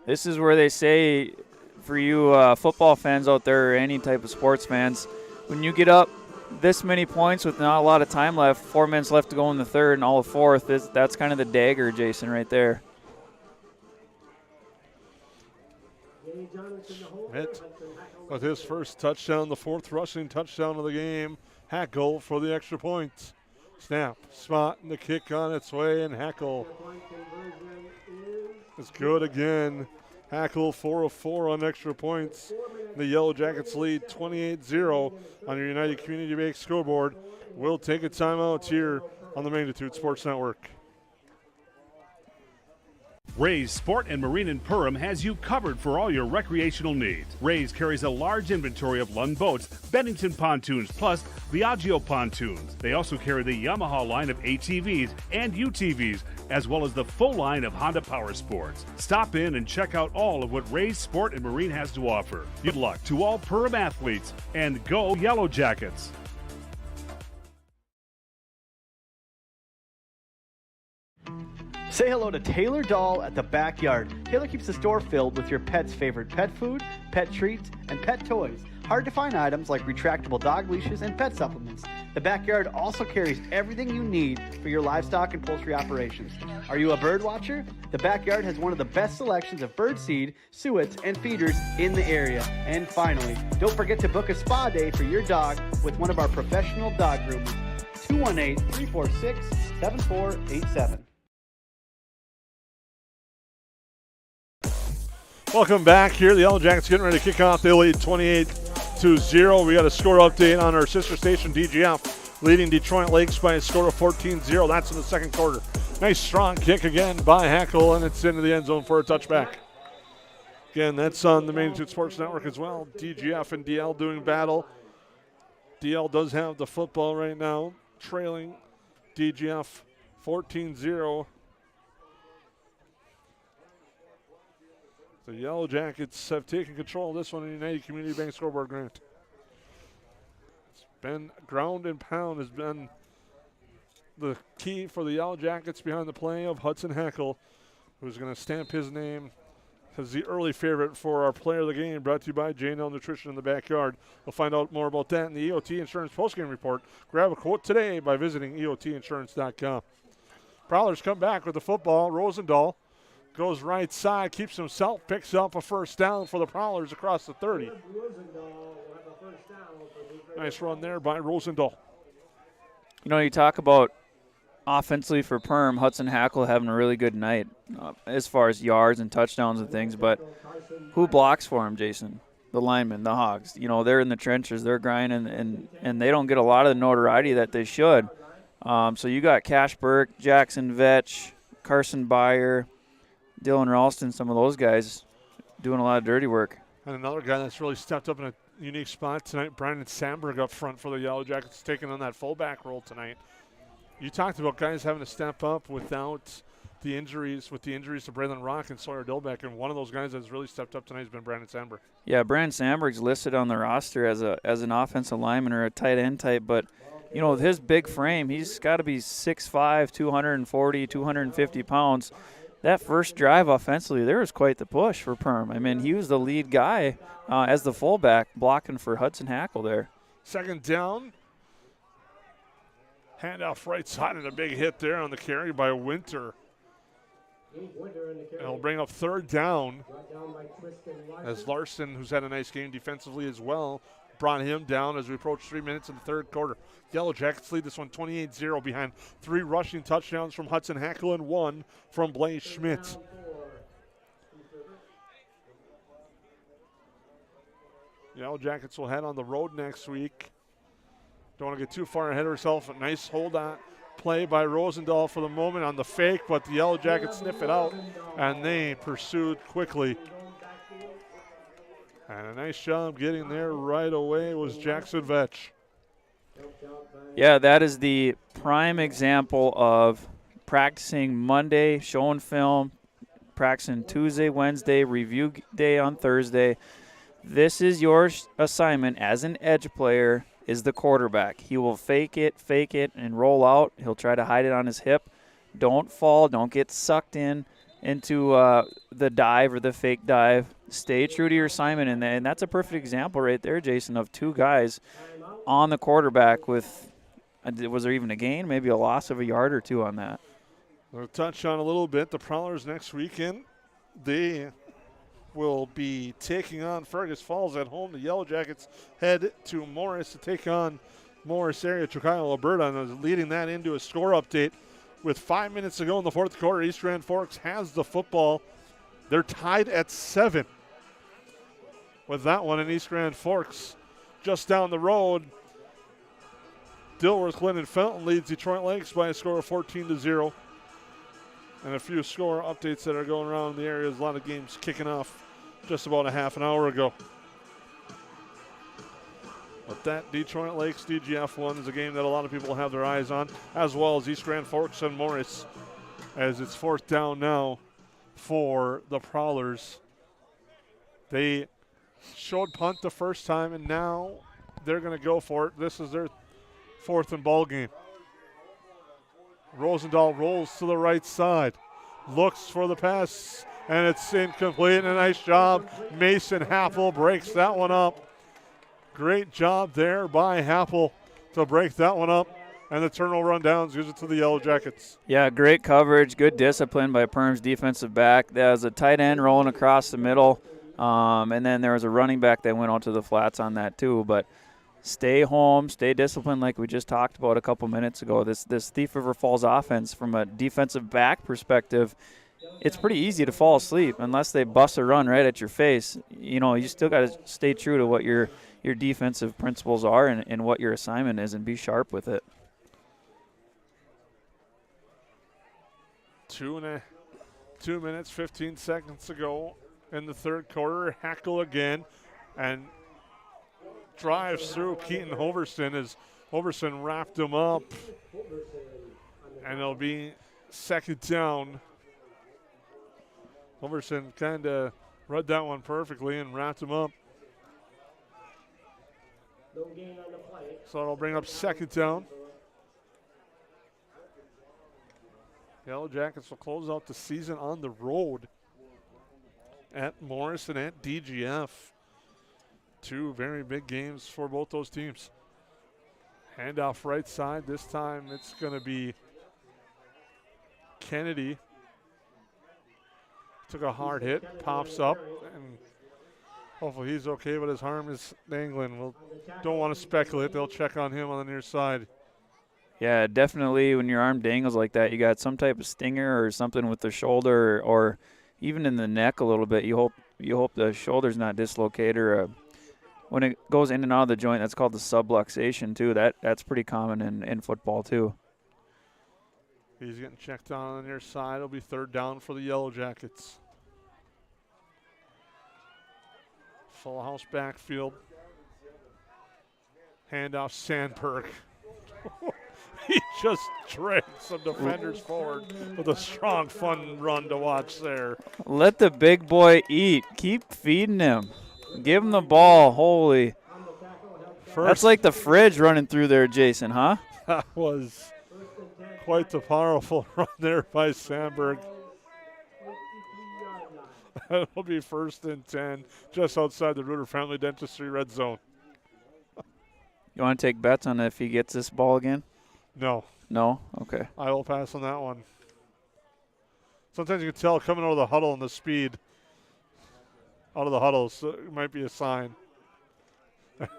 This is where they say, for you football fans out there or any type of sports fans, when you get up this many points with not a lot of time left, 4 minutes left to go in the 3rd and all of 4th, that's kind of the dagger, Jason, right there. Schmidt with his first touchdown, the 4th rushing touchdown of the game. Hackle for the extra point. Snap, spot, and the kick on its way, and Hackle is good again. Hackle 4 of 4 on extra points. The Yellow Jackets lead 28-0 on your United Community Bank scoreboard. We'll take a timeout here on the Magnitude Sports Network. Ray's Sport and Marine in Perham has you covered for all your recreational needs. Ray's carries a large inventory of Lund boats, Bennington pontoons, plus Viaggio pontoons. They also carry the Yamaha line of ATVs and UTVs, as well as the full line of Honda Power Sports. Stop in and check out all of what Ray's Sport and Marine has to offer. Good luck to all Perham athletes, and go Yellow Jackets! Say hello to Taylor Doll at the Backyard. Taylor keeps the store filled with your pet's favorite pet food, pet treats, and pet toys. hard-to-find items like retractable dog leashes and pet supplements. The Backyard also carries everything you need for your livestock and poultry operations. Are you a bird watcher? The Backyard has one of the best selections of bird seed, suets, and feeders in the area. And finally, don't forget to book a spa day for your dog with one of our professional dog groomers. 218-346-7487. Welcome back here. The Yellow Jackets getting ready to kick off. They lead 28-0. We got a score update on our sister station, DGF, leading Detroit Lakes by a score of 14-0. That's in the second quarter. Nice strong kick again by Hackle, and it's into the end zone for a touchback. Again, that's on the Magnitude Sports Network as well. DGF and DL doing battle. DL does have the football right now, trailing DGF 14-0. The Yellow Jackets have taken control of this one in the United Community Bank scoreboard, Grant. It's been ground and pound has been the key for the Yellow Jackets behind the play of Hudson Hackle, who's going to stamp his name as the early favorite for our player of the game, brought to you by J&L Nutrition in the Backyard. We'll find out more about that in the EOT Insurance postgame report. Grab a quote today by visiting EOTinsurance.com. Prowlers come back with the football. Rosendahl goes right side, keeps himself, picks up a first down for the Prowlers across the 30. Nice run there by Rosendahl. You know, you talk about offensively for Perm, Hudson Hackle having a really good night as far as yards and touchdowns and things, but who blocks for him, Jason? The linemen, the Hogs. You know, they're in the trenches, they're grinding, and they don't get a lot of the notoriety that they should. So you got Cash Burke, Jackson Vetch, Carson Byer, Dylan Ralston, some of those guys doing a lot of dirty work. And another guy that's really stepped up in a unique spot tonight, Brandon Sandberg up front for the Yellow Jackets, taking on that fullback role tonight. You talked about guys having to step up without the injuries, with the injuries to Braylon Rock and Sawyer Dilbeck, and one of those guys that's really stepped up tonight has been Brandon Sandberg. Yeah, Brandon Sandberg's listed on the roster as an offensive lineman or a tight end type, but you know, with his big frame, he's got to be 6'5", 240, 250 pounds. That first drive offensively, there was quite the push for Perm. I mean, he was the lead guy as the fullback blocking for Hudson Hackle there. Second down. Handoff right side and a big hit there on the carry by Winter. And he'll bring up third down as Larson, who's had a nice game defensively as well, brought him down as we approach 3 minutes in the third quarter. Yellow Jackets lead this one 28-0 behind 3 rushing touchdowns from Hudson Hackle and 1 from Blaze Schmidt. Yellow Jackets will head on the road next week. Don't want to get too far ahead of herself. A nice hold on play by Rosendahl for the moment on the fake, but the Yellow Jackets sniff it out, and they pursued quickly. And a nice job getting there right away was Jackson Vetch. Yeah, that is the prime example of practicing Monday, showing film, practicing Tuesday, Wednesday, review day on Thursday. This is your assignment as an edge player, is the quarterback. He will fake it, and roll out. He'll try to hide it on his hip. Don't fall. Don't get sucked into the dive or the fake dive. Stay true to your assignment, and that's a perfect example right there, Jason, of 2 guys on the quarterback with, was there even a gain? Maybe a loss of a yard or 2 on that. We'll touch on a little bit the Prowlers next weekend. They will be taking on Fergus Falls at home. The Yellow Jackets head to Morris to take on Morris area, Chicago, Alberta, and is leading that into a score update. With 5 minutes to go in the fourth quarter, East Grand Forks has the football. They're tied at 7 with that one in East Grand Forks. Just down the road, Dilworth, Clinton, Felton leads Detroit Lakes by a score of 14-0. And a few score updates that are going around in the area. There's a lot of games kicking off just about a half an hour ago. But that Detroit Lakes DGF one is a game that a lot of people have their eyes on, as well as East Grand Forks and Morris, as it's fourth down now for the Prowlers. They showed punt the first time, and now they're going to go for it. This is their 4th and ball game. Rosendahl rolls to the right side, looks for the pass, and it's incomplete. And a nice job. Mason Happel breaks that one up. Great job there by Happel to break that one up. And the turnover on downs gives it to the Yellow Jackets. Yeah, great coverage, good discipline by Perham's defensive back. There was a tight end rolling across the middle, and then there was a running back that went out to the flats on that too. But stay home, stay disciplined like we just talked about a couple minutes ago. This Thief River Falls offense, from a defensive back perspective, it's pretty easy to fall asleep unless they bust a run right at your face. You know, you still got to stay true to what your defensive principles are and what your assignment is and be sharp with it. 2 minutes, 15 seconds to go in the third quarter. Hackle again and drives through Keaton Hoverson as Hoverson wrapped him up. And it'll be second down. Hoverson kind of read that one perfectly and wrapped him up. So it'll bring up second down. Yellow Jackets will close out the season on the road at Morrison and at DGF. Two very big games for both those teams. Handoff right side. This time it's going to be Kennedy. Took a hard hit, pops up, and hopefully he's okay, but his arm is dangling. We don't want to speculate. They'll check on him on the near side. Yeah, definitely when your arm dangles like that, you got some type of stinger or something with the shoulder or even in the neck a little bit. You hope the shoulder's not dislocated. Or when it goes in and out of the joint, that's called the subluxation too. That's pretty common in football too. He's getting checked on the near side. It'll be third down for the Yellow Jackets. Full house backfield. Handoff Sandberg. He just dragged some defenders forward with a strong, fun run to watch there. Let the big boy eat. Keep feeding him. Give him the ball. Holy. That's like the fridge running through there, Jason, huh? That was quite the powerful run there by Sandberg. It'll be first and 10 just outside the Reuter Family Dentistry red zone. You want to take bets on if he gets this ball again? No. No? Okay. I will pass on that one. Sometimes you can tell coming out of the huddle and the speed out of the huddle, so it might be a sign.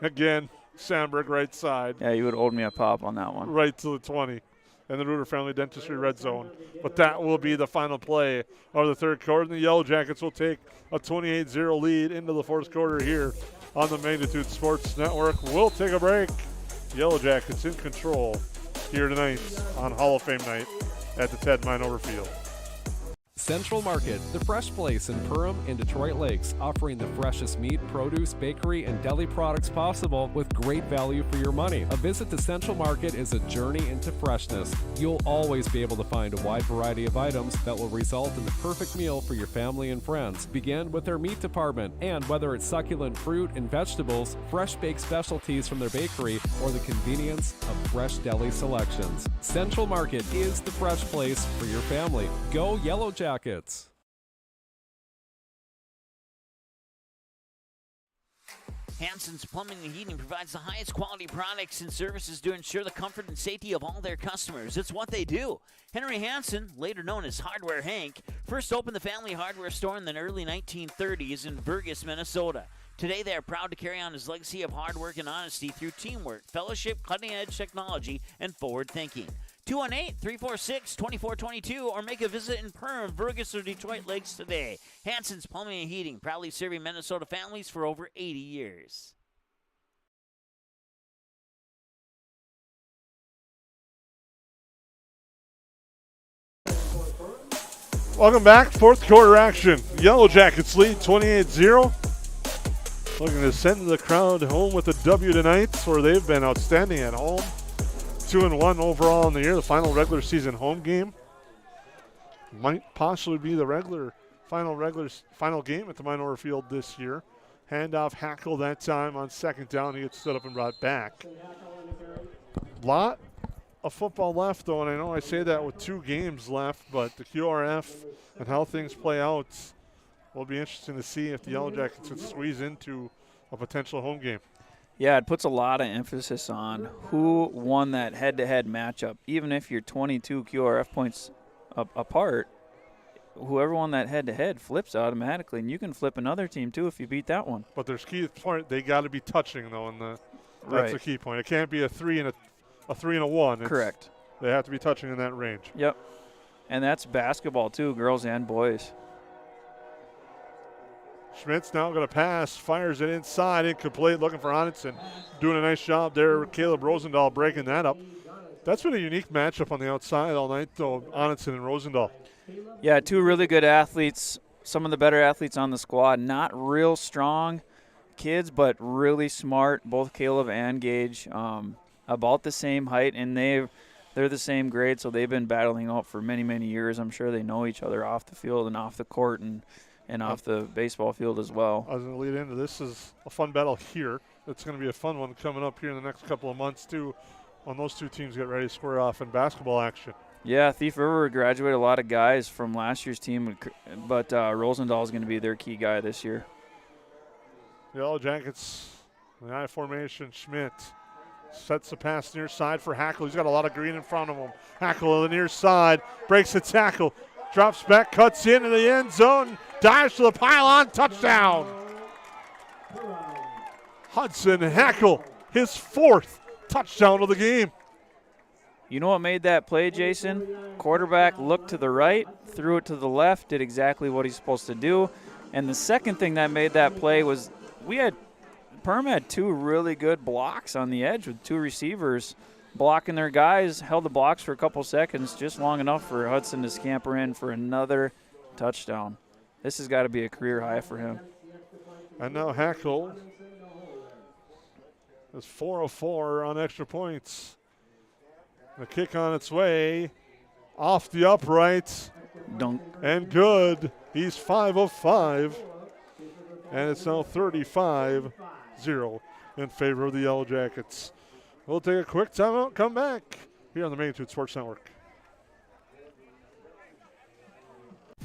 Again, Sandberg right side. Yeah, you would owed me a pop on that one. Right to the 20 in the Reuter Family Dentistry red zone. But that will be the final play of the third quarter. And the Yellow Jackets will take a 28-0 lead into the fourth quarter here on the Magnitude Sports Network. We'll take a break. Yellow Jackets in control here tonight on Hall of Fame night at the Ted Minover Field. Central Market, the fresh place in Perham and Detroit Lakes, offering the freshest meat, produce, bakery, and deli products possible with great value for your money. A visit to Central Market is a journey into freshness. You'll always be able to find a wide variety of items that will result in the perfect meal for your family and friends. Begin with their meat department, and whether it's succulent fruit and vegetables, fresh baked specialties from their bakery, or the convenience of fresh deli selections, Central Market is the fresh place for your family. Go Yellow Jackets. Hansen's Plumbing and Heating provides the highest quality products and services to ensure the comfort and safety of all their customers. It's what they do. Henry Hansen, later known as Hardware Hank, first opened the family hardware store in the early 1930s in Burgess, Minnesota. Today, they are proud to carry on his legacy of hard work and honesty through teamwork, fellowship, cutting-edge technology, and forward thinking. 218-346-2422 or make a visit in Perham, Burgess, or Detroit Lakes today. Hansen's Plumbing and Heating, proudly serving Minnesota families for over 80 years. Welcome back. Fourth quarter action. Yellow Jackets lead 28-0. Looking to send the crowd home with a W tonight, where they've been outstanding at home. 2-1 overall in the year. The final regular season home game might possibly be the final game at the Minover Field this year. Handoff Hackle that time on second down. He gets stood up and brought back. Lot of football left, though, and I know I say that with 2 games left, but the QRF and how things play out will be interesting to see if the Yellow Jackets can squeeze into a potential home game. Yeah, it puts a lot of emphasis on who won that head-to-head matchup. Even if you're 22 QRF points apart, whoever won that head-to-head flips automatically, and you can flip another team too if you beat that one. But there's key point. They got to be touching though, and that's Right. the key point. It can't be a 3 and a 3 and a 1. Correct. They have to be touching in that range. Yep. And that's basketball too, girls and boys. Schmidt's now going to pass, fires it inside, incomplete, looking for Onitson. Doing a nice job there. Caleb Rosendahl breaking that up. That's been a unique matchup on the outside all night, though, Onitson and Rosendahl. Yeah, two really good athletes, some of the better athletes on the squad. Not real strong kids, but really smart, both Caleb and Gage. About the same height, and they're the same grade, so they've been battling out for many, many years. I'm sure they know each other off the field and off the court and off the baseball field as well. I was going to lead into this is a fun battle here. It's going to be a fun one coming up here in the next couple of months, too, when those two teams get ready to square off in basketball action. Yeah, Thief River graduated a lot of guys from last year's team, but Rosendahl is going to be their key guy this year. The Yellow Jackets, the I formation, Schmidt sets the pass near side for Hackle. He's got a lot of green in front of him. Hackle on the near side, breaks the tackle, drops back, cuts into the end zone, dives to the pylon, touchdown. Hudson Hackle, his fourth touchdown of the game. You know what made that play, Jason? Quarterback looked to the right, threw it to the left, did exactly what he's supposed to do. And the second thing that made that play was Perham had two really good blocks on the edge with two receivers blocking their guys, held the blocks for a couple seconds, just long enough for Hudson to scamper in for another touchdown. This has got to be a career high for him. And now Hackle is 4 of 4 on extra points. The kick on its way, off the upright. Dunk. And good. He's 5 of 5. And it's now 35-0 in favor of the Yellow Jackets. We'll take a quick timeout, come back here on the Magnitude Sports Network.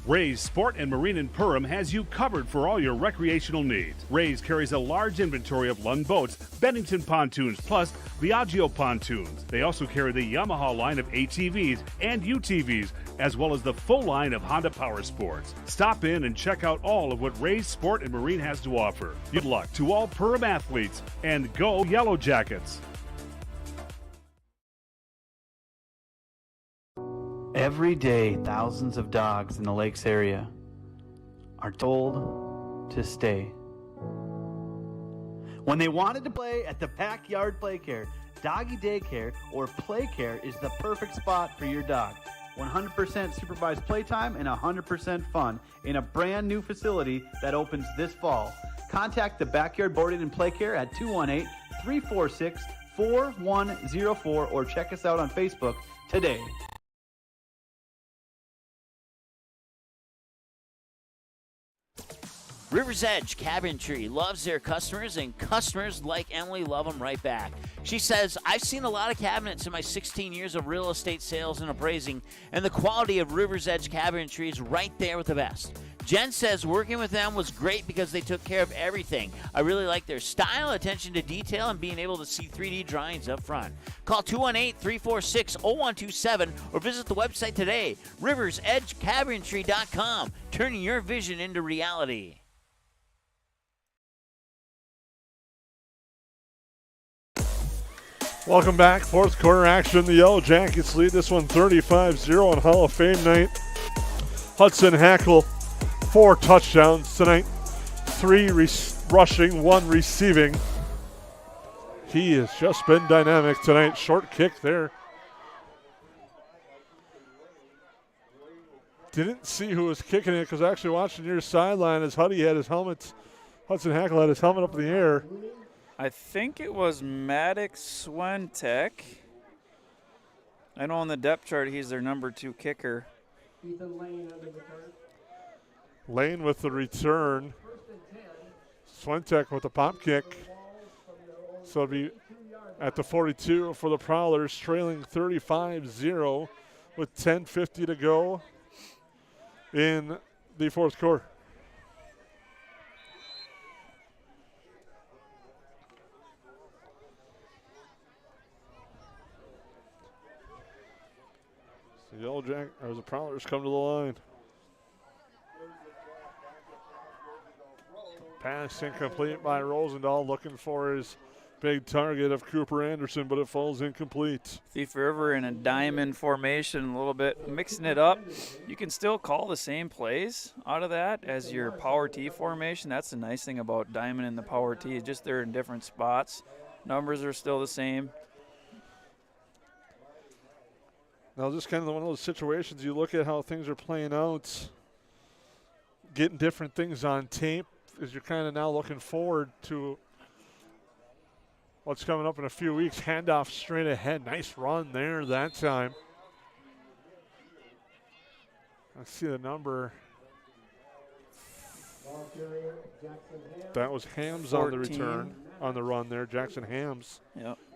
Ray's Sport and Marine in Perham has you covered for all your recreational needs. Ray's carries a large inventory of Lund boats, Bennington pontoons, plus Viaggio pontoons. They also carry the Yamaha line of ATVs and UTVs, as well as the full line of Honda Power Sports. Stop in and check out all of what Ray's Sport and Marine has to offer. Good luck to all Perham athletes, and go Yellow Jackets! Every day, thousands of dogs in the lakes area are told to stay. When they wanted to play at the Backyard Playcare, Doggy Daycare, or Playcare is the perfect spot for your dog. 100% supervised playtime and 100% fun in a brand new facility that opens this fall. Contact the Backyard Boarding and Playcare at 218-346-4104 or check us out on Facebook today. River's Edge Cabinetry loves their customers, and customers like Emily love them right back. She says, I've seen a lot of cabinets in my 16 years of real estate sales and appraising, and the quality of River's Edge Cabinetry is right there with the best. Jen says working with them was great because they took care of everything. I really like their style, attention to detail, and being able to see 3D drawings up front. Call 218-346-0127 or visit the website today, riversedgecabinetry.com, turning your vision into reality. Welcome back. Fourth quarter action. The Yellow Jackets lead this one 35-0 on Hall of Fame night. Hudson Hackle, 4 touchdowns tonight. 3 rushing, 1 receiving. He has just been dynamic tonight. Short kick there. Didn't see who was kicking it because actually watching your sideline as Hudson Hackle had his helmet up in the air. I think it was Maddox Swentek. I know on the depth chart he's their number 2 kicker. Lane with the return. Swentek with the pop kick. So it'll be at the 42 for the Prowlers, trailing 35-0 with 10:50 to go in the fourth quarter. The Yellow Jack, or the Prowlers come to the line. Pass incomplete by Rosendahl, looking for his big target of Cooper Anderson, but it falls incomplete. Thief River in a diamond formation a little bit, mixing it up. You can still call the same plays out of that as your power T formation. That's the nice thing about diamond and the power T, just they're in different spots. Numbers are still the same. Now, just kind of one of those situations, you look at how things are playing out, getting different things on tape, as you're kind of now looking forward to what's coming up in a few weeks. Handoff straight ahead. Nice run there that time. I see the number. That was Hams 14. On the return, on the run there. Jackson Hams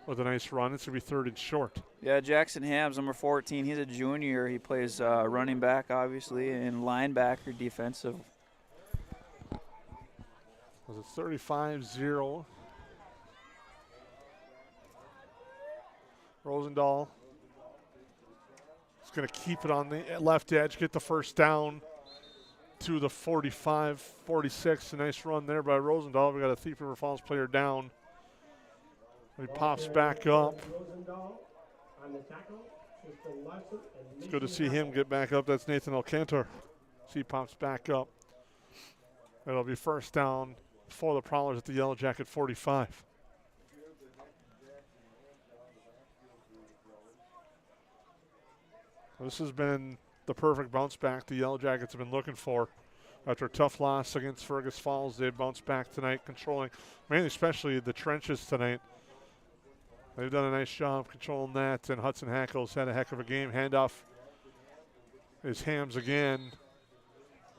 with a nice run. It's going to be 3rd and short. Yeah, Jackson Hams, number 14. He's a junior. He plays running back, obviously, and linebacker, defensive. Was it 35-0? Rosendahl is going to keep it on the left edge, get the first down to the 45-46. A nice run there by Rosendahl. We got a Thief River Falls player down. He pops back up. It's good to see him get back up. That's Nathan Alcantar. He pops back up. It'll be first down for the Prowlers at the Yellow Jacket 45. This has been the perfect bounce back the Yellow Jackets have been looking for. After a tough loss against Fergus Falls, they bounced back tonight, controlling, mainly especially the trenches tonight. They've done a nice job controlling that, and Hudson Hackles had a heck of a game. Handoff is Hams again.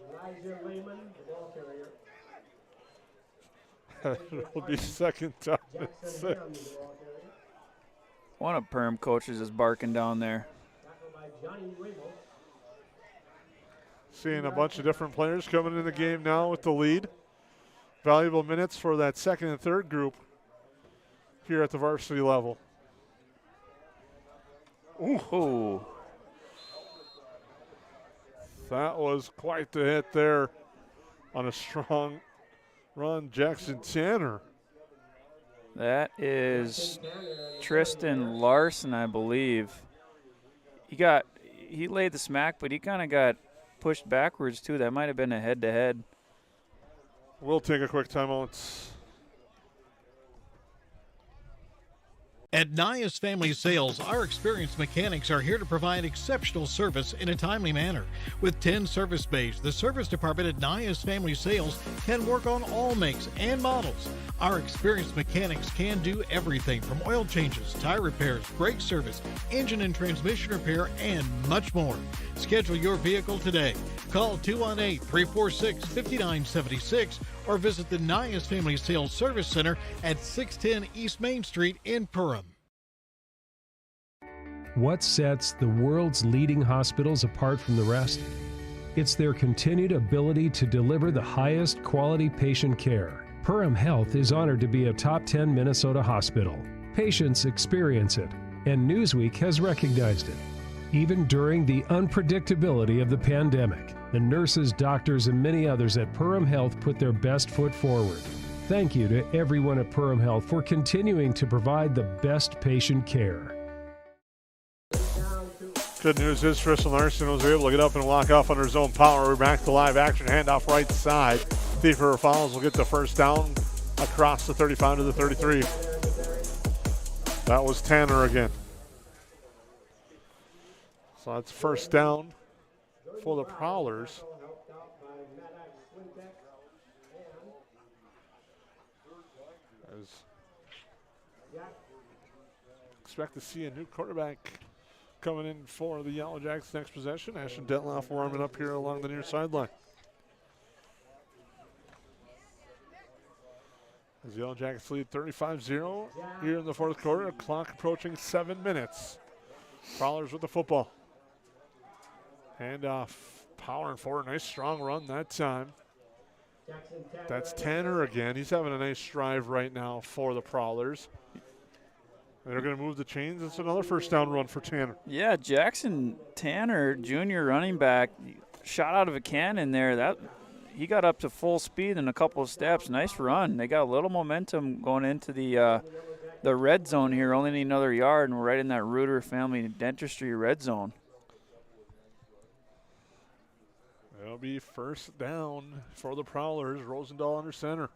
Elijah Lehman, the ball carrier. It'll be second down and 6. One of Perham coaches is barking down there. Seeing a bunch of different players coming in the game now with the lead. Valuable minutes for that second and third group here at the varsity level. Ooh. That was quite the hit there on a strong run. Jackson Tanner. That is Tristan Larson, I believe. He laid the smack, but he kind of got pushed backwards too. That might have been a head-to-head. We'll take a quick timeout. At Nias Family Sales, our experienced mechanics are here to provide exceptional service in a timely manner. With 10 service bays, the service department at Nias Family Sales can work on all makes and models. Our experienced mechanics can do everything from oil changes, tire repairs, brake service, engine and transmission repair, and much more. Schedule your vehicle today. Call 218-346-5976 or visit the Nias Family Sales Service Center at 610 East Main Street in Perham. What sets the world's leading hospitals apart from the rest? It's their continued ability to deliver the highest quality patient care. Perham Health is honored to be a top 10 Minnesota hospital. Patients experience it, and Newsweek has recognized it. Even during the unpredictability of the pandemic, the nurses, doctors, and many others at Perham Health put their best foot forward. Thank you to everyone at Perham Health for continuing to provide the best patient care. Good news is Tristan Larson was able to get up and walk off under his own power. We're back to live action. Handoff right side. Thief River Falls will get the first down across the 35 to the 33. That was Tanner again. So that's first down for the Prowlers. Expect to see a new quarterback coming in for the Yellow Jackets next possession. Ashton Detloff warming up here along the near sideline. As the Yellow Jackets lead 35-0 here in the fourth quarter. Clock approaching 7 minutes. Prowlers with the football. Handoff, powering forward. Nice strong run that time. That's Tanner again. He's having a nice drive right now for the Prowlers. They're going to move the chains. It's another first down run for Tanner. Yeah, Jackson Tanner, junior running back, shot out of a cannon there. He got up to full speed in a couple of steps. Nice run. They got a little momentum going into the red zone here. Only need another yard, and we're right in that Reuter Family Dentistry red zone. It'll be first down for the Prowlers. Rosendahl under center.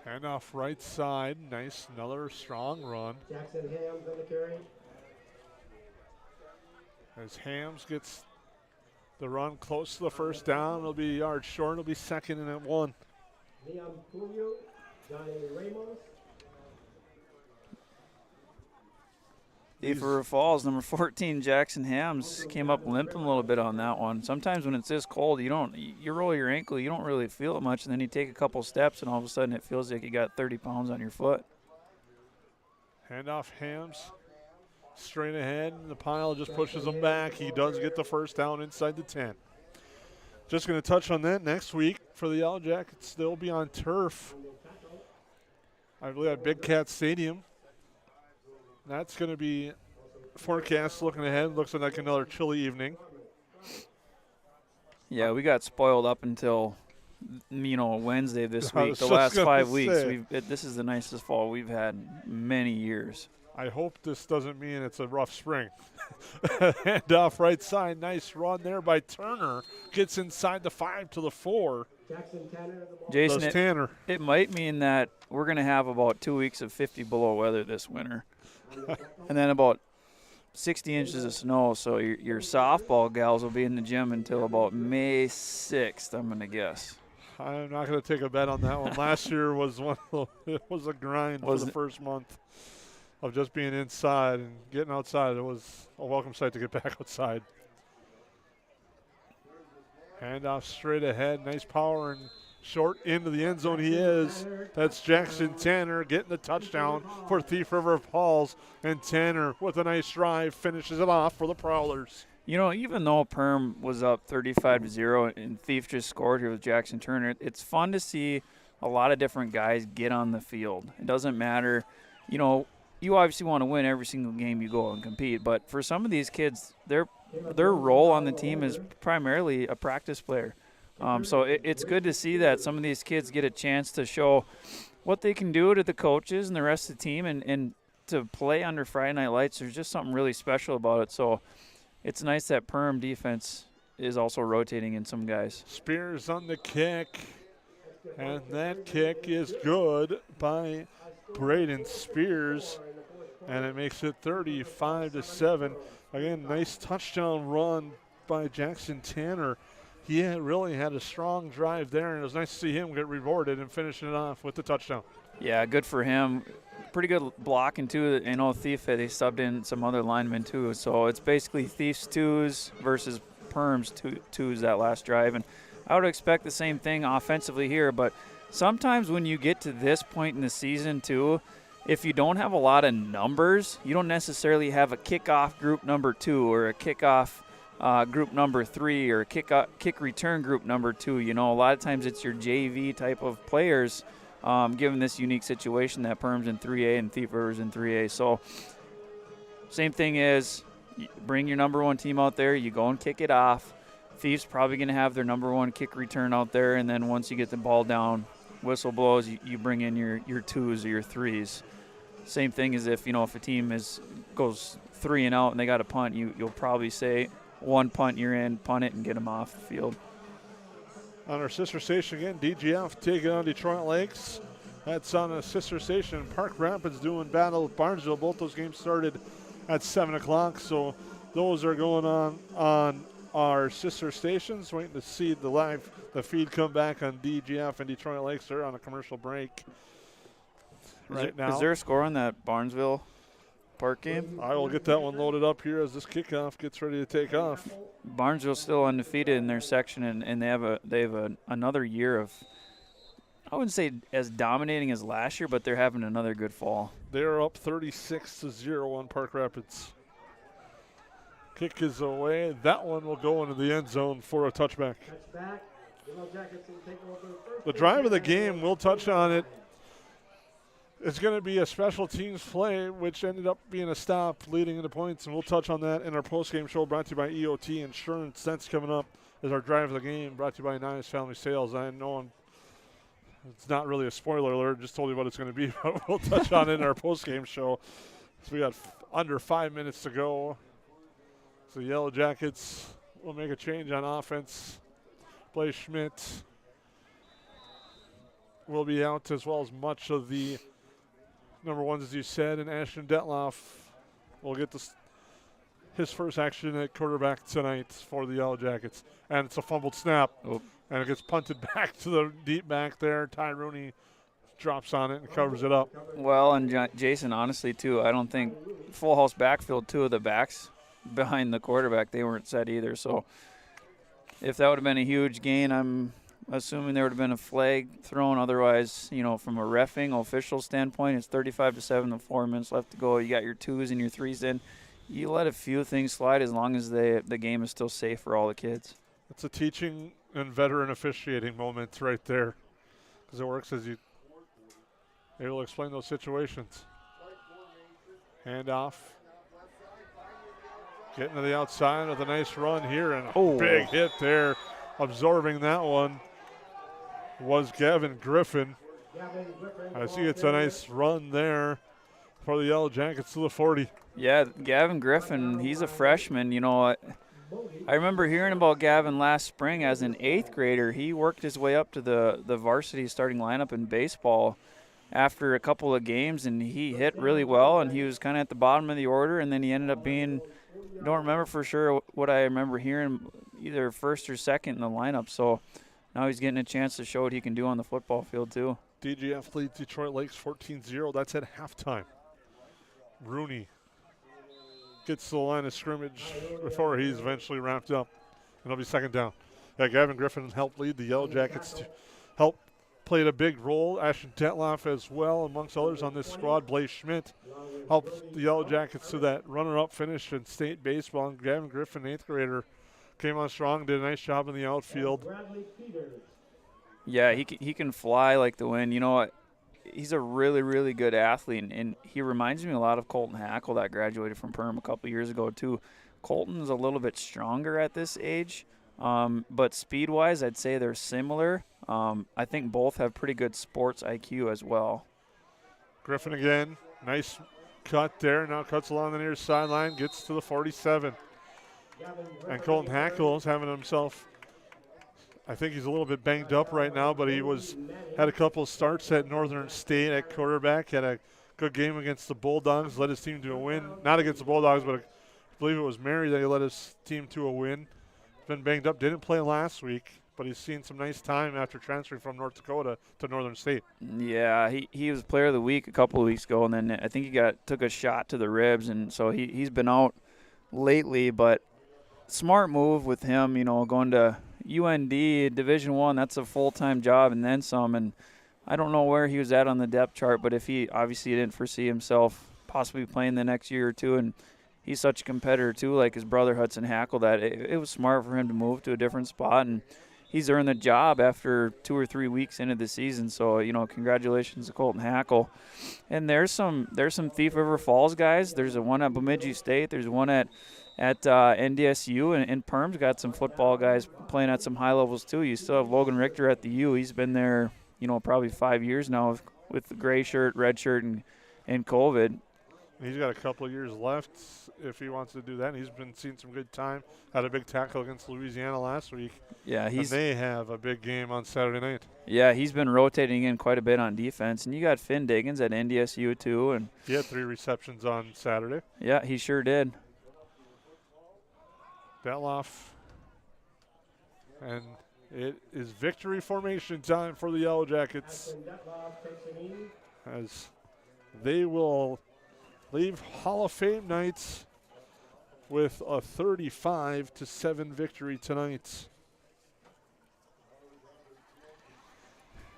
Handoff right side. Nice, another strong run. Jackson Hams on the carry. As Hams gets the run close to the first down, it'll be a yard short. It'll be second and at 1. Liam Cunio, Johnny Ramos. Thief River Falls, number 14, Jackson Hams, came up limping a little bit on that one. Sometimes when it's this cold, you roll your ankle, you don't really feel it much, and then you take a couple steps, and all of a sudden it feels like you got 30 pounds on your foot. Handoff Hams straight ahead, and the pile just pushes him back. He does get the first down inside the 10. Just going to touch on that next week for the Yellow Jackets. They'll be on turf, I believe, at Big Cat Stadium. That's going to be forecast looking ahead. Looks like another chilly evening. Yeah, we got spoiled up until, Wednesday this week. The last 5 weeks, this is the nicest fall we've had in many years. I hope this doesn't mean it's a rough spring. Handoff right side. Nice run there by Turner. Gets inside the 5 to the 4. Jackson Tanner. The ball. Jason, Tanner. It might mean that we're going to have about 2 weeks of 50 below weather this winter. And then about 60 inches of snow, so your softball gals will be in the gym until about May 6th, I'm going to guess. I'm not going to take a bet on that one. Last year was it was a grind for the first month of just being inside and getting outside. It was a welcome sight to get back outside. Handoff straight ahead, nice power and short into the end zone he is. That's Jackson Tanner getting the touchdown for Thief River Falls. And Tanner with a nice drive finishes it off for the Prowlers. Even though Perham was up 35-0 and Thief just scored here with Jackson Turner, it's fun to see a lot of different guys get on the field. It doesn't matter. You obviously want to win every single game you go and compete, but for some of these kids, their role on the team is primarily a practice player. So it's good to see that some of these kids get a chance to show what they can do to the coaches and the rest of the team and to play under Friday Night Lights. There's just something really special about it. So it's nice that Perham defense is also rotating in some guys. Spears on the kick, and that kick is good by Braden Spears, and it makes it 35-7. Again, nice touchdown run by Jackson Tanner. He really had a strong drive there, and it was nice to see him get rewarded and finishing it off with the touchdown. Yeah, good for him. Pretty good blocking, too. Thief, they subbed in some other linemen, too. So it's basically Thief's twos versus Perham's twos that last drive. And I would expect the same thing offensively here. But sometimes when you get to this point in the season, too, if you don't have a lot of numbers, you don't necessarily have a kickoff group number 2 or a kickoff group number 3 or kick return group number 2. A lot of times it's your JV type of players, given this unique situation that Perham's in 3A and Thief River's in 3A. So same thing is, you bring your number 1 team out there, you go and kick it off. Thief's probably going to have their number 1 kick return out there, and then once you get the ball down, whistle blows, you bring in your 2s or your 3s. Same thing as if a team goes 3 and out and they got a punt, you'll probably say 1 punt, you're in, punt it and get them off the field. On our sister station again, DGF taking on Detroit Lakes. That's on a sister station. Park Rapids doing battle with Barnesville. Both those games started at 7 o'clock, so those are going on our sister stations. Waiting to see the feed come back on DGF and Detroit Lakes. They're on a commercial break now. Is there a score on that Barnesville Park game? I will get that one loaded up here as this kickoff gets ready to take off. Barnesville's still undefeated in their section, and they have another year of, I wouldn't say as dominating as last year, but they're having another good fall. They're up 36-0 on Park Rapids. Kick is away. That one will go into the end zone for a touchback. The drive of the game, we'll touch on it. It's going to be a special teams play, which ended up being a stop leading into points, and we'll touch on that in our postgame show brought to you by EOT Insurance. That's coming up as our drive of the game brought to you by Nice Family Sales. I know it's not really a spoiler alert, just told you what it's going to be, but we'll touch on it in our postgame show. So we got under 5 minutes to go. So the Yellow Jackets will make a change on offense. Blaze Schmidt will be out, as well as much of the number ones, as you said, and Ashton Detloff will get his first action at quarterback tonight for the Yellow Jackets. And it's a fumbled snap, and it gets punted back to the deep back there. Ty Rooney drops on it and covers it up. Well, and Jason, honestly, too, I don't think full house backfield, two of the backs behind the quarterback, they weren't set either. So if that would have been a huge gain, I'm assuming there would have been a flag thrown. Otherwise, from a reffing official standpoint, it's 35-7 with 4 minutes left to go. You got your 2s and your 3s in. You let a few things slide as long as the game is still safe for all the kids. It's a teaching and veteran officiating moment right there, because it works as you able to explain those situations. Hand off. Getting to the outside with a nice run here, and a big hit there. Absorbing that one was Gavin Griffin. I see it's a nice run there for the Yellow Jackets to the 40. Yeah, Gavin Griffin, he's a freshman. I remember hearing about Gavin last spring as an 8th grader. He worked his way up to the varsity starting lineup in baseball after a couple of games, and he hit really well, and he was kind of at the bottom of the order, and then he ended up being, don't remember for sure what I remember hearing, either first or second in the lineup. So now he's getting a chance to show what he can do on the football field too. DGF leads Detroit Lakes 14-0. That's at halftime. Rooney gets to the line of scrimmage before he's eventually wrapped up. And it'll be second down. Yeah, Gavin Griffin helped lead the Yellow Jackets to help played a big role. Ashton Tetloff as well, amongst others on this squad. Blaze Schmidt helped the Yellow Jackets to that runner-up finish in state baseball. And Gavin Griffin, 8th grader, came on strong, did a nice job in the outfield. Yeah, he can fly like the wind. He's a really, really good athlete, and he reminds me a lot of Colton Hackle that graduated from Perham a couple years ago too. Colton's a little bit stronger at this age, but speed-wise, I'd say they're similar. I think both have pretty good sports IQ as well. Griffin again, nice cut there. Now cuts along the near sideline, gets to the 47. And Colton Hackle is having himself, I think he's a little bit banged up right now, but he had a couple of starts at Northern State at quarterback, had a good game against the Bulldogs, led his team to a win. Not against the Bulldogs, but I believe it was Mary that he led his team to a win. Been banged up, didn't play last week, but he's seen some nice time after transferring from North Dakota to Northern State. Yeah, he was player of the week a couple of weeks ago, and then I think he took a shot to the ribs, and so he's been out lately, but smart move with him, going to UND Division I, that's a full-time job and then some, and I don't know where he was at on the depth chart, but if he obviously didn't foresee himself possibly playing the next year or two, and he's such a competitor too, like his brother Hudson Hackle, that it was smart for him to move to a different spot, and he's earned the job after 2 or 3 weeks into the season. So, congratulations to Colton Hackle. And there's some Thief River Falls guys. There's one at Bemidji State. There's one at NDSU, and Perm's got some football guys playing at some high levels too. You still have Logan Richter at the U. He's been there, probably 5 years now with the gray shirt, red shirt, and COVID. He's got a couple of years left if he wants to do that. And he's been seeing some good time. Had a big tackle against Louisiana last week. Yeah, and they have a big game on Saturday night. Yeah, he's been rotating in quite a bit on defense. And you got Finn Diggins at NDSU too. And he had 3 receptions on Saturday. Yeah, he sure did. Detloff. And it is victory formation time for the Yellow Jackets, as they will leave Hall of Fame nights with a 35-7 victory tonight.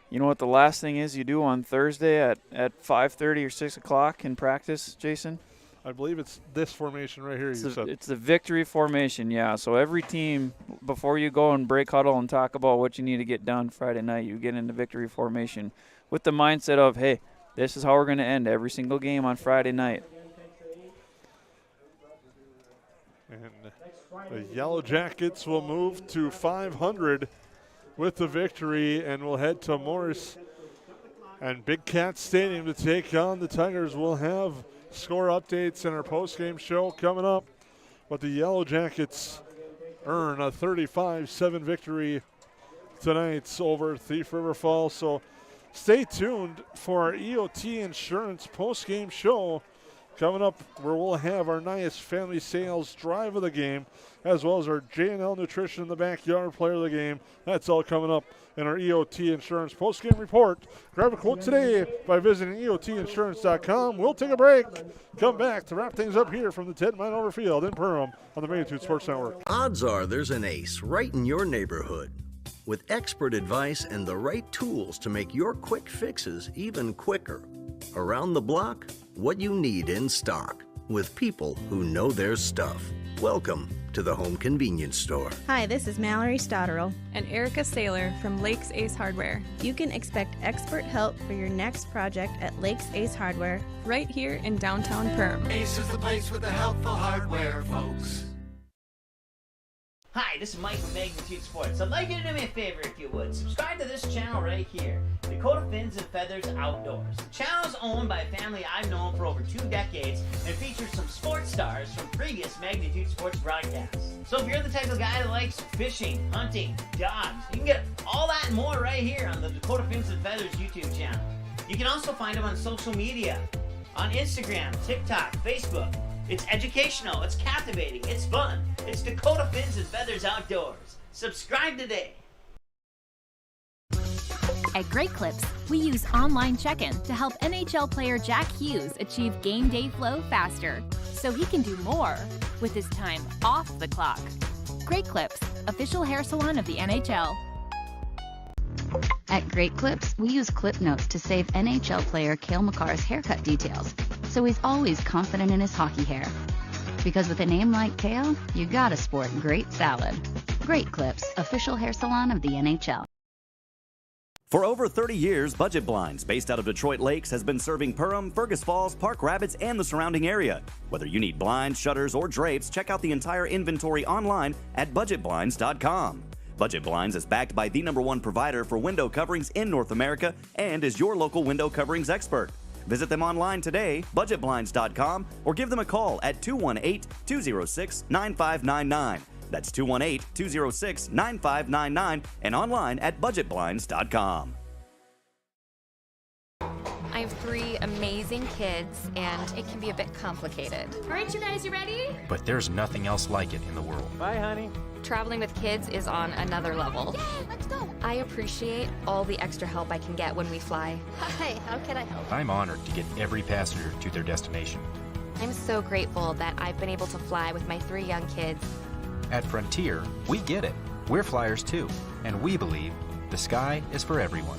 You know what the last thing is you do on Thursday at 5:30 or 6 o'clock in practice, Jason? I believe it's this formation right here. It's the victory formation, yeah. So every team, before you go and break huddle and talk about what you need to get done Friday night, you get into victory formation with the mindset of, hey, this is how we're going to end every single game on Friday night. And the Yellow Jackets will move to 500 with the victory and will head to Morris and Big Cat Stadium to take on the Tigers. We'll have score updates in our post-game show coming up. But the Yellow Jackets earn a 35-7 victory tonight over Thief River Falls. So stay tuned for our EOT Insurance post-game show coming up, where we'll have our Nias Family Sales drive of the game, as well as our J&L Nutrition in the Backyard player of the game. That's all coming up in our EOT Insurance post-game report. Grab a quote today by visiting EOTinsurance.com. We'll take a break. Come back to wrap things up here from the Ted Mine Field in Perham on the Magnitude Sports Network. Odds are there's an ace right in your neighborhood with expert advice and the right tools to make your quick fixes even quicker. Around the block, what you need in stock with people who know their stuff. Welcome to the Home Convenience Store. Hi, this is Mallory Stotterell and Erica Saylor from Lakes Ace Hardware. You can expect expert help for your next project at Lakes Ace Hardware right here in downtown Perham. Ace is the place with the helpful hardware, folks. Hi, this is Mike from Magnitude Sports. I'd like you to do me a favor if you would. Subscribe to this channel right here, Dakota Fins and Feathers Outdoors. The channel is owned by a family I've known for over 2 decades and features some sports stars from previous Magnitude Sports broadcasts. So if you're the type of guy that likes fishing, hunting, dogs, you can get all that and more right here on the Dakota Fins and Feathers YouTube channel. You can also find them on social media, on Instagram, TikTok, Facebook. It's educational, it's captivating, it's fun. It's Dakota Fins and Feathers Outdoors. Subscribe today. At Great Clips, we use online check-in to help NHL player Jack Hughes achieve game day flow faster, so he can do more with his time off the clock. Great Clips, official hair salon of the NHL. At Great Clips, we use clip notes to save NHL player Cale Makar's haircut details, so he's always confident in his hockey hair. Because with a name like Cale, you gotta sport great salad. Great Clips, official hair salon of the NHL. For over 30 years, Budget Blinds, based out of Detroit Lakes, has been serving Perham, Fergus Falls, Park Rapids, and the surrounding area. Whether you need blinds, shutters, or drapes, check out the entire inventory online at budgetblinds.com. Budget Blinds is backed by the #1 provider for window coverings in North America and is your local window coverings expert. Visit them online today, budgetblinds.com, or give them a call at 218-206-9599. That's 218-206-9599 and online at budgetblinds.com. I have 3 amazing kids, and it can be a bit complicated. All right, you guys, you ready? But there's nothing else like it in the world. Bye, honey. Traveling with kids is on another level. Yay, let's go. I appreciate all the extra help I can get when we fly. Hi, how can I help? I'm honored to get every passenger to their destination. I'm so grateful that I've been able to fly with my 3 young kids. At Frontier, we get it. We're flyers too, and we believe the sky is for everyone.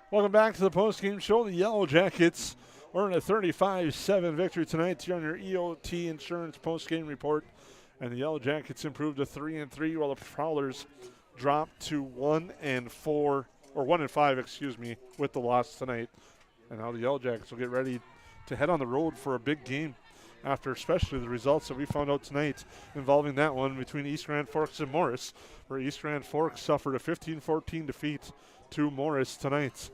Welcome back to the postgame show. The Yellow Jackets earn a 35-7 victory tonight here on your EOT Insurance postgame report. And the Yellow Jackets improved to 3-3, while the Prowlers dropped to 1-5, with the loss tonight. And now the Yellow Jackets will get ready to head on the road for a big game after especially the results that we found out tonight involving that one between East Grand Forks and Morris, where East Grand Forks suffered a 15-14 defeat to Morris tonight.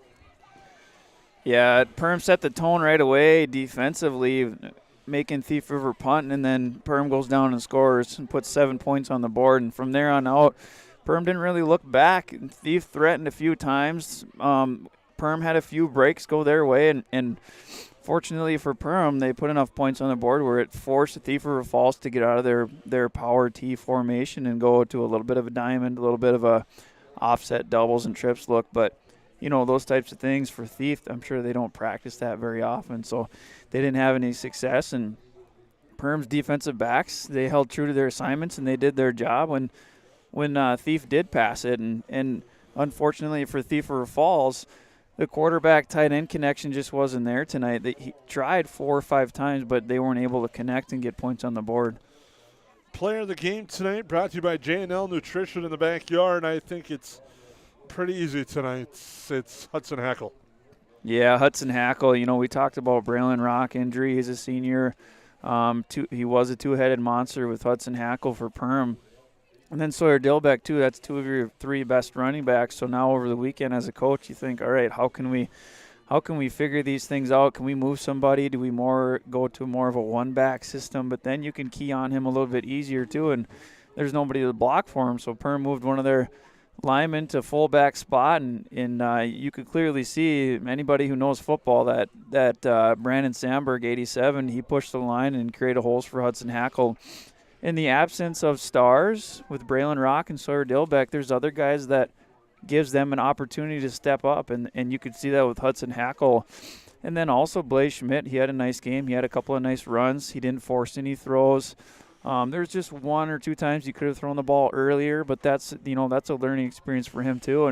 Yeah, Perham set the tone right away defensively, making Thief River punt, and then Perham goes down and scores and puts 7 points on the board. And from there on out, Perham didn't really look back. Thief threatened a few times. Perham had a few breaks go their way, and fortunately for Perham, they put enough points on the board where it forced Thief River Falls to get out of their power T formation and go to a little bit of a diamond, a little bit of a offset doubles and trips look. But, those types of things for Thief, I'm sure they don't practice that very often. So they didn't have any success. And Perham's defensive backs, they held true to their assignments, and they did their job when Thief did pass it. And unfortunately for Thief River Falls, the quarterback tight end connection just wasn't there tonight. He tried 4 or 5 times, but they weren't able to connect and get points on the board. Player of the game tonight brought to you by J&L Nutrition in the Backyard. I think it's pretty easy tonight. It's Hudson Hackle. Yeah, Hudson Hackle. We talked about Braylon Rock injury. He's a senior. He was a two-headed monster with Hudson Hackle for Perham. And then Sawyer Dilbeck, too. That's 2 of your 3 best running backs. So now over the weekend as a coach, you think, all right, how can we figure these things out? Can we move somebody? Do we go to more of a one-back system? But then you can key on him a little bit easier, too, and there's nobody to block for him. So Perham moved one of their linemen to fullback spot, and you could clearly see, anybody who knows football, that Brandon Sandberg, 87, he pushed the line and created holes for Hudson Hackle. In the absence of stars with Braylon Rock and Sawyer Dilbeck, there's other guys that gives them an opportunity to step up, and you could see that with Hudson Hackle. And then also Blaze Schmidt, he had a nice game. He had a couple of nice runs. He didn't force any throws. There's just 1 or 2 times he could have thrown the ball earlier, but that's a learning experience for him too.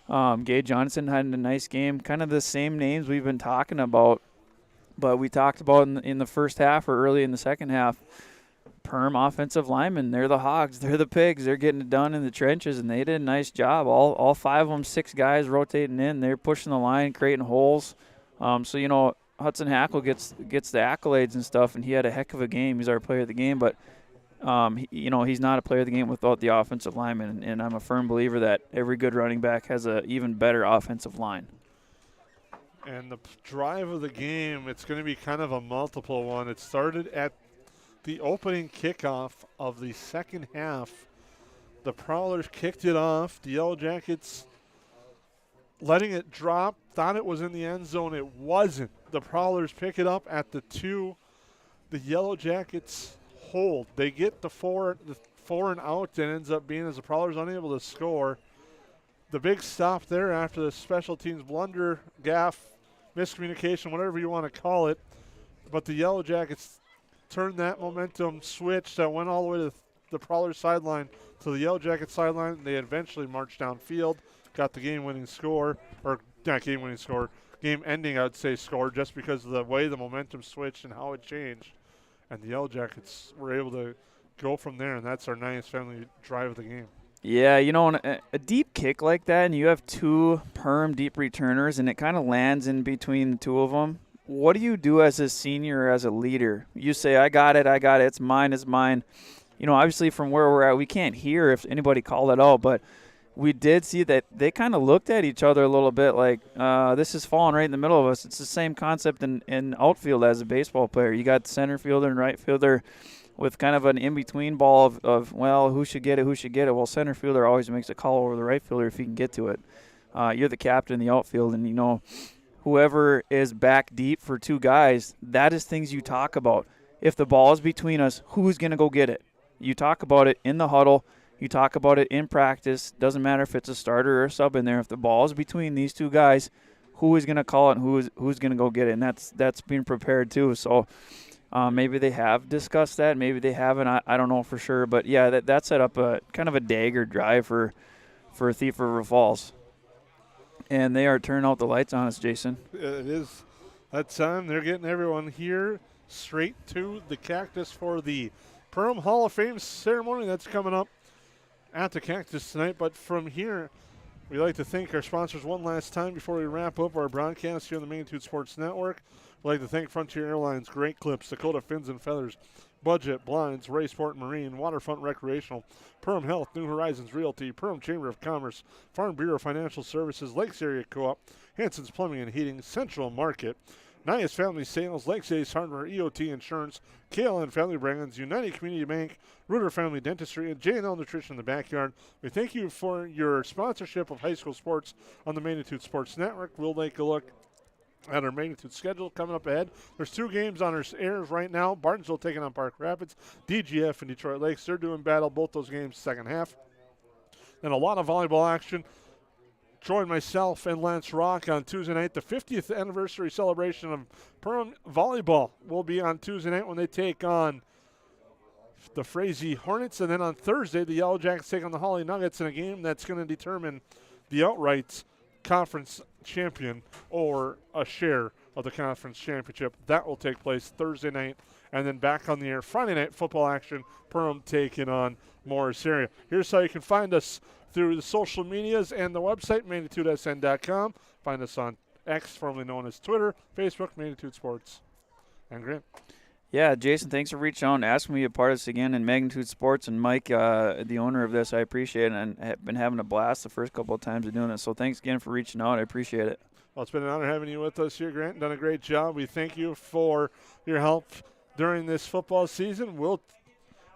And Gage Johnson had a nice game. Kind of the same names we've been talking about, but we talked about in the first half or early in the second half. Perm offensive linemen, they're the hogs, they're the pigs, they're getting it done in the trenches, and they did a nice job. All 5 of them, 6 guys rotating in, they're pushing the line, creating holes. So Hudson Hackle gets the accolades and stuff, and he had a heck of a game. He's our player of the game, but he's not a player of the game without the offensive lineman, and I'm a firm believer that every good running back has an even better offensive line. And the drive of the game, it's going to be kind of a multiple one. It started at the opening kickoff of the second half. The Prowlers kicked it off. The Yellow Jackets letting it drop, thought it was in the end zone. It wasn't. The Prowlers pick it up at the 2. The Yellow Jackets hold. They get the 4 and out, and ends up being as the Prowlers unable to score. The big stop there after the special teams blunder, gaffe, miscommunication, whatever you want to call it. But the Yellow Jackets turned that momentum switch that went all the way to the Prowlers sideline to the Yellow Jackets sideline. They eventually marched downfield, got the game-winning score, or not game-winning score, game-ending, I would say, score, just because of the way the momentum switched and how it changed. And the Yellow Jackets were able to go from there, and that's our Nias family drive of the game. Yeah, a deep kick like that, and you have 2 Perm deep returners, and it kind of lands in between the 2 of them. What do you do as a senior or as a leader? You say, I got it, it's mine. Obviously from where we're at, we can't hear if anybody called it out, but we did see that they kind of looked at each other a little bit like, this is falling right in the middle of us. It's the same concept in outfield as a baseball player. You got the center fielder and right fielder with kind of an in-between ball of who should get it. Well, center fielder always makes a call over the right fielder if he can get to it. You're the captain in the outfield, and whoever is back deep for 2 guys, that is things you talk about. If the ball is between us, who's going to go get it? You talk about it in the huddle. You talk about it in practice. Doesn't matter if it's a starter or a sub in there. If the ball is between these 2 guys, who is going to call it and who's going to go get it? And that's being prepared too. So maybe they have discussed that. Maybe they haven't. I don't know for sure. But, yeah, that set up a kind of a dagger drive for Thief River Falls. And they are turning out the lights on us, Jason. It is that time. They're getting everyone here straight to the Cactus for the Perham Hall of Fame ceremony that's coming up at the Cactus tonight. But from here, we'd like to thank our sponsors one last time before we wrap up our broadcast here on the Magnitude Sports Network. We'd like to thank Frontier Airlines, Great Clips, Dakota Fins and Feathers, Budget Blinds, Ray Sport Marine, Waterfront Recreational, Perham Health, New Horizons Realty, Perham Chamber of Commerce, Farm Bureau Financial Services, Lakes Area Co-op, Hanson's Plumbing and Heating, Central Market, Nias Family Sales, Lakes Ace Hardware, EOT Insurance, KLN Family Brands, United Community Bank, Reuter Family Dentistry, and J&L Nutrition in the Backyard. We thank you for your sponsorship of high school sports on the Magnitude Sports Network. We'll take a look at our Magnitude schedule coming up ahead. There's 2 games on our airs right now. Barnesville taking on Park Rapids. DGF and Detroit Lakes, they're doing battle both those games second half. and a lot of volleyball action. Join myself and Lance Rock on Tuesday night. The 50th anniversary celebration of Perham Volleyball will be on Tuesday night when they take on the Frazee Hornets. And then on Thursday, the Yellow Jackets take on the Holly Nuggets in a game that's going to determine the outright conference champion or a share of the conference championship. That will take place Thursday night. And then back on the air Friday night football action, Perham taking on Morris area. Here's how you can find us through the social medias and the website, magnitudesn.com. Find us on X, formerly known as Twitter, Facebook, Magnitude Sports. And Grant. Yeah, Jason, thanks for reaching out and asking me to be a part of this again in Magnitude Sports. And Mike, the owner of this, I appreciate it. And I've been having a blast the first couple of times of doing it. So thanks again for reaching out. I appreciate it. Well, it's been an honor having you with us here, Grant. Done a great job. We thank you for your help during this football season. We'll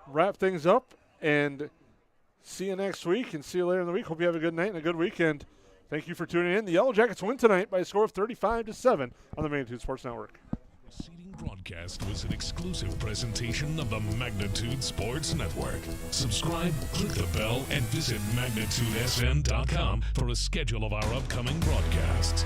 wrap things up and see you next week and see you later in the week. Hope you have a good night and a good weekend. Thank you for tuning in. The Yellow Jackets win tonight by a score of 35-7 on the Magnitude Sports Network. Preceding broadcast was an exclusive presentation of the Magnitude Sports Network. Subscribe, click the bell, and visit magnitudesn.com for a schedule of our upcoming broadcasts.